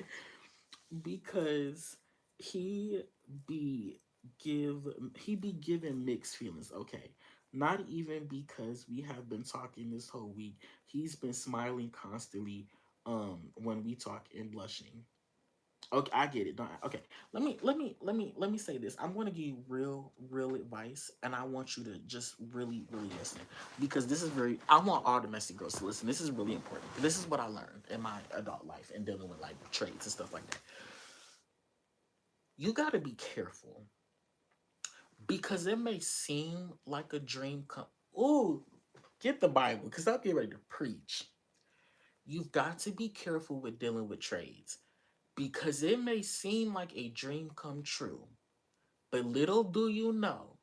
because he be give he be giving mixed feelings. Okay, not even because we have been talking this whole week. He's been smiling constantly when we talk and blushing. Okay, I get it. Don't okay. Let me say this. I'm gonna give you real advice, and I want you to just really listen because this is very. I want all the messy girls to listen. This is really important. This is what I learned in my adult life and dealing with like traits and stuff like that. You got to be careful because it may seem like a dream come. Ooh, get the Bible because I'll get ready to preach. You've got to be careful with dealing with trades because it may seem like a dream come true, but little do you know,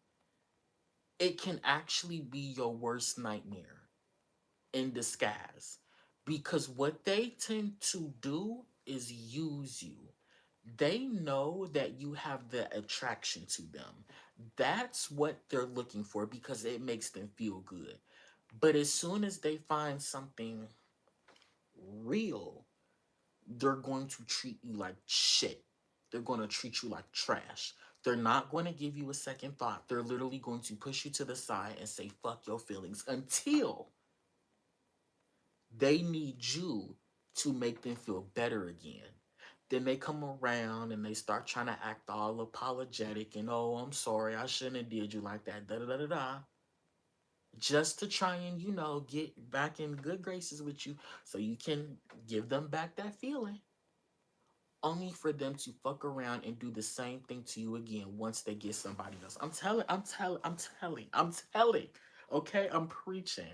it can actually be your worst nightmare in disguise. Because what they tend to do is use you. They know that you have the attraction to them. That's what they're looking for because it makes them feel good. But as soon as they find something real, they're going to treat you like shit. They're going to treat you like trash. They're not going to give you a second thought. They're literally going to push you to the side and say, fuck your feelings until they need you to make them feel better again. Then they come around and they start trying to act all apologetic and, oh, I'm sorry, I shouldn't have did you like that, da da da da da. Just to try and, get back in good graces with you so you can give them back that feeling. Only for them to fuck around and do the same thing to you again once they get somebody else. I'm telling. Okay, I'm preaching.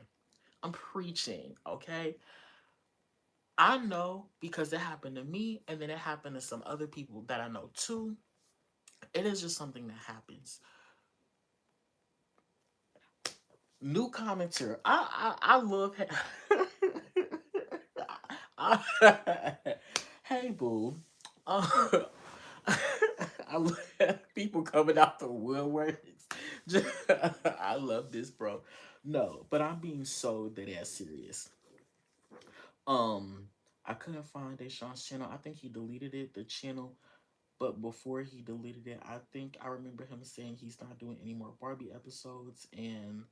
I'm preaching, okay? I know because it happened to me and then it happened to some other people that I know too. It is just something that happens. New commenter. I love hey boo. Uh, I love people coming out the woodworks. I love this, bro. No, but I'm being so dead ass serious. Um, I couldn't find Deshaun's channel. I think he deleted it, the channel. But before he deleted it, I think I remember him saying he's not doing any more Barbie episodes and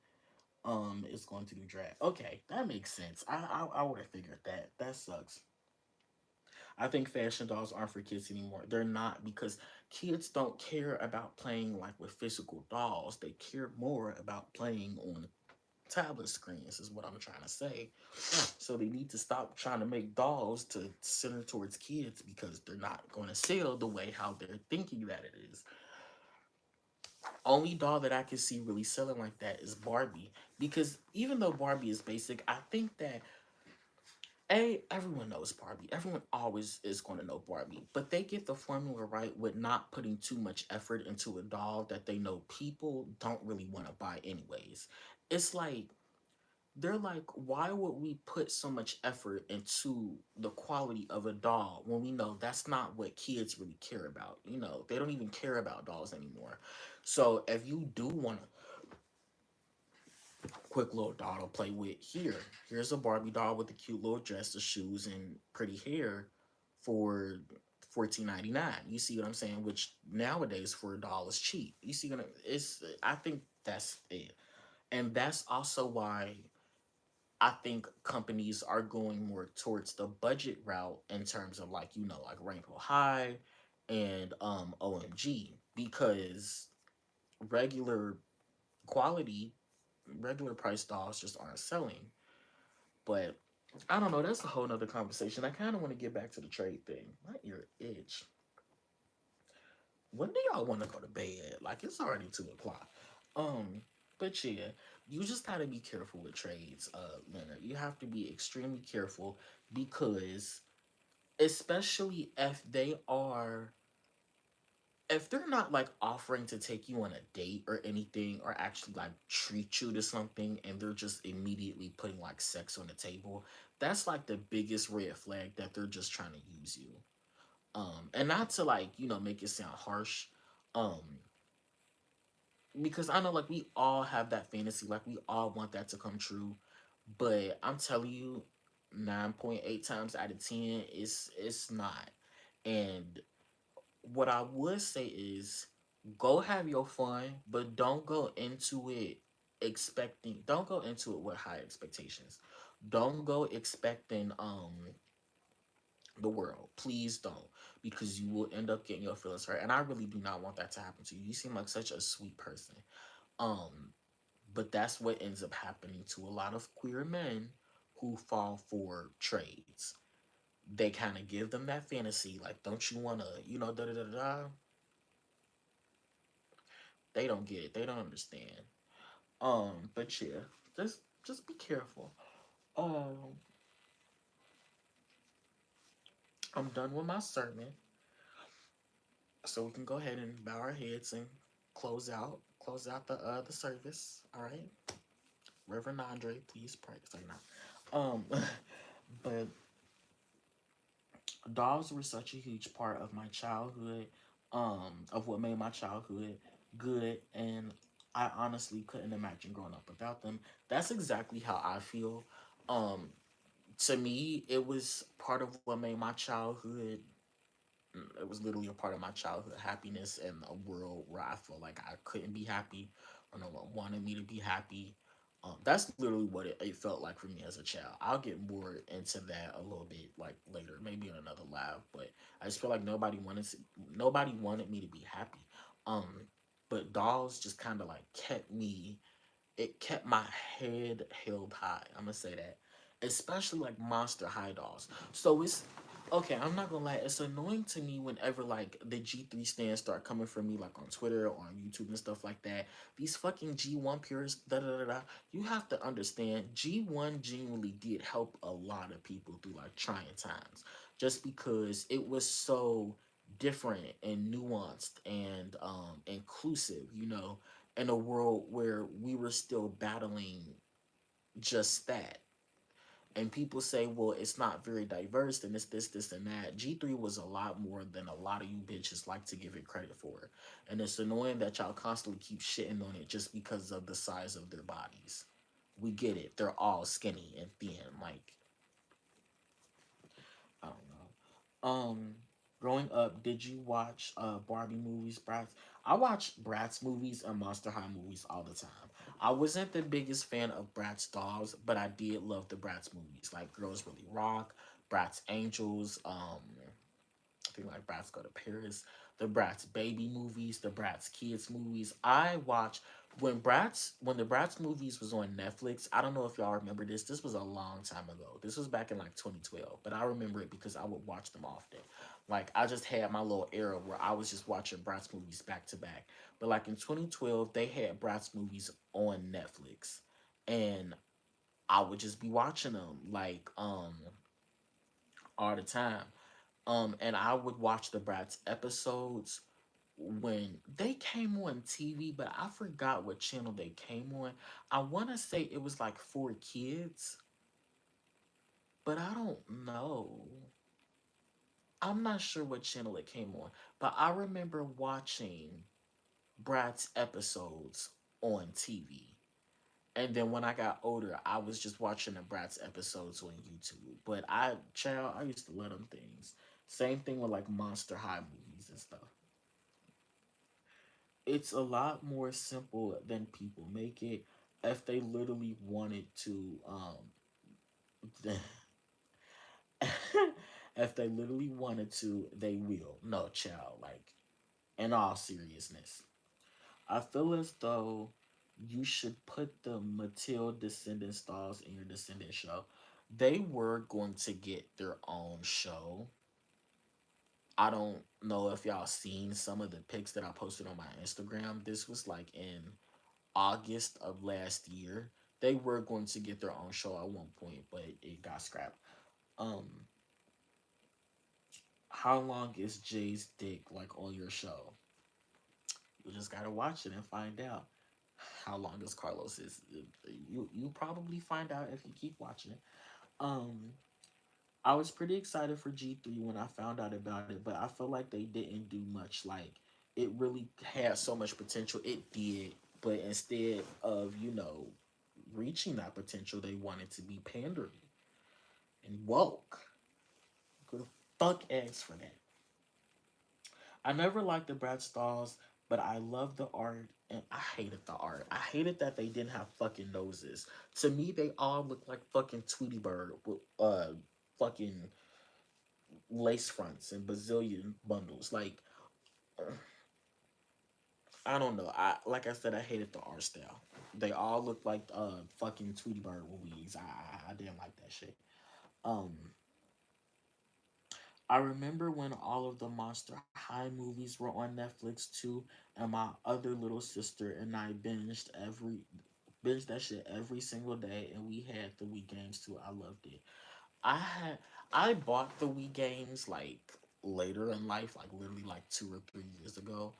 is going to do drag. Okay, that makes sense. I would have figured that. That sucks. I think fashion dolls aren't for kids anymore. They're not because kids don't care about playing like with physical dolls. They care more about playing on tablet screens is what I'm trying to say. So they need to stop trying to make dolls to center towards kids because they're not going to sell the way how they're thinking that it is. Only doll that I can see really selling like that is Barbie because even though Barbie is basic, I think that everyone knows Barbie. Everyone always is going to know Barbie, but they get the formula right with not putting too much effort into a doll that they know people don't really want to buy anyways. It's like they're like, why would we put so much effort into the quality of a doll when we know that's not what kids really care about? They don't even care about dolls anymore. So if you do want a quick little doll to play with, here's a Barbie doll with a cute little dress, the shoes, and pretty hair for 14.99. You see what I'm saying? Which nowadays for a doll is cheap. You see what it's? I think that's it, and that's also why I think companies are going more towards the budget route in terms of like like Rainbow High and OMG because regular quality regular price dolls just aren't selling. But I don't know, that's a whole nother conversation. I kind of want to get back to the trade thing. My ear itch. When do y'all want to go to bed? Like it's already 2 o'clock. Um, but yeah, you just gotta be careful with trades, Leonard. You have to be extremely careful because especially if they're not like offering to take you on a date or anything or actually like treat you to something and they're just immediately putting like sex on the table, that's like the biggest red flag that they're just trying to use you. And not to like, make it sound harsh. Um, because I know like we all have that fantasy, like we all want that to come true. But I'm telling you, 9.8 times out of 10, it's not. And what I would say is go have your fun, but don't go into it with high expectations. Don't go expecting the world. Please don't, because you will end up getting your feelings hurt. And I really do not want that to happen to you. You seem like such a sweet person. Um, but that's what ends up happening to a lot of queer men who fall for trades. They kind of give them that fantasy, like, don't you wanna, da da da da. They don't get it. They don't understand. But yeah, just be careful. Um, I'm done with my sermon, so we can go ahead and bow our heads and close out the service. All right, Reverend Andre, please pray. Sorry, not. But dogs were such a huge part of my childhood, of what made my childhood good, and I honestly couldn't imagine growing up without them. That's exactly how I feel. Um, to me, it was part of what made my childhood. It was literally a part of my childhood happiness in a world where I felt like I couldn't be happy or no one wanted me to be happy. That's literally what it felt like for me as a child. I'll get more into that a little bit like later, maybe in another live. But I just feel like nobody wanted me to be happy. Um, but dolls just kind of like kept my head held high. I'm gonna say that, especially like Monster High dolls. So it's okay. I'm not gonna lie. It's annoying to me whenever like the G3 stands start coming for me, like on Twitter or on YouTube and stuff like that. These fucking G1 purists, da da da da. You have to understand, G1 genuinely did help a lot of people through like trying times, just because it was so different and nuanced and inclusive. In a world where we were still battling just that. And people say, well, it's not very diverse and it's this, and that. G3 was a lot more than a lot of you bitches like to give it credit for. And it's annoying that y'all constantly keep shitting on it just because of the size of their bodies. We get it. They're all skinny and thin. Like, I don't know. Growing up, did you watch Barbie movies, Bratz? I watched Bratz movies and Monster High movies all the time. I wasn't the biggest fan of Bratz dolls, but I did love the Bratz movies, like Girls Really Rock, Bratz Angels, I think like Bratz Go to Paris, the Bratz Baby movies, the Bratz Kids movies. I watched when the Bratz movies was on Netflix. I don't know if y'all remember this. This was a long time ago. This was back in like 2012, but I remember it because I would watch them often. Like I just had my little era where I was just watching Bratz movies back to back. But like in 2012, they had Bratz movies on Netflix, and I would just be watching them like all the time. And I would watch the Bratz episodes when they came on TV, but I forgot what channel they came on. I want to say it was like for kids, but I don't know. I'm not sure what channel it came on, but I remember watching Bratz episodes on TV. And then when I got older, I was just watching the Bratz episodes on YouTube. But I used to love them things. Same thing with like Monster High movies and stuff. It's a lot more simple than people make it. If they literally wanted to, if they literally wanted to, they will. No, child. Like in all seriousness, I feel as though you should put the Matilda Descendant Stars in your Descendant show. They were going to get their own show. I don't know if y'all seen some of the pics that I posted on my Instagram. This was like in August of last year. They were going to get their own show at one point, but it got scrapped. Um, how long is Jay's dick like on your show? You just gotta watch it and find out how long is Carlos's. You probably find out if you keep watching it. Um, I was pretty excited for G3 when I found out about it, but I feel like they didn't do much. Like it really had so much potential. It did, but instead of reaching that potential, they wanted to be pandering and woke. Good fuck eggs for that. I never liked the Brad Stalls, but I love the art and I hated the art. I hated that they didn't have fucking noses. To me, they all look like fucking Tweety Bird with fucking lace fronts and bazillion bundles. Like I don't know. Like I said, I hated the art style. They all look like fucking Tweety Bird with wigs. I didn't like that shit. Um, I remember when all of the Monster High movies were on Netflix too, and my other little sister and I binged that shit every single day, and we had the Wii games too. I loved it. I had I bought the Wii games like later in life, like literally like 2 or 3 years ago.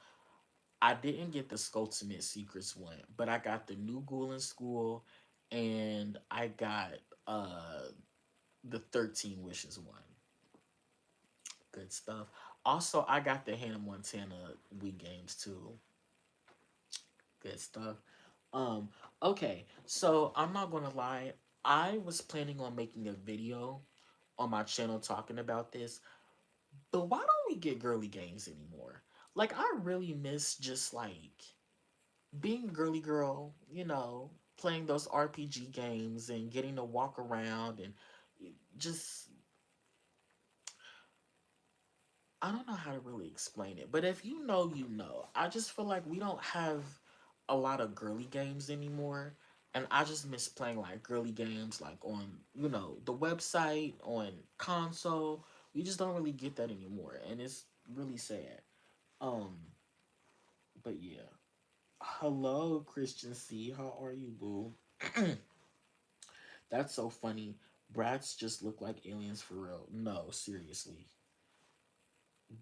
I didn't get the Ultimate Secrets one, but I got the New Ghoul in School, and I got uh the 13 Wishes one. Good stuff. Also, I got the Hannah Montana Wii games too. Good stuff. Um, okay, so I'm not gonna lie. I was planning on making a video on my channel talking about this, but why don't we get girly games anymore? Like, I really miss just like being girly girl, playing those RPG games and getting to walk around and just I don't know how to really explain it, but if you know, you know. I just feel like we don't have a lot of girly games anymore. And I just miss playing like girly games like on, the website, on console. We just don't really get that anymore. And it's really sad. Um, but yeah. Hello, Christian C. How are you, boo? That's so funny. Brats just look like aliens for real. No, seriously.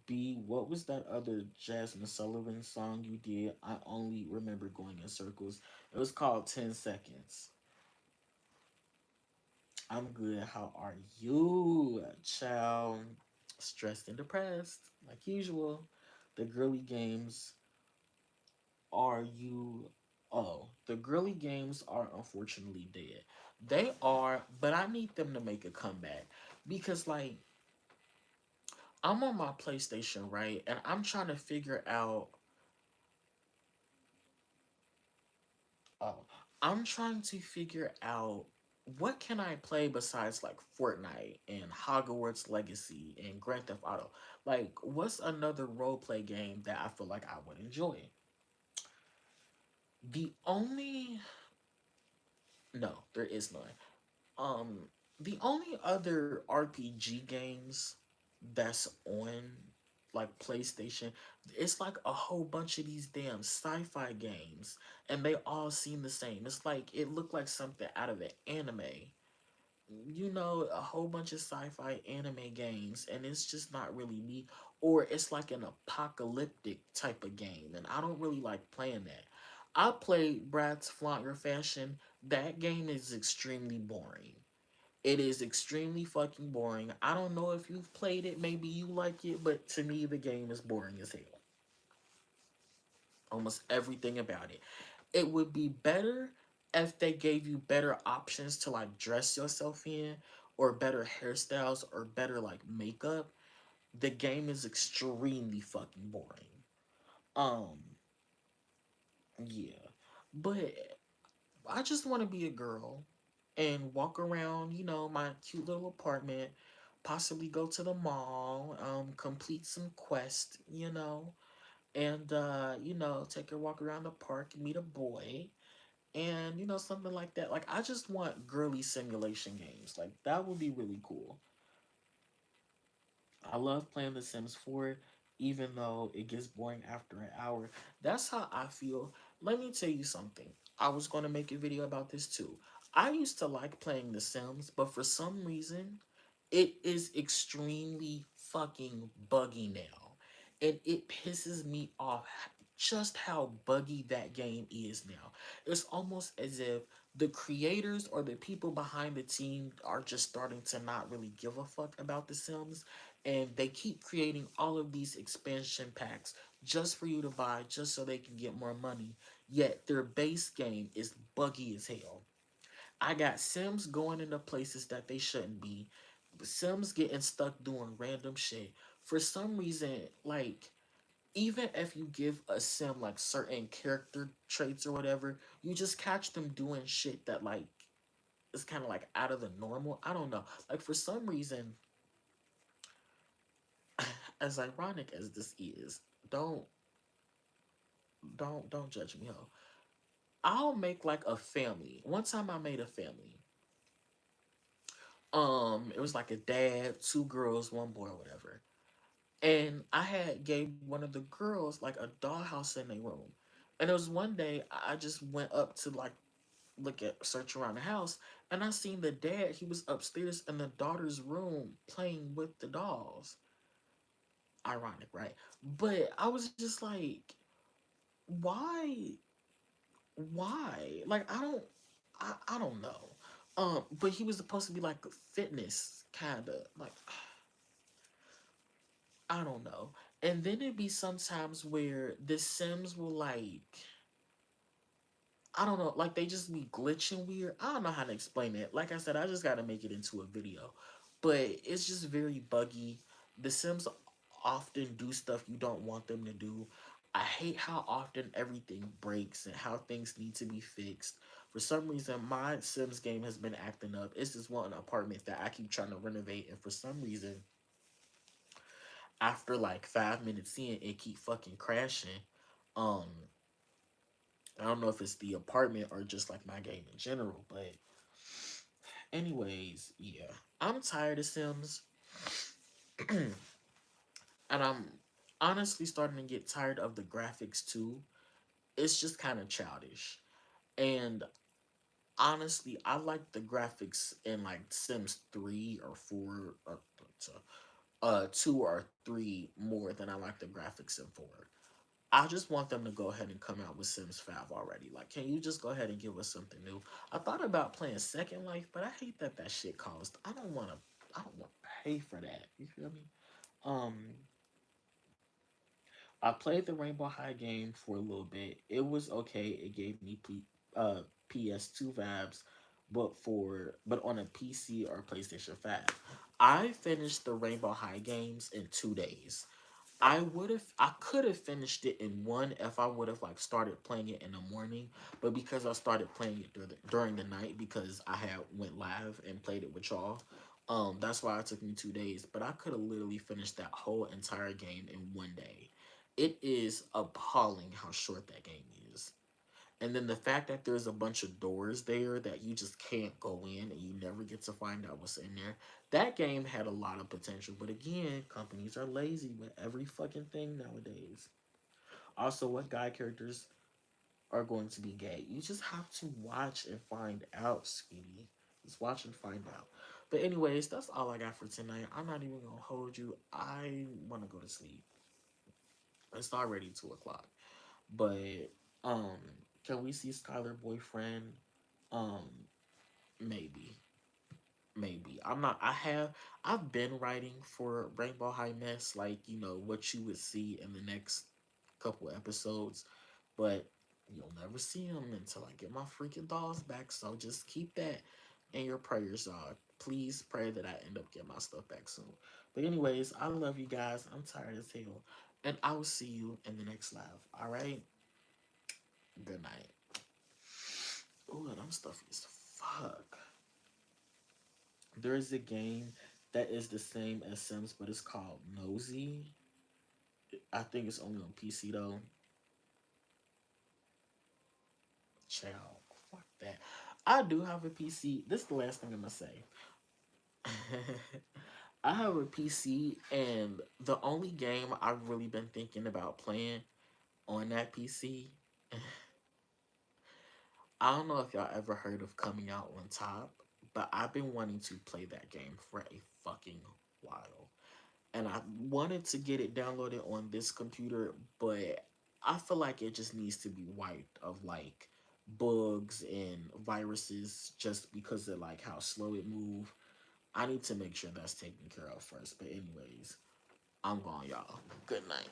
B, what was that other Jasmine Sullivan song you did? I only remember going in circles. It was called 10 Seconds. I'm good. How are you? Child. Stressed and depressed, like usual. The girly games are you. Oh, the girly games are unfortunately dead. They are, but I need them to make a comeback. Because, like, I'm on my PlayStation, right? And I'm trying to figure out. Oh, I'm trying to figure out what can I play besides like Fortnite and Hogwarts Legacy and Grand Theft Auto. Like, what's another role play game that I feel like I would enjoy? The only no, there is none. Um, the only other RPG games that's on like PlayStation, it's like a whole bunch of these damn sci-fi games, and they all seem the same. It's like it looked like something out of an anime. A whole bunch of sci-fi anime games, and it's just not really me. Or it's like an apocalyptic type of game, and I don't really like playing that. I played Bratz Flaunt Your Fashion. That game is extremely boring. It is extremely fucking boring. I don't know if you've played it, maybe you like it, but to me, the game is boring as hell. Almost everything about it. It would be better if they gave you better options to like dress yourself in, or better hairstyles, or better like makeup. The game is extremely fucking boring. Um, yeah. But I just want to be a girl and walk around, my cute little apartment, possibly go to the mall, complete some quest, and take a walk around the park, meet a boy, and something like that. Like, I just want girly simulation games. Like, that would be really cool. I love playing The Sims 4, even though it gets boring after an hour. That's how I feel. Let me tell you something. I was going to make a video about this too. I used to like playing The Sims, but for some reason, it is extremely fucking buggy now. And it pisses me off just how buggy that game is now. It's almost as if the creators or the people behind the team are just starting to not really give a fuck about The Sims, and they keep creating all of these expansion packs just for you to buy, just so they can get more money. Yet their base game is buggy as hell. I got Sims going into places that they shouldn't be. Sims getting stuck doing random shit. For some reason, like, even if you give a sim like certain character traits or whatever, you just catch them doing shit that like is kind of like out of the normal. I don't know. Like, for some reason, as ironic as this is, don't don't judge me, ho. I'll make like a family. One time I made a family. It was like a dad, two girls, one boy, or whatever. And I had gave one of the girls like a dollhouse in their room. And it was one day I just went up to like search around the house, and I seen the dad. He was upstairs in the daughter's room playing with the dolls. Ironic, right? But I was just like, why? Why? Like, I don't know. But he was supposed to be like a fitness kind of like, I don't know. And then it'd be sometimes where the Sims will like, I don't know, like they just be glitching weird. I don't know how to explain it. Like I said, I just got to make it into a video. But it's just very buggy. The Sims often do stuff you don't want them to do. I hate how often everything breaks and how things need to be fixed. For some reason, my Sims game has been acting up. It's this one apartment that I keep trying to renovate, and for some reason, after like 5 minutes in, it keep fucking crashing. Um, I don't know if it's the apartment or just like my game in general, but anyways, yeah. I'm tired of Sims and I'm honestly starting to get tired of the graphics too. It's just kind of childish. And honestly, I like the graphics in like Sims 3 or 4 or 2 or 3 more than I like the graphics in 4. I just want them to go ahead and come out with Sims 5 already. Like, can you just go ahead and give us something new? I thought about playing Second Life, but I hate that that shit costs. I don't want to pay for that. You feel me? Um, I played the Rainbow High game for a little bit. It was okay. It gave me PS2 vibes, but on a PC or PlayStation 5. I finished the Rainbow High games in 2 days. I could have finished it in one if I would have like started playing it in the morning, but because I started playing it during the night because I had went live and played it with y'all, that's why it took me 2 days. But I could have literally finished that whole entire game in one day. It is appalling how short that game is. And then the fact that there's a bunch of doors there that you just can't go in and you never get to find out what's in there. That game had a lot of potential. But again, companies are lazy with every fucking thing nowadays. Also, what guy characters are going to be gay? You just have to watch and find out, sweetie. Just watch and find out. But anyways, that's all I got for tonight. I'm not even gonna hold you. I want to go to sleep. It's already 2 o'clock. But um, can we see Skylar boyfriend? Um, maybe, maybe. I'm not. I've been writing for Rainbow High Mess, like what you would see in the next couple episodes, but you'll never see them until I get my freaking dolls back. So just keep that in your prayers, y'all. Please pray that I end up getting my stuff back soon. But anyways, I love you guys. I'm tired as hell, and I will see you in the next live. All right. Good night. Ooh, and I'm stuffy as fuck. There is a game that is the same as Sims, but it's called Nosy. I think it's only on PC though. Child, fuck that. I do have a PC. This is the last thing I'm gonna say. I have a PC, and the only game I've really been thinking about playing on that PC, I don't know if y'all ever heard of Coming Out on Top, but I've been wanting to play that game for a fucking while. And I wanted to get it downloaded on this computer, but I feel like it just needs to be wiped of like bugs and viruses just because of like how slow it move. I need to make sure that's taken care of first. But anyways, I'm gone, y'all. Good night.